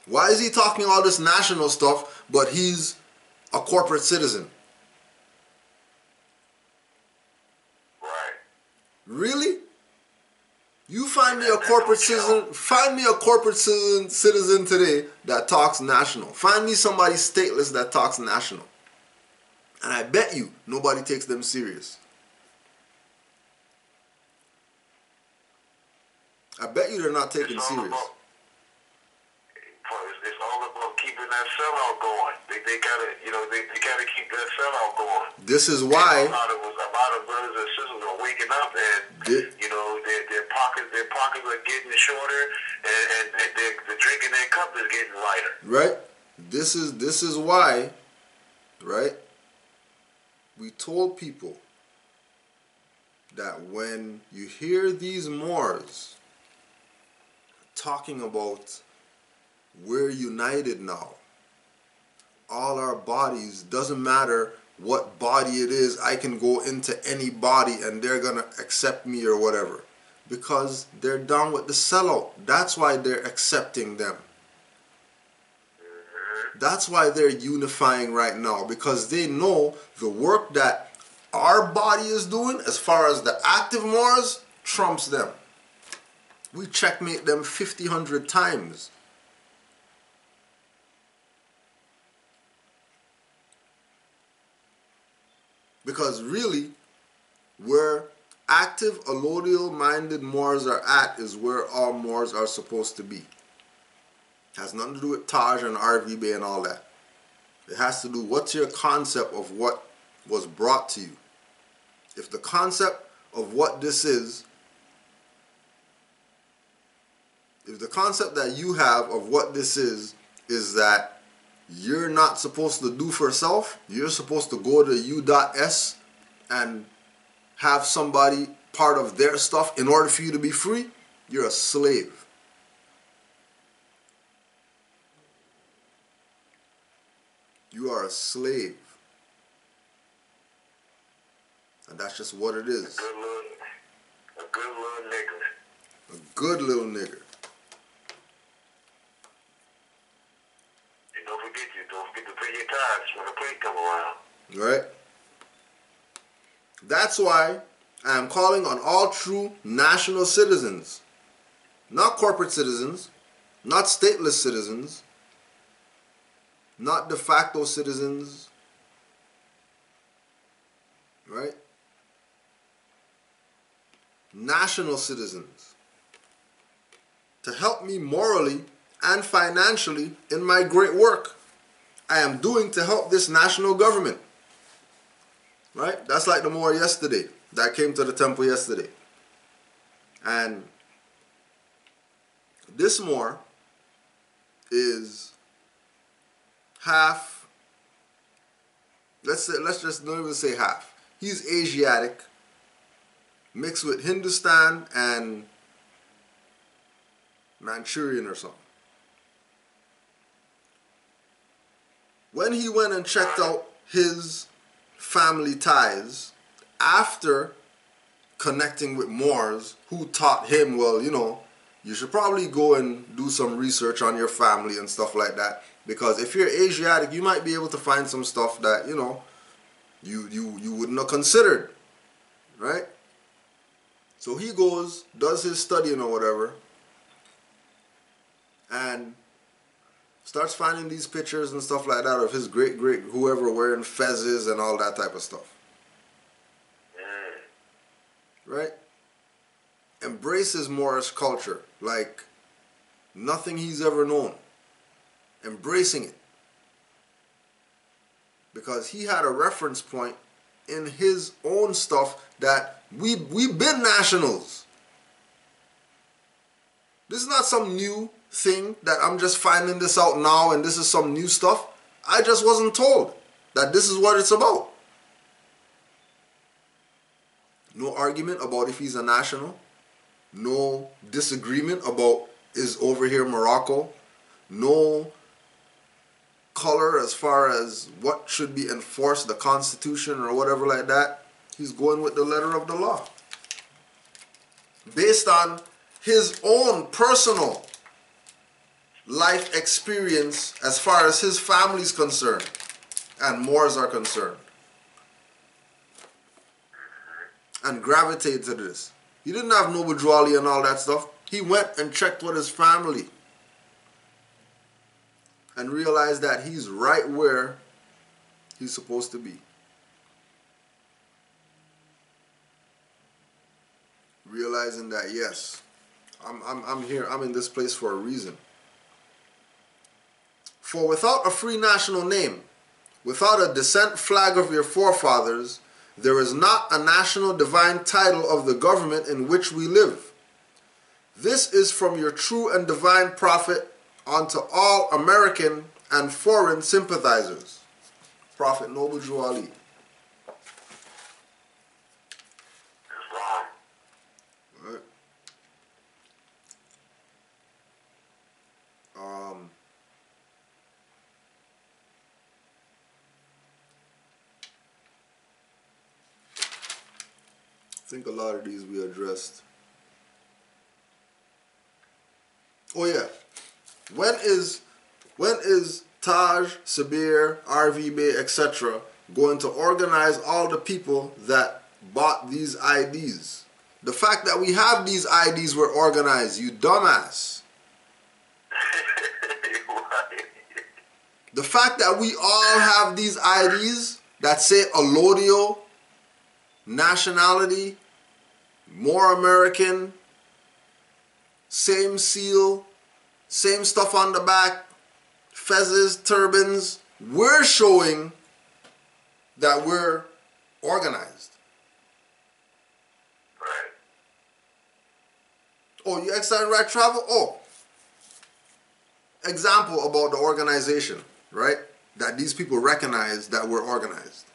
Why is he talking all this national stuff, but he's a corporate citizen? Right. Really? You find me a corporate citizen. Find me a corporate citizen today that talks national. Find me somebody stateless that talks national, and I bet you nobody takes them serious. I bet you they're not taken serious. It's all about keeping that sellout going. They gotta, you know, they gotta keep that sellout going. This is why a lot of brothers and sisters are waking up, and you know, their pockets are getting shorter, and the drink in their cup is getting lighter. Right. This is why. Right. We told people that when you hear these Moors talking about we're united now, all our bodies, doesn't matter what body it is, I can go into any body and they're gonna accept me or whatever, because they're done with the sellout. That's why they're accepting them. That's why they're unifying right now, because they know the work that our body is doing as far as the active Moors trumps them. We checkmate them 50, 100 times. Because really, where active, allodial-minded Moors are at is where all Moors are supposed to be. Has nothing to do with Taj and RV Bay and all that. It has to do, what's your concept of what was brought to you? If the concept of what this is, if the concept that you have of what this is that you're not supposed to do for self, you're supposed to go to U.S and have somebody part of their stuff in order for you to be free, you're a slave. You are a slave. And that's just what it is. A good little nigger. A good little nigger. And don't forget to pay your tithes when the plate come around. Right? That's why I am calling on all true national citizens, not corporate citizens, not stateless citizens, not de facto citizens, right? National citizens, to help me morally and financially in my great work I am doing to help this national government. Right? That's like the Moor yesterday that came to the temple yesterday. And this Moor is half, let's just don't even say half. He's Asiatic, mixed with Hindustan and Manchurian or something. When he went and checked out his family ties after connecting with Moors who taught him, well, you know, you should probably go and do some research on your family and stuff like that. Because if you're Asiatic, you might be able to find some stuff that, you know, you wouldn't have considered, right? So he goes, does his studying or whatever, and starts finding these pictures and stuff like that of his great whoever wearing fezzes and all that type of stuff. Right? Embraces Moorish culture like nothing he's ever known. Embracing it. Because he had a reference point in his own stuff that we've been nationals. This is not some new thing that I'm just finding this out now and this is some new stuff. I just wasn't told that this is what it's about. No argument about if he's a national. No disagreement about is over here Morocco. No color as far as what should be enforced, the Constitution or whatever like that. He's going with the letter of the law. Based on his own personal life experience as far as his family's concerned and Moors are concerned. And gravitate to this. He didn't have Noble Jawali and all that stuff. He went and checked with his family and realized that he's right where he's supposed to be. Realizing that, yes, I'm here, I'm in this place for a reason. For without a free national name, without a descent flag of your forefathers, there is not a national divine title of the government in which we live. This is from your true and divine prophet unto all American and foreign sympathizers. Prophet Noble Jawali. Right. I think a lot of these we addressed. Oh yeah. When is Taj, Sabir, RV Bay, etc. going to organize all the people that bought these IDs? The fact that we have these IDs were organized, you dumbass. The fact that we all have these IDs that say allodial, nationality, more American, same seal, same stuff on the back, fezzes, turbans, we're showing that we're organized. Right. Oh, you excited right travel? Oh, example about the organization, right? That these people recognize that we're organized.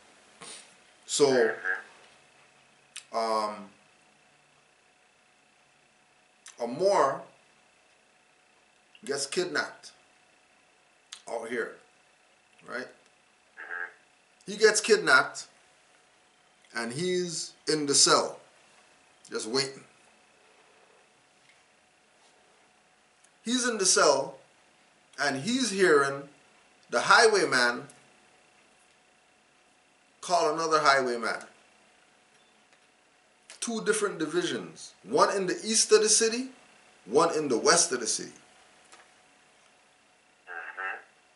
So, a Moor gets kidnapped out here, right? He gets kidnapped and he's in the cell, just waiting. He's in the cell and he's hearing the highwayman call another highwayman. Two different divisions, one in the east of the city, one in the west of the city.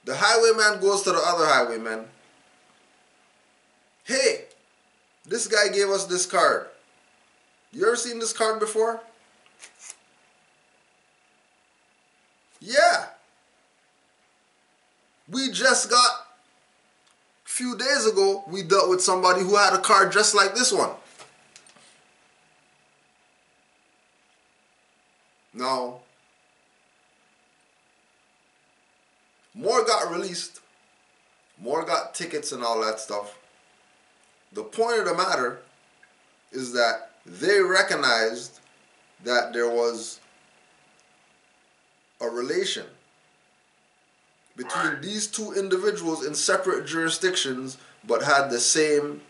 The highwayman goes to the other highwayman. Hey, this guy gave us this card. You ever seen this card before? Yeah. We just got, a few days ago, we dealt with somebody who had a card just like this one. Now, Moore got released. Moore got tickets and all that stuff. The point of the matter is that they recognized that there was a relation between these two individuals in separate jurisdictions but had the same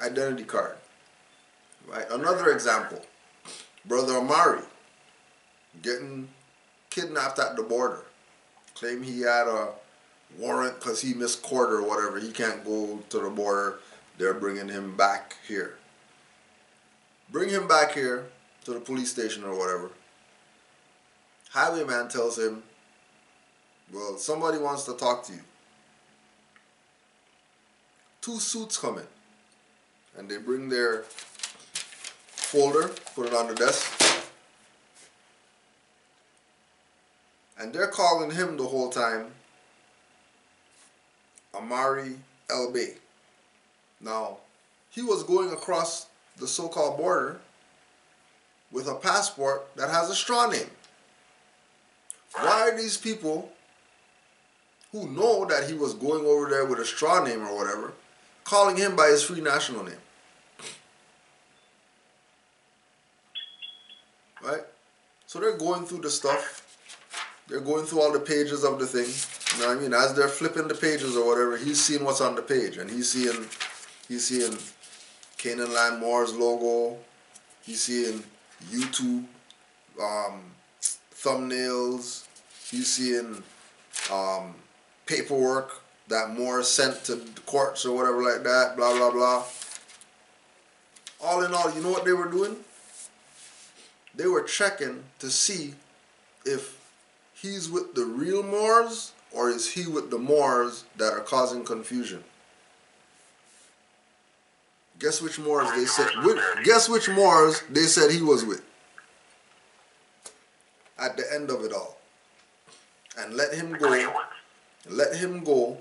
identity card. Right? Another example, Brother Amari. getting kidnapped at the border. Claim he had a warrant because he missed court or whatever. He can't go to the border. They're bringing him back here. Bring him back here to the police station or whatever. Highwayman tells him, well, somebody wants to talk to you. 2 suits come in. And they bring their folder, put it on the desk. And they're calling him the whole time Amari El Bey. Now, he was going across the so-called border with a passport that has a straw name. Why are these people who know that he was going over there with a straw name or whatever calling him by his free national name? Right? So they're going through the stuff. They're going through all the pages of the thing. You know what I mean? As they're flipping the pages or whatever, he's seeing what's on the page. And he's seeing Canaanland Moors logo. He's seeing YouTube thumbnails. He's seeing paperwork that Moore sent to the courts or whatever like that. Blah, blah, blah. All in all, you know what they were doing? They were checking to see if he's with the real Moors or is he with the Moors that are causing confusion. Guess which Moors they said. Guess which Moors they said he was with. At the end of it all. And let him go. Let him go.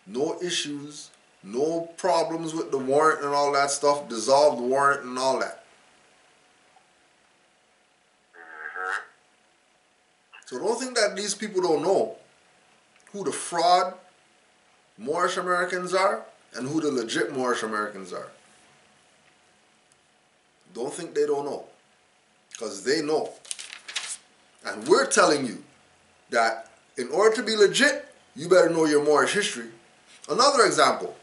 No issues. No problems with the warrant and all that stuff. Dissolve the warrant and all that. So don't think that these people don't know who the fraud Moorish Americans are and who the legit Moorish Americans are. Don't think they don't know. Because they know. And we're telling you that in order to be legit, you better know your Moorish history. Another example.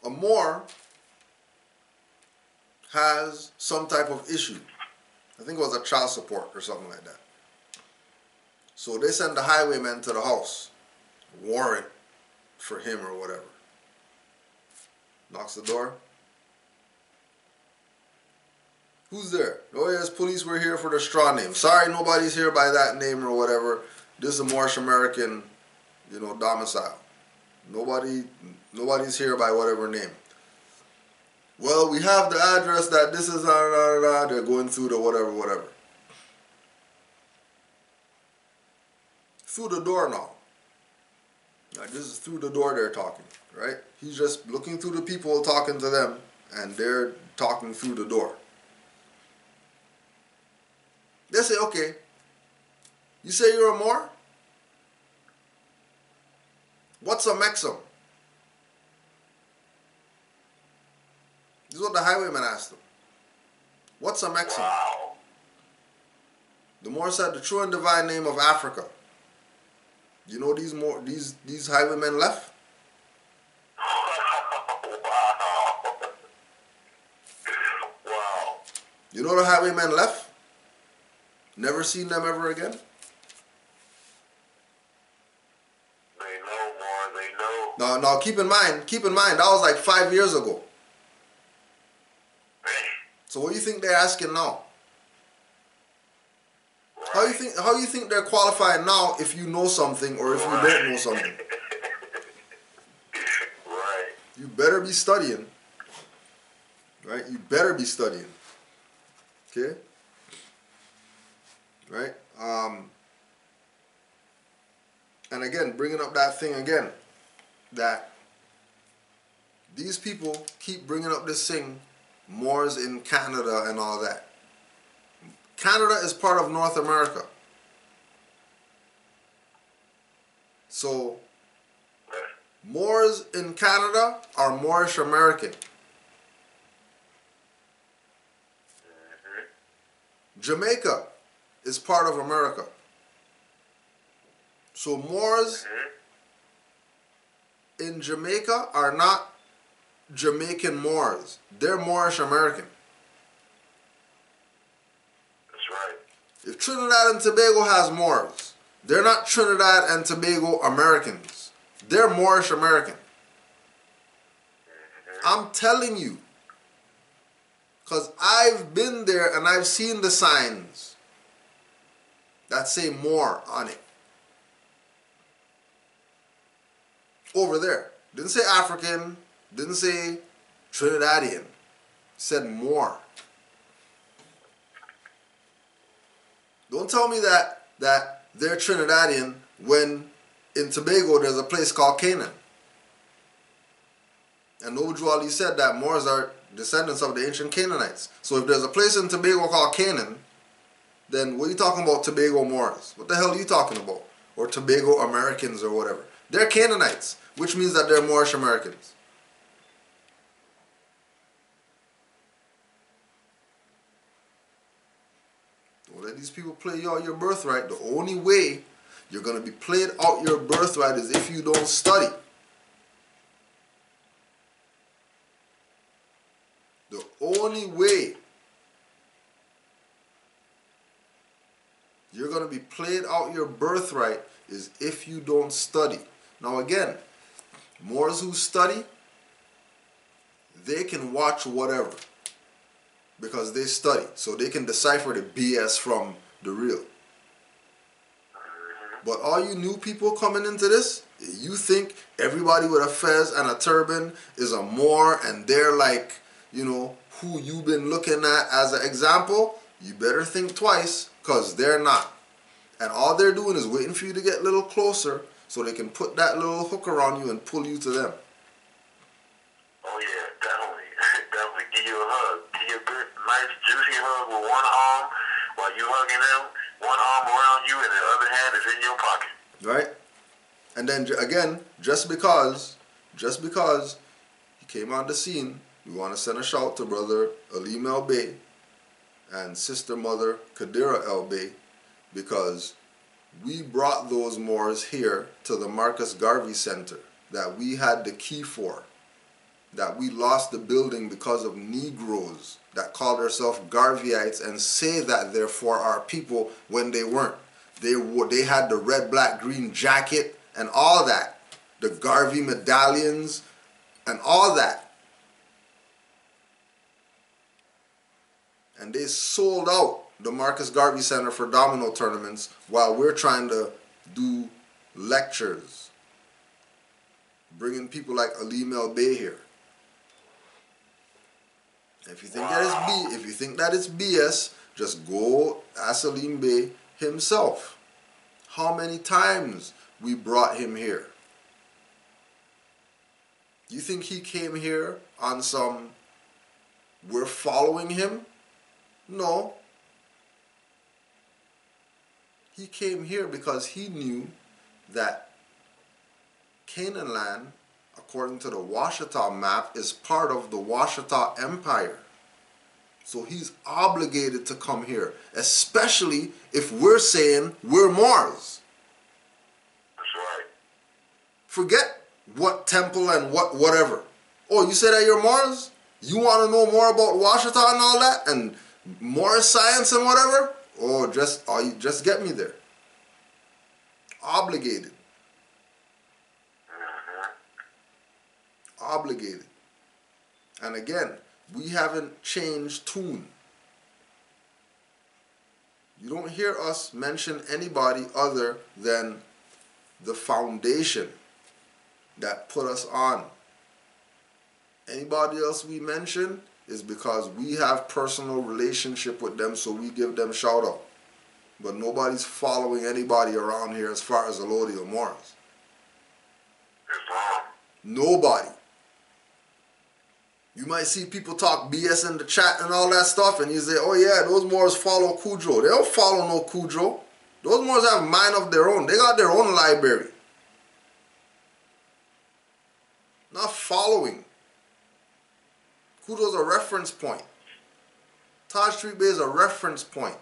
A Moor has some type of issue. I think it was a child support or something like that. So they send the highwayman to the house. Warrant for him or whatever. Knocks the door. Who's there? Oh yes, police were here for the straw name. Sorry, nobody's here by that name or whatever. This is a Moorish American, domicile. Nobody's here by whatever name. Well, we have the address that this is, they're going through the whatever. Through the door now. Now, this is through the door they're talking, right? He's just looking through the people, talking to them, and they're talking through the door. They say, okay, you say you're a Moor? What's a Mexam? This is what the highwayman asked him. What's a Mexam? Wow. The Moor said, the true and divine name of Africa. You know these highwaymen left? Wow. You know the highwaymen left? Never seen them ever again? They know more, they know. Now keep in mind, that was like 5 years ago. So what do you think they're asking now? Right. How you think they're qualifying now if you know something or if you don't know something? Right. You better be studying. Right? You better be studying. Okay? Right? And again, bringing up that thing again, that these people keep bringing up this thing, Moors in Canada and all that. Canada is part of North America. So, Moors in Canada are Moorish American. Jamaica is part of America. So Moors in Jamaica are not Jamaican Moors. They're Moorish American. That's right. If Trinidad and Tobago has Moors, they're not Trinidad and Tobago Americans. They're Moorish American. I'm telling you. Because I've been there and I've seen the signs that say Moor on it. Over there. Didn't say African. Didn't say Trinidadian. Said Moor. Don't tell me that they're Trinidadian when in Tobago there's a place called Canaan. And Oju Ali said that Moors are descendants of the ancient Canaanites. So if there's a place in Tobago called Canaan, then what are you talking about Tobago Moors? What the hell are you talking about? Or Tobago Americans or whatever. They're Canaanites, which means that they're Moorish Americans. Don't let these people play you out your birthright. The only way you're going to be played out your birthright is if you don't study. The only way you're going to be played out your birthright is if you don't study. Now again, Moors who study, they can watch whatever because they study. So they can decipher the BS from the real. But all you new people coming into this, you think everybody with a fez and a turban is a Moor and they're like, you know, who you've been looking at as an example. You better think twice because they're not. And all they're doing is waiting for you to get a little closer so they can put that little hook around you and pull you to them. Oh yeah, definitely. Definitely. Give you a hug. Give you a good, nice, juicy hug with one arm while you hugging them. One arm around you and the other hand is in your pocket. Right? And then again, just because he came on the scene, we want to send a shout to Brother Alim El Bey and Sister Mother Kadira El Bey, because we brought those Moors here to the Marcus Garvey Center that we had the key for, that we lost the building because of Negroes that call themselves Garveyites and say that they're for our people when they weren't. They had the red, black, green jacket and all that, the Garvey medallions and all that. And they sold out the Marcus Garvey Center for domino tournaments while we're trying to do lectures, bringing people like Alim El Bey here. If you think that is BS, just go ask Alim Bey himself how many times we brought him here. You think he came here on some we're following him? No. He came here because he knew that Canaanland, according to the Washita map, is part of the Washita Empire. So he's obligated to come here, especially if we're saying we're Moors. That's right. Forget what temple and whatever. Oh, you say that you're Moors? You want to know more about Washita and all that? And Moorish science and whatever? Or just get me there. Obligated. Obligated. And again, we haven't changed tune. You don't hear us mention anybody other than the foundation that put us on. Anybody else we mention is because we have personal relationship with them, so we give them shout out. But nobody's following anybody around here as far as the Lodi or Moors. Nobody. You might see people talk BS in the chat and all that stuff, and you say, oh yeah, those Moors follow Kudro. They don't follow no Kudro. Those Moors have mind of their own. They got their own library. Not following. Kudro's a reference point. Taj Street Bay is a reference point.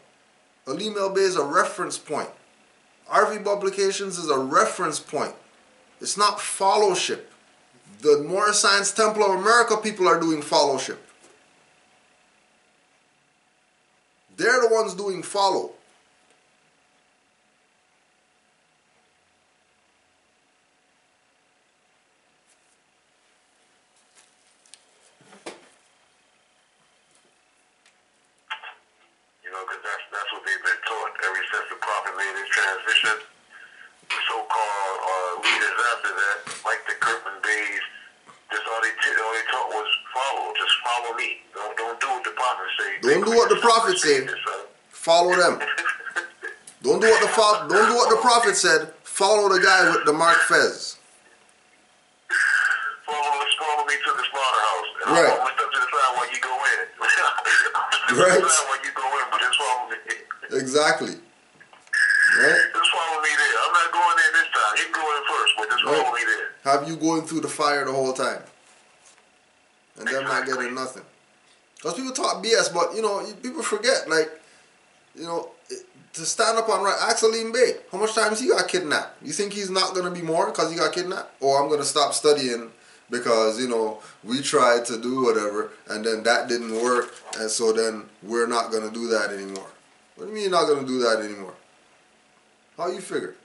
Alim El Bey is a reference point. RV Publications is a reference point. It's not fellowship. The Moorish Science Temple of America people are doing fellowship. They're the ones doing follow. You know, because that's what they've been taught ever since the Prophet made his transition. The so-called leaders after that, like the Kirkman Bays, just all they taught was follow. Just follow me. Don't do what the Prophet say. Don't do what the Prophet said. Follow them. Don't do what the Prophet said. Follow the guy with the Mark Fez. Follow me to the slaughterhouse. And Right. I'm gonna step to the side while you go in. Right. To the side while you go in, but just follow me. Exactly. Right? Just follow me there. I'm not going in this time. You can go in first, but just follow me there. Have you going through the fire the whole time. And them not getting nothing. Because people talk BS, but, you know, people forget, like, you know, to stand up on right, ask Alim Bey, how much times he got kidnapped? You think he's not going to be more because he got kidnapped? Or I'm going to stop studying because, you know, we tried to do whatever and then that didn't work and so then we're not going to do that anymore. What do you mean you're not going to do that anymore? How you figure?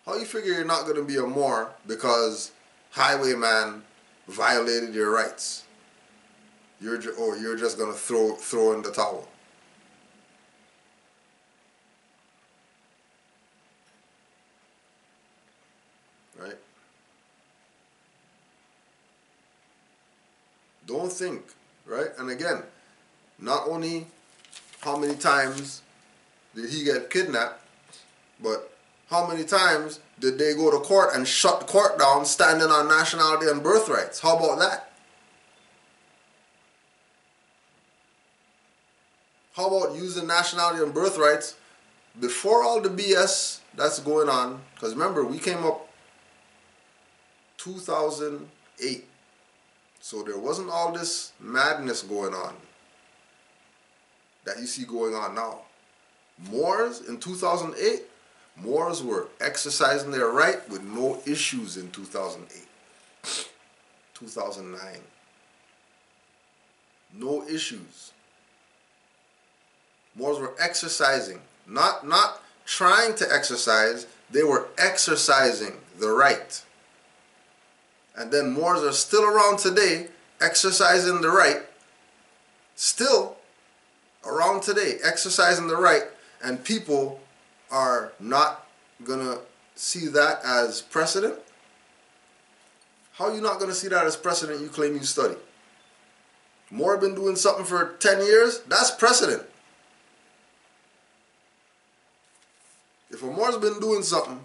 How you figure you're not going to be a Moor because highwayman violated your rights? You're just going to throw in the towel. Right? Don't think, right? And again, not only how many times did he get kidnapped, but how many times did they go to court and shut the court down standing on nationality and birthrights? How about that? How about using nationality and birthrights before all the BS that's going on? Because remember, we came up 2008. So there wasn't all this madness going on that you see going on now. Moors in 2008, Moors were exercising their right with no issues in 2008. 2009. No issues. Moors were exercising, not trying to exercise, they were exercising the right. And then Moors are still around today, exercising the right, still around today, exercising the right, and people are not going to see that as precedent? How are you not going to see that as precedent? You claim you study. Moor been doing something for 10 years? That's precedent. If a Moor's been doing something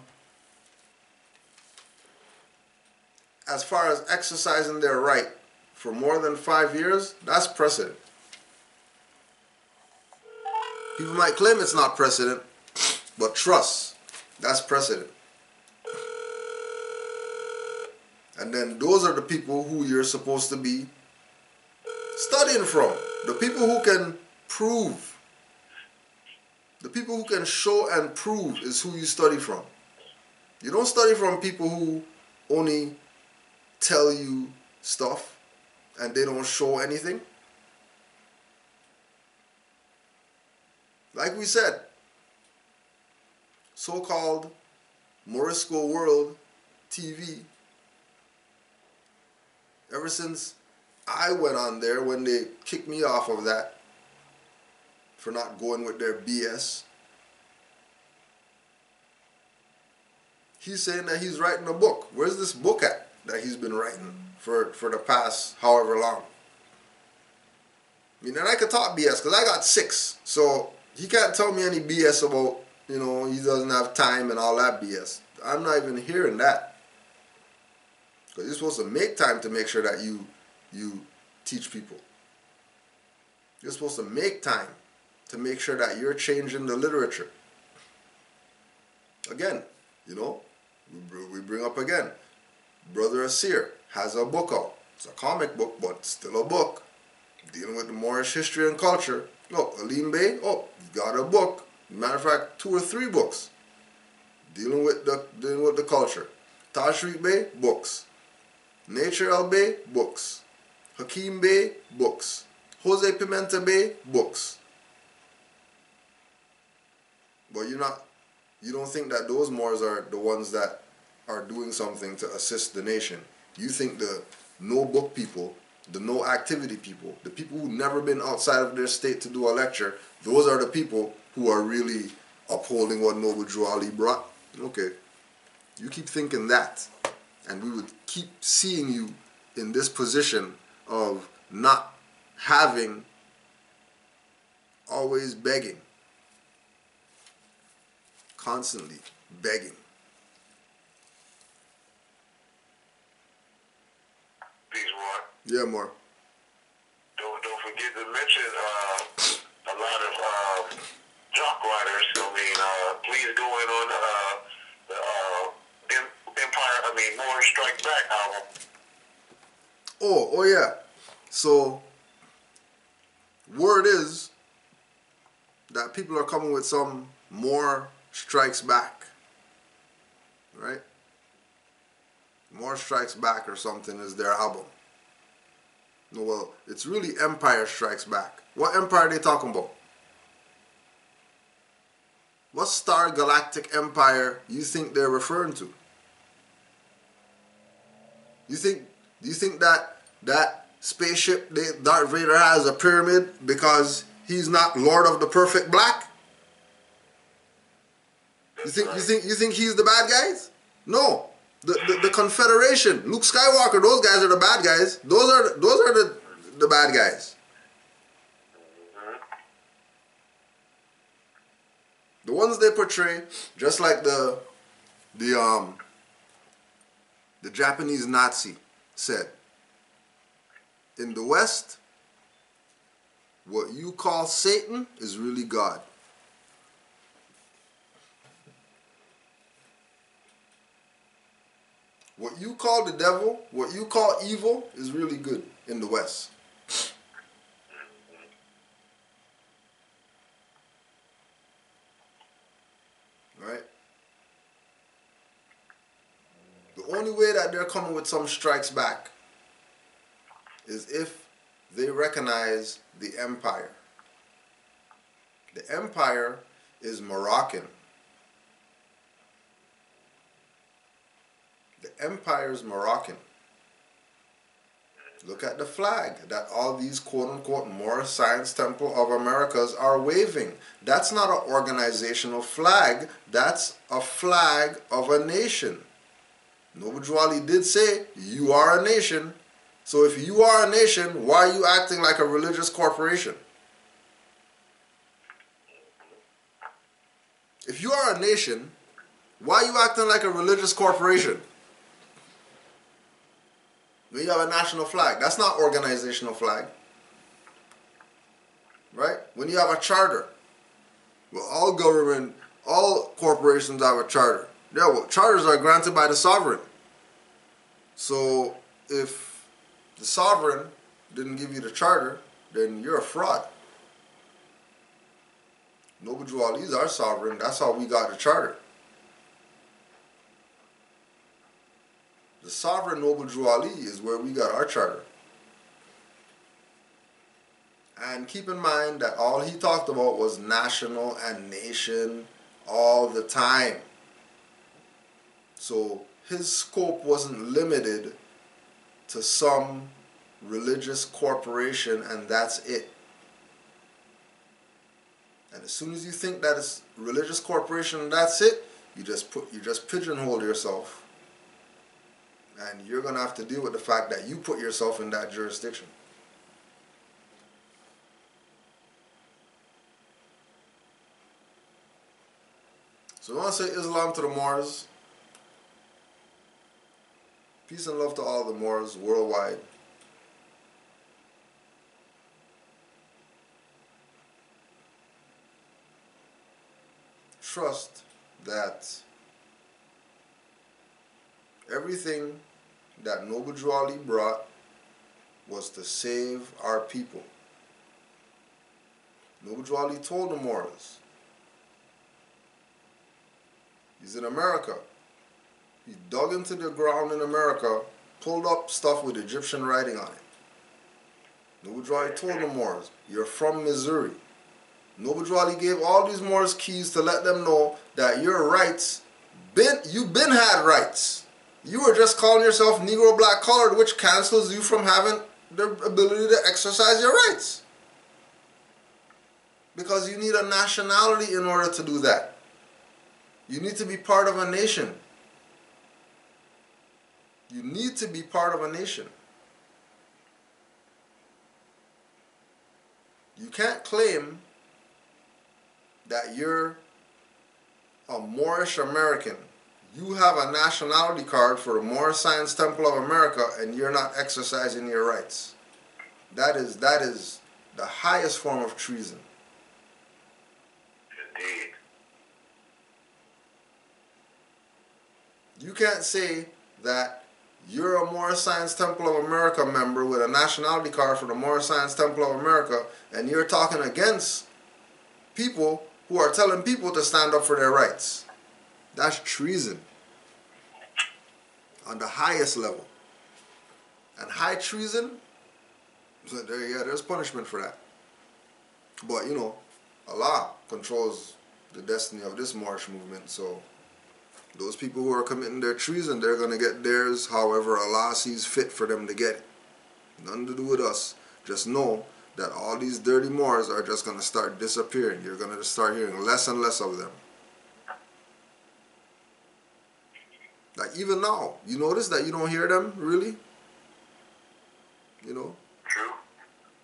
as far as exercising their right for more than 5 years, that's precedent. People might claim it's not precedent, but trust, that's precedent. And then those are the people who you're supposed to be studying from. The people who can prove. The people who can show and prove is who you study from. You don't study from people who only tell you stuff and they don't show anything. Like we said, so-called Morisco World TV, ever since I went on there when they kicked me off of that for not going with their BS, he's saying that he's writing a book. Where's this book at that he's been writing for the past however long? I mean, and I could talk BS because I got 6, so he can't tell me any BS about, you know, he doesn't have time and all that BS. I'm not even hearing that. Because you're supposed to make time to make sure that you teach people. You're supposed to make time to make sure that you're changing the literature. Again, you know, we bring up again, Brother Asir has a book out. It's a comic book, but still a book. Dealing with the Moorish history and culture. Look, Alim Bey, he's got a book. Matter of fact, 2 or 3 books. Dealing with the culture. TARIQ-ites, books. Nature El Bey, books. Hakeem Bey, books. Jose Pimentel Bey, books. But you don't think that those Moors are the ones that are doing something to assist the nation. You think the no book people, the no activity people, the people who've never been outside of their state to do a lecture, those are the people who are really upholding what Noble Drew Ali brought? Okay. You keep thinking that, and we would keep seeing you in this position of not having, always begging, constantly begging. Peace, Mark. Yeah, more. Don't forget to mention a lot of jock riders. I mean, please go in on the Moorish Strike Back album. Oh yeah. So, word is that people are coming with some more Strikes Back. Right? More Strikes Back or something is their album. No, well, it's really Empire Strikes Back. What empire are they talking about? What star galactic empire you think they're referring to? Do you think that spaceship Darth Vader has a pyramid because he's not Lord of the Perfect Black? You think he's the bad guys? No. The Confederation, Luke Skywalker, those guys are the bad guys. Those are the bad guys. The ones they portray, just like the Japanese Nazi said, in the West, what you call Satan is really God. What you call the devil, what you call evil is really good in the West. Right? The only way that they're coming with some strikes back is if they recognize the empire. The empire is Moroccan. The empire is Moroccan. Look at the flag that all these quote-unquote Moorish Science Temple of Americas are waving. That's not an organizational flag. That's a flag of a nation. Noble Drew Ali did say, you are a nation. So if you are a nation, why are you acting like a religious corporation? If you are a nation, why are you acting like a religious corporation? When you have a national flag, that's not organizational flag. Right? When you have a charter, well, all corporations have a charter. Yeah, well, charters are granted by the sovereign. So if the sovereign didn't give you the charter, then you're a fraud. Noble Drew Ali is our sovereign. That's how we got the charter. The sovereign Noble Drew Ali is where we got our charter. And keep in mind that all he talked about was national and nation all the time. So his scope wasn't limited to some religious corporation and that's it. And as soon as you think that it's religious corporation and that's it, you just pigeonhole yourself. And you're going to have to deal with the fact that you put yourself in that jurisdiction. So I want to say Islam to the Moors. Peace and love to all the Moors worldwide. Trust that everything that Noble Drew Ali brought was to save our people. Noble Drew Ali told the Moors, he's in America. He dug into the ground in America pulled up stuff with Egyptian writing on it. Noble Drew Ali told the Moors, you're from Missouri. Noble Drew Ali gave all these Moors keys to let them know that your rights, you've been had rights. You were just calling yourself Negro Black Colored, which cancels you from having the ability to exercise your rights. Because you need a nationality in order to do that. You need to be part of a nation. You need to be part of a nation. You can't claim that you're a Moorish American. You have a nationality card for the Moorish Science Temple of America and you're not exercising your rights. That is the highest form of treason. Indeed. You can't say that you're a Moorish Science Temple of America member with a nationality card for the Moorish Science Temple of America and you're talking against people who are telling people to stand up for their rights. That's treason on the highest level. And high treason, so there's punishment for that. But, you know, Allah controls the destiny of this Moorish movement, so those people who are committing their treason, they're going to get theirs however Allah sees fit for them to get it. Nothing to do with us. Just know that all these dirty Moors are just going to start disappearing. You're going to start hearing less and less of them. Like even now, you notice that you don't hear them, really? You know? True.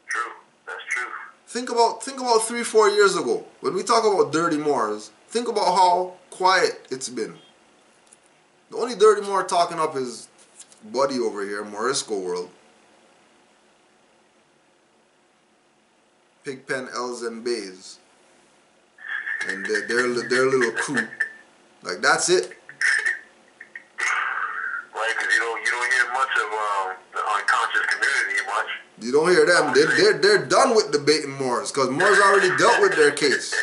True. That's true. Think about 3-4 years ago. When we talk about dirty Moors, think about how quiet it's been. The only dirty Moor talking up is Buddy over here, Morisco world. Pigpen, L's and Bays. And their little crew. Like that's it. Right, because you don't hear much of the unconscious community much. You don't hear them. They're done with debating Moors because Moors already dealt with their case.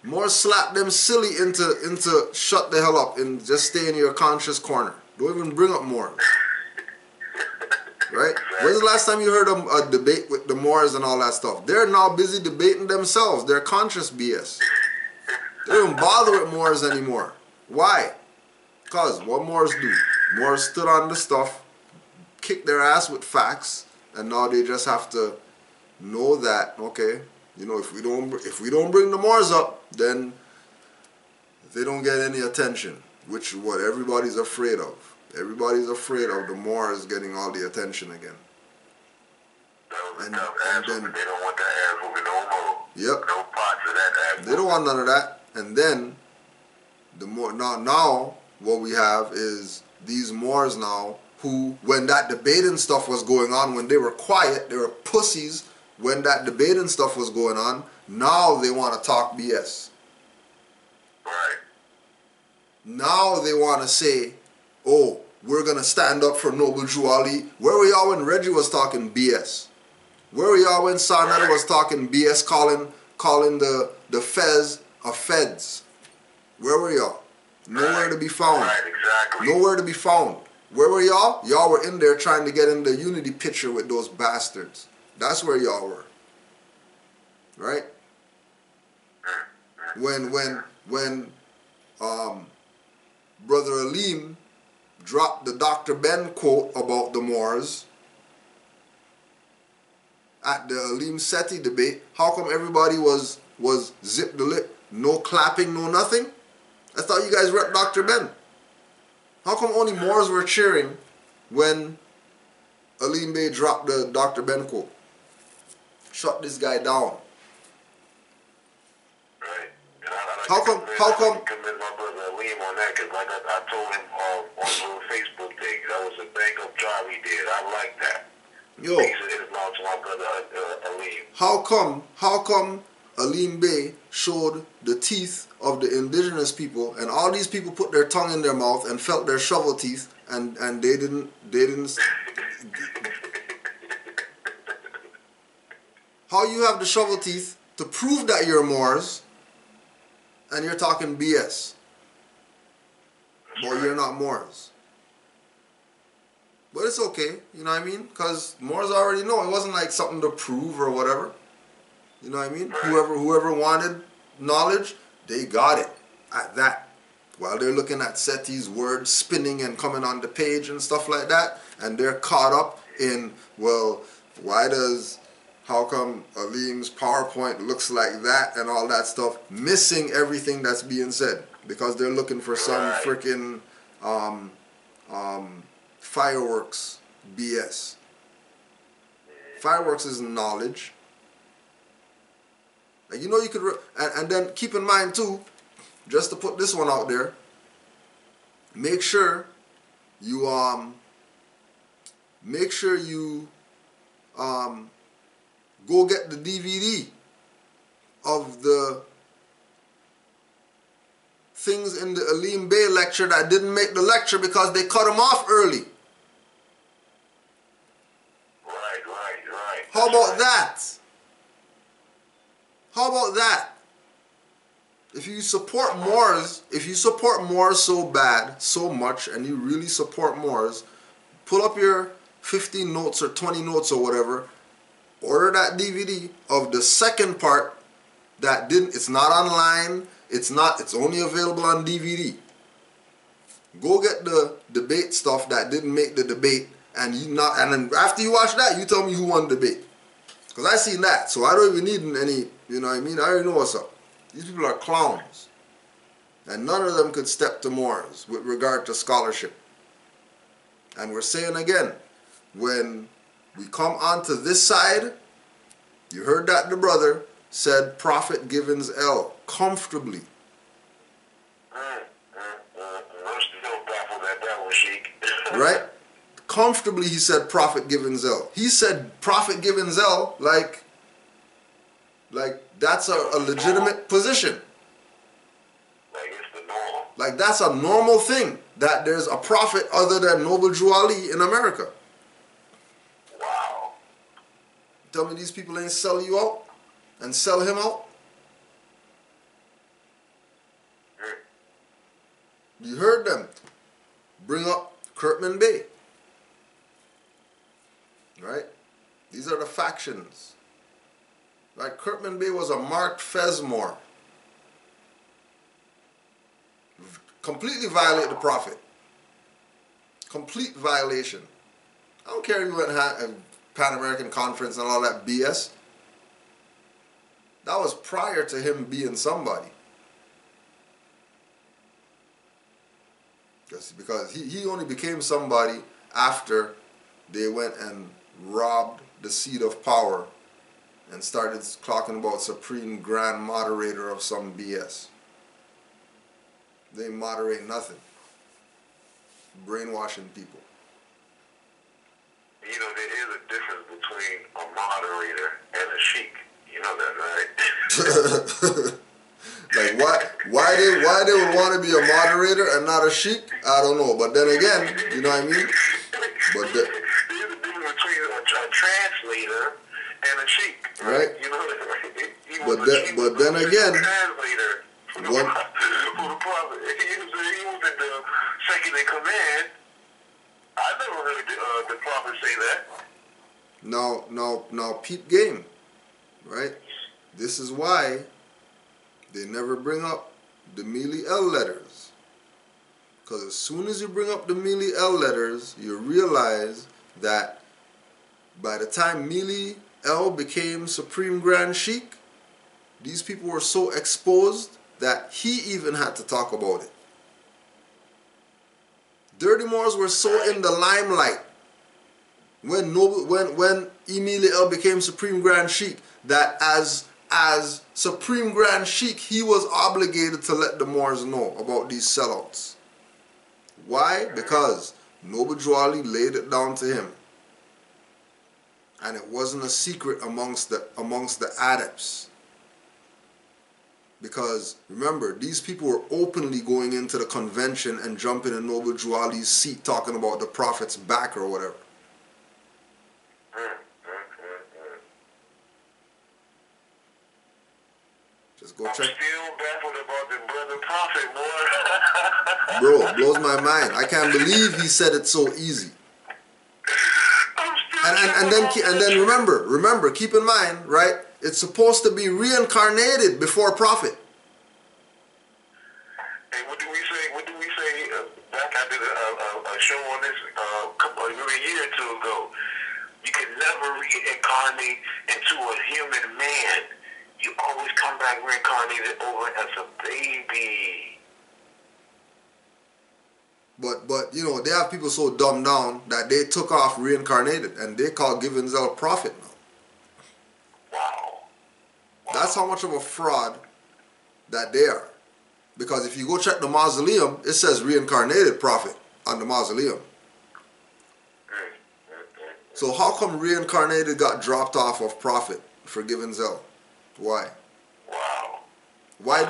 Moors slap them silly into shut the hell up and just stay in your conscious corner. Don't even bring up Moors. Right? When's the last time you heard a debate with the Moors and all that stuff? They're now busy debating themselves. They're conscious BS. They don't bother with Moors anymore. Why? Because what Moors do? Moors stood on the stuff, kicked their ass with facts, and now they just have to know that, okay, you know, if we don't bring the Moors up, then they don't get any attention, which is what everybody's afraid of. Everybody's afraid of the Moors getting all the attention again. And then they don't want that ass whooping no more. Yep. No parts of that ass. They don't want none of that. And then the more now what we have is these Moors now who, when that debating stuff was going on, when they were quiet, they were pussies. When that debating stuff was going on, now they want to talk BS. Right. Now they want to say, oh, we're going to stand up for Noble Drew Ali. Where were y'all when Reggie was talking BS? Where were y'all when Sarnetta was talking BS, calling the Fez a Feds? Where were y'all? Nowhere to be found. Right, exactly. Nowhere to be found. Where were y'all? Y'all were in there trying to get in the unity picture with those bastards. That's where y'all were. Right? When Brother Aleem dropped the Dr. Ben quote about the Moors at the Aleem Seti debate, how come everybody was zip the lip? No clapping, no nothing? I thought you guys rep Dr. Ben. How come only Moors were cheering when Aleem Bey dropped the Dr. Ben quote? Shut this guy down. Right. How come? I commend my brother Aleem on that, because like I told him on the Facebook thing, that was a bang up job he did. I like that. Yo. He said it belongs to my brother Aleem. How come Aleem Bey showed the teeth of the indigenous people, and all these people put their tongue in their mouth and felt their shovel teeth, and they didn't How you have the shovel teeth to prove that you're Moors, and you're talking BS? Boy, you're not Moors. But it's okay, you know what I mean? Because Moors already know. It wasn't like something to prove or whatever. You know what I mean? Whoever wanted knowledge, they got it at that. While they're looking at Seti's words spinning and coming on the page and stuff like that, and they're caught up in, well, how come Alim's PowerPoint looks like that and all that stuff, missing everything that's being said because they're looking for some freaking fireworks BS. Fireworks is knowledge. Like, you know, you could, and then keep in mind too, just to put this one out there, make sure you go get the DVD of the things in the Alim Bey lecture that didn't make the lecture because they cut them off early. Right. How about that? How about that? If you support Moors so bad, so much, and you really support Moors, pull up your 15 notes or 20 notes or whatever, order that DVD of the second part that it's not online, it's only available on DVD. Go get the debate stuff that didn't make the debate, and then after you watch that, you tell me who won the debate. Because I seen that, so I don't even need any, you know what I mean? I already know what's up. These people are clowns. And none of them could step to Moors with regard to scholarship. And we're saying again, when we come onto this side, you heard that the brother said Prophet Givens L comfortably. Right? Comfortably he said Prophet Givens L. He said Prophet Givens L like that's a legitimate position. Like it's the norm. Like that's a normal thing that there's a prophet other than Noble Drew Ali in America. Wow. Tell me these people ain't sell you out and sell him out? You heard them bring up Kirkman Bey. Right? These are the factions. Right? Kirkman Bey was a marked Fezmore. Completely violate the Prophet. Complete violation. I don't care if you went a Pan-American Conference and all that BS. That was prior to him being somebody. Because he only became somebody after they went and robbed the seat of power and started talking about Supreme Grand Moderator of some BS. They moderate nothing. Brainwashing people. You know, there is a difference between a moderator and a sheik. You know that, right? Like why they would want to be a moderator and not a sheik? I don't know. But then again, you know what I mean? But there's a difference between a translator and a sheik. Right? You know that, right? But then again, translator for the prophet. He was the second in command. I never heard the prophet say that. Now peep game. Right? This is why they never bring up the Mealy L letters. Because as soon as you bring up the Mealy L letters, you realize that by the time Mealy L became Supreme Grand Sheikh, these people were so exposed that he even had to talk about it. Dirty Moors were so in the limelight when Mealy L became Supreme Grand Sheikh that as Supreme Grand Sheikh, he was obligated to let the Moors know about these sellouts. Why? Because Noble Drew Ali laid it down to him. And it wasn't a secret amongst the adepts. Because remember, these people were openly going into the convention and jumping in Noble Drew Ali's seat talking about the Prophet's back or whatever. Just go check. I'm still baffled about the brother Prophet, boy. Bro, blows my mind. I can't believe he said it so easy. And then remember, keep in mind, right? It's supposed to be reincarnated before prophet. Hey, what do we say? Back I did a show on this maybe a year or two ago. You can never reincarnate into a human man. You always come back reincarnated over as a baby. But you know, they have people so dumbed down that they took off reincarnated and they call Givenzel prophet now. Wow. That's how much of a fraud that they are. Because if you go check the mausoleum, it says reincarnated prophet on the mausoleum. So how come reincarnated got dropped off of prophet for Givenzel? Why? Wow. Why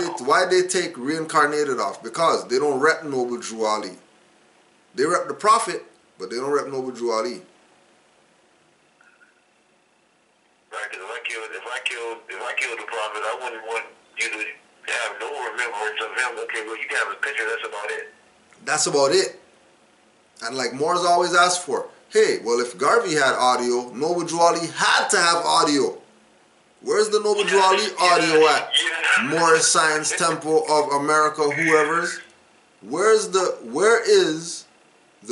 they take reincarnated off? Because they don't rep Noble Drew Ali. They rep the prophet, but they don't rep Noble Drew Ali. Right, because if I killed the prophet, I wouldn't want you to have no remembrance of him. Okay, well, you can have a picture, that's about it. That's about it. And like Moore's always asked for, hey, well, if Garvey had audio, Noble Drew Ali had to have audio. Where's the Noble Drew Ali audio at? Moorish Science Temple of America, whoever's. Where is the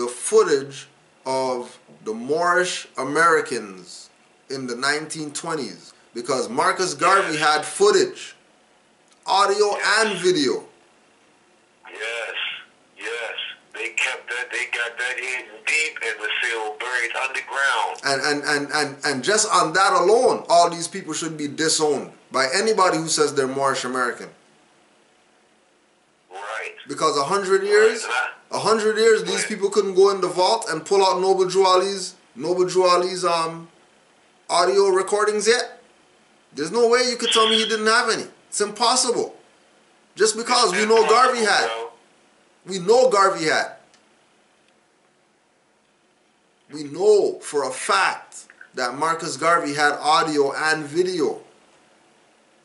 footage of the Moorish Americans in the 1920s? Because Marcus Garvey had footage, audio and video. Yes. They kept that. They got that hidden deep in the seal, buried underground. And just on that alone, all these people should be disowned by anybody who says they're Moorish American. Right. Because 100 years, these people couldn't go in the vault and pull out Noble Drew Ali's audio recordings yet. There's no way you could tell me he didn't have any. It's impossible. Just because we know Garvey had. We know Garvey had. We know for a fact that Marcus Garvey had audio and video.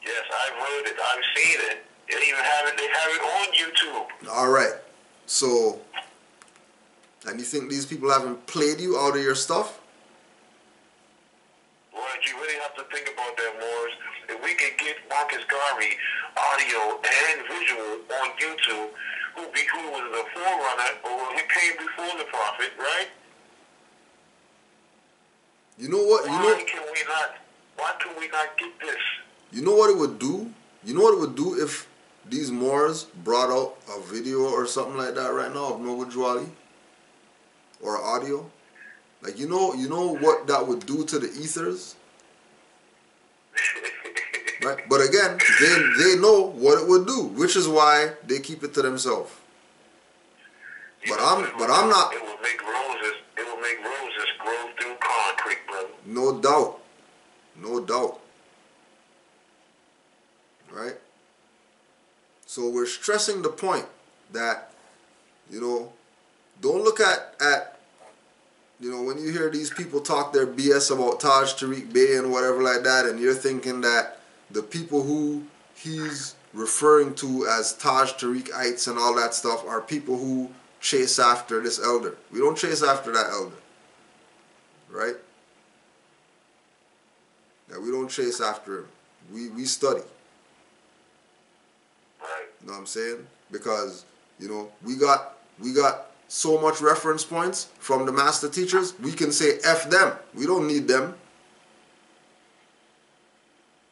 Yes, I've heard it. I've seen it. They even have it. They have it on YouTube. All right. So, and you think these people haven't played you out of your stuff? Right. You really have to think about that, Morris. If we can get Marcus Garvey audio and visual on YouTube, who was the forerunner, or who came before the prophet, right? You know what? Why can we not get this? You know what it would do? You know what it would do if these Moors brought out a video or something like that right now of Noble Drew Ali? Or audio? Like, you know what that would do to the ethers? Right? But again, they know what it would do, which is why they keep it to themselves. But I'm not. It will make roses grow through concrete, brother. No doubt. No doubt. Right? So we're stressing the point that, don't look at when you hear these people talk their BS about Taj Tariq Bey and whatever like that, and you're thinking that the people who he's referring to as Taj Tariq-ites and all that stuff are people who chase after this elder. We don't chase after that elder. Right? That we don't chase after him. We study. Right. You know what I'm saying? Because, we got so much reference points from the master teachers, we can say F them. We don't need them.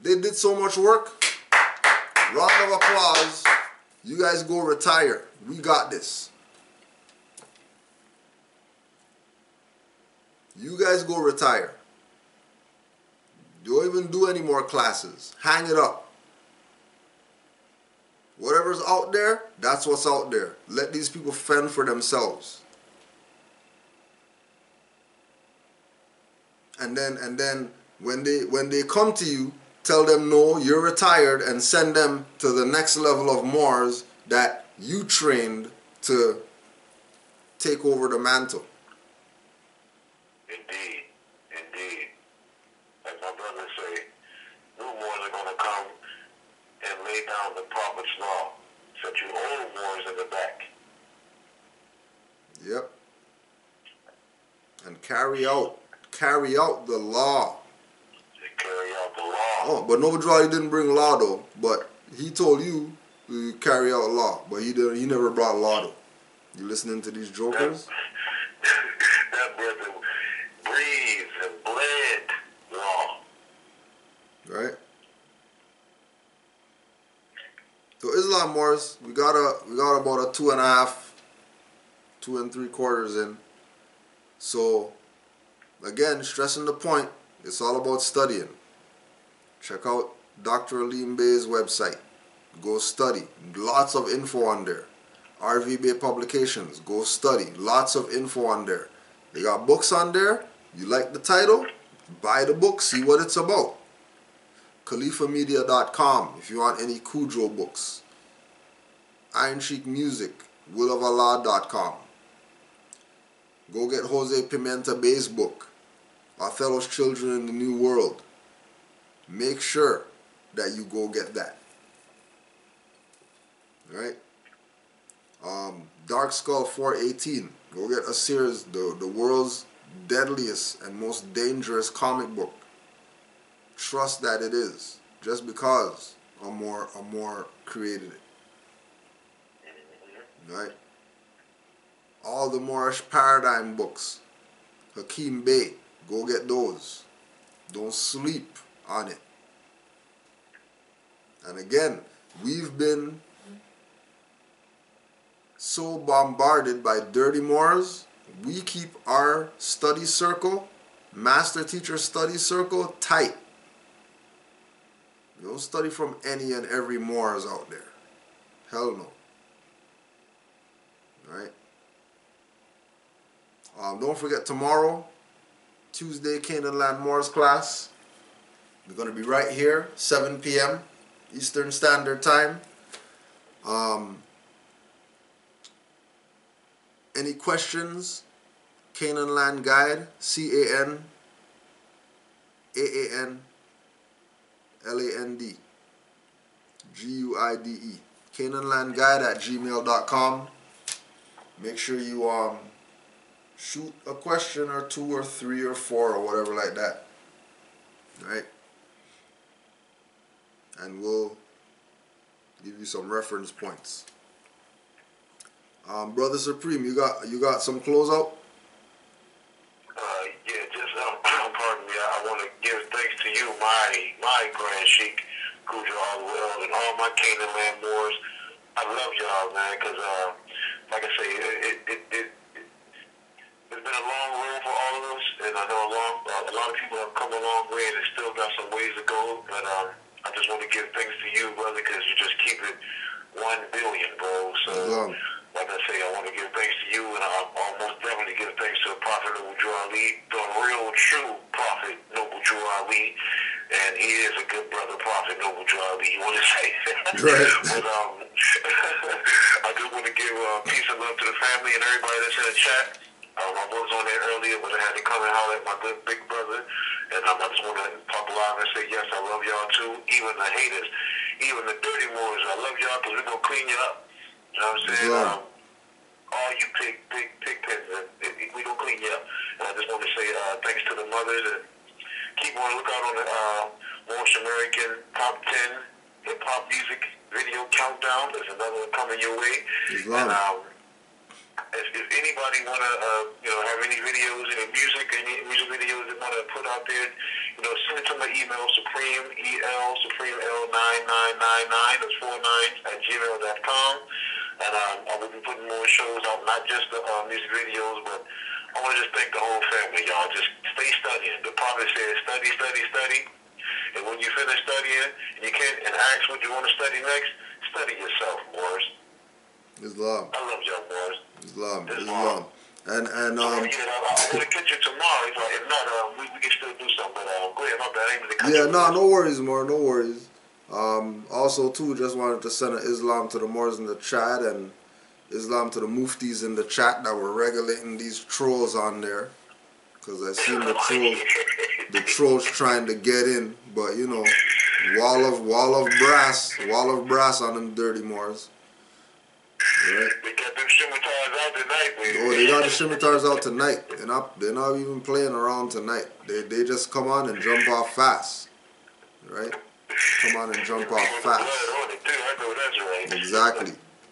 They did so much work. Round of applause. You guys go retire. We got this. You guys go retire. Don't even do any more classes. Hang it up. Whatever's out there, that's what's out there. Let these people fend for themselves. And then when they come to you, tell them no, you're retired, and send them to the next level of Moors that you trained to take over the mantle. Indeed. Like my brothers say, new Moors are going to come and lay down the prophet's law. Set you old Moors in the back. Yep. And carry out carry out the law. They carry out the law. Oh, but Noble Drew Ali didn't bring law though. But he told you to carry out law, but he never brought law though. You listening to these jokers? That brother breathed and bled law. Right? So Islam, Morris, we got about a 2.5, 2 3/4 in. So again, stressing the point, it's all about studying. Check out Dr. Aleem Bey's website. Go study. Lots of info on there. RV Bay Publications. Go study. Lots of info on there. They got books on there. You like the title? Buy the book. See what it's about. KhalifaMedia.com if you want any Kudro books. Iron Sheik Music. WillofAllah.com. Go get Jose Pimentel Bey's book. Othello's Children in the New World. Make sure that you go get that. Right? Dark Skull 418. Go get a series, the world's deadliest and most dangerous comic book. Trust that it is, just because Amor created it. Right? All the Moorish paradigm books. Hakeem Bey. Go get those. Don't sleep on it. And again, we've been so bombarded by dirty Moors, we keep our study circle, master teacher study circle, tight. We don't study from any and every Moors out there. Hell no. Right? Don't forget tomorrow, Tuesday, Canaanland Moors class. We're going to be right here, 7 p.m. Eastern Standard Time. Any questions? Canaanland Guide, CANAANLAND GUIDE. Canaanlandguide@gmail.com. Make sure you shoot a question or 2 or 3 or 4 or whatever like that. Right? And we'll give you some reference points. Brother Supreme, you got some closeout? Yeah, just pardon me. I want to give thanks to you, my Grand Sheikh, Cujo All-Well, and all my Canaanland Moors. I love y'all, man, because like I say, it's been a long road for all of us, and I know a lot of people have come a long way, and it's still got some ways to go. But I just want to give thanks to you, brother, because you just keep it 1 billion, bro. So. Like I say, I want to give thanks to you, and I'll most definitely give thanks to Prophet Noble Drew Ali, the real, true Prophet Noble Drew Ali, and he is a good brother, Prophet Noble Drew Ali. You want to say? Right. But I just want to give peace and love to the family and everybody that's in the chat. I was on there earlier, but I had to come and holler at my good big brother, and I just want to pop live and say, yes, I love y'all too, even the haters, even the dirty Moors. I love y'all because we're going to clean you up. You know what I'm saying? All you pig pens, we don't clean you up. And I just want to say thanks to the mothers, and keep on the lookout on the Moorish American Top 10 Hip Hop Music Video Countdown. There's another one coming your way. And if anybody want to have any videos, any music videos they want to put out there, send it to my email, Supreme L99999, that's 4 9s @gmail.com. And I will be putting more shows out, not just the music videos, but I want to just thank the whole family, y'all. Just stay studying. The Prophet says, study, study, study. And when you finish studying, and you can't ask what you want to study next, study yourself, Moors. Islam. I love y'all, Moors. Islam. And so, I'm going to catch you tomorrow. If not, we can still do something. But go ahead, my bad. I ain't gonna cut you. No worries, Moor. No worries. Also, too, just wanted to send an Islam to the Moors in the chat and Islam to the Muftis in the chat that were regulating these trolls on there. Because I seen the trolls trying to get in, but wall of brass on them dirty Moors. Right? They got them scimitars out tonight, baby. Oh, they got the scimitars out tonight. They're not even playing around tonight. They just come on and jump off fast. Right? Come on and jump off fast. I know that's right.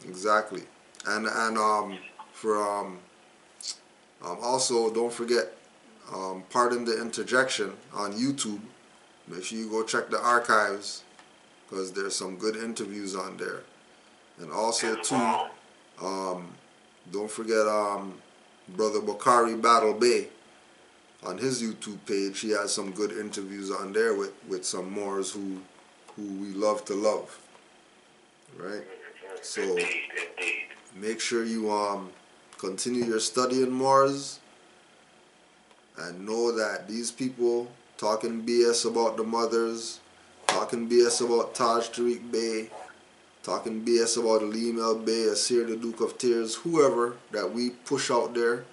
Exactly. And also don't forget, pardon the interjection, on YouTube. Make sure you go check the archives, because there's some good interviews on there. And also too, don't forget Brother Bakari Battle Bay. On his YouTube page, he has some good interviews on there with some Moors who we love to love. Right? So Indeed. make sure you continue your study in Moors, and know that these people talking BS about the mothers, talking BS about Taj Tariq Bey, talking BS about Alim El Bey, Asir the Duke of Tears, whoever that we push out there,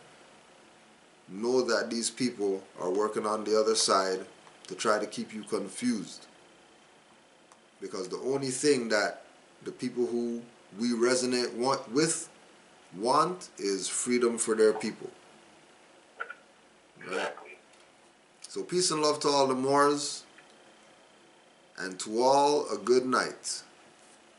know that these people are working on the other side to try to keep you confused. Because the only thing that the people who we resonate with want is freedom for their people. Right? So peace and love to all the Moors, and to all a good night.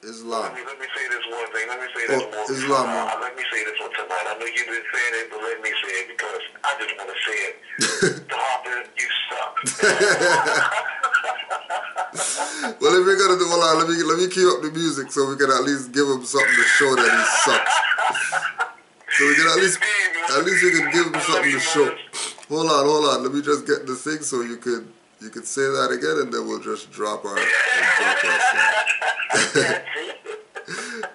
Islam. Let me say this one thing. Let me say this one. Islam. Let me say this one tonight. I know you've been saying it, but let me say it because I just want to say it. Harper, you suck. Well, if you're gonna do, hold on, let me cue up the music so we can at least give him something to show that he sucks. So we can at least we can give him something to show. Hold on. Let me just get the thing so you could say that again, and then we'll just drop our song.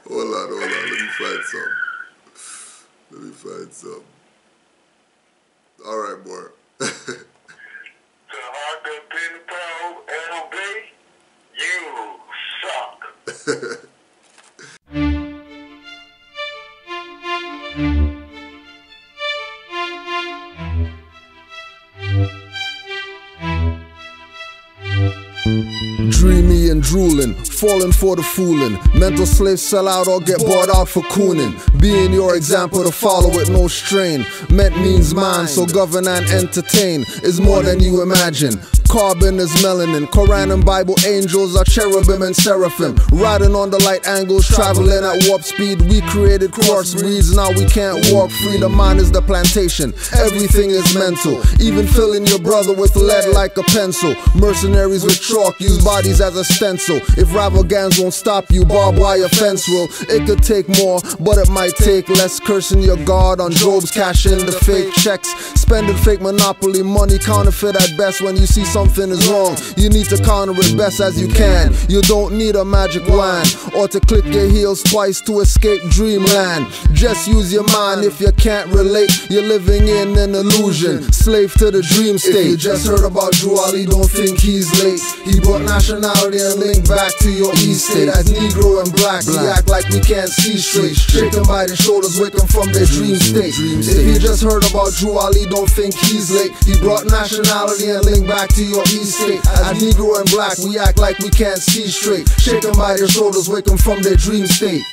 Hold on. Let me find some. All right, boy. To Harper, Pimentel, LB, you suck. Dreamy and drooling, falling for the fooling. Mental slaves sell out or get bought out for cooning. Being your example to follow with no strain. Meant means mind, so govern and entertain is more than you imagine. Carbon is melanin, Quran and Bible angels are cherubim and seraphim. Riding on the light angles, traveling at warp speed. We created crossbreeds, now we can't walk free. The mind is the plantation, everything is mental. Even filling your brother with lead like a pencil. Mercenaries with chalk use bodies as a stencil. If rival gangs won't stop you, barbed wire fence will. It could take more, but it might take less. Cursing your God on Job's, cash in the fake checks. Spending fake monopoly money, counterfeit at best. When you see something is wrong, you need to counter it best as you can. You don't need a magic wand or to click your heels twice to escape dreamland. Just use your mind. If you can't relate, you're living in an illusion, slave to the dream state. If you just heard about Drew Ali, don't think he's late. He brought nationality and link back to your East state. As Negro and black, we act like we can't see straight. Shaken by the shoulders, waking from their dream state. If you just heard about Drew Ali, don't think he's late. He brought nationality and link back to your East state. As Negro and black, we act like we can't see straight. Shaken by their shoulders, waking from their dream state.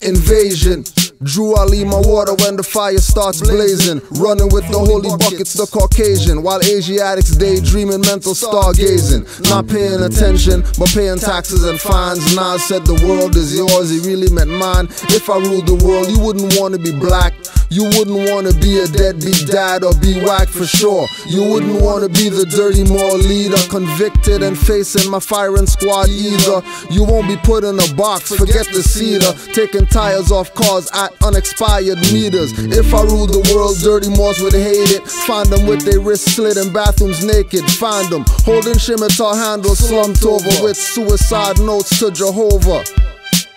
Invasion. Drew Ali my water when the fire starts blazing. Running with the holy buckets, the Caucasian. While Asiatics daydreaming, mental stargazing. Not paying attention, but paying taxes and fines. Nas said the world is yours, he really meant mine. If I ruled the world, you wouldn't want to be black. You wouldn't want to be a deadbeat dad or be whacked for sure. You wouldn't want to be the dirty Moor leader, convicted and facing my firing squad either. You won't be put in a box, forget the cedar. Taking tires off cars at unexpired meters. If I ruled the world, dirty Moors would hate it. Find them with their wrists slit in bathrooms naked. Find them holding scimitar handles slumped over with suicide notes to Jehovah.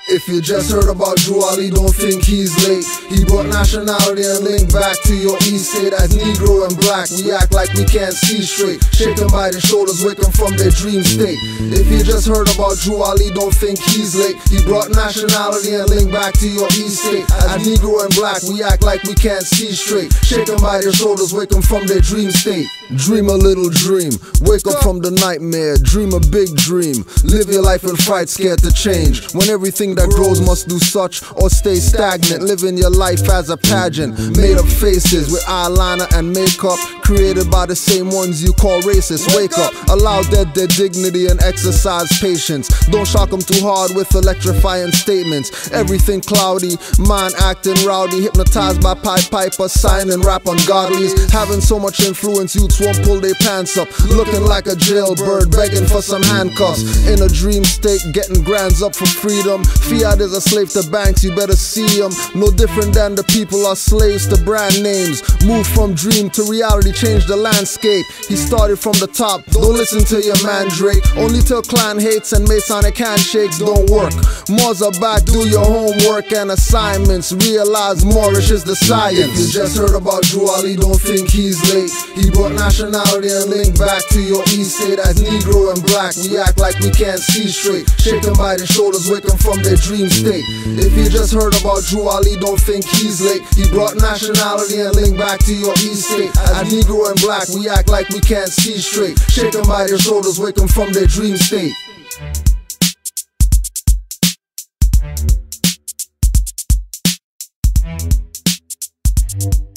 If you just heard about Drew Ali, don't think he's late. He brought nationality and link back to your East state. As Negro and black, we act like we can't see straight. Shaken by the shoulders, waking from their dream state. If you just heard about Drew Ali, don't think he's late. He brought nationality and link back to your East state. As Negro and black, we act like we can't see straight. Shaken by their shoulders, waking from their dream state. Dream a little dream, wake up from the nightmare, dream a big dream. Live your life in fright, scared to change. When everything that grows must do such or stay stagnant. Living your life as a pageant, made up faces with eyeliner and makeup, created by the same ones you call racist. Wake up, allow their dignity and exercise patience. Don't shock them too hard with electrifying statements. Everything cloudy, mind acting rowdy, hypnotized by Pied Piper, signing rap ungodlies. Having so much influence, youths won't pull their pants up, looking like a jailbird, begging for some handcuffs. In a dream state, getting grands up for freedom. Fiat is a slave to banks, you better see them. No different than the people are slaves to brand names. Move from dream to reality, change the landscape. He started from the top, don't listen to your man Drake. Only till clan hates and Masonic handshakes don't work. Moors are back, do your homework and assignments. Realize Moorish is the science. If you just heard about Drew Ali, don't think he's late. He brought nationality and link back to your east state. As Negro and black, we act like we can't see straight. Shaken by the shoulders, waking from their dream state. If you just heard about Drew Ali, don't think he's late. He brought nationality and link back to your east state. As Negro and black, we act like we can't see straight. Shaken by their shoulders, waking from their dream state. Thank you.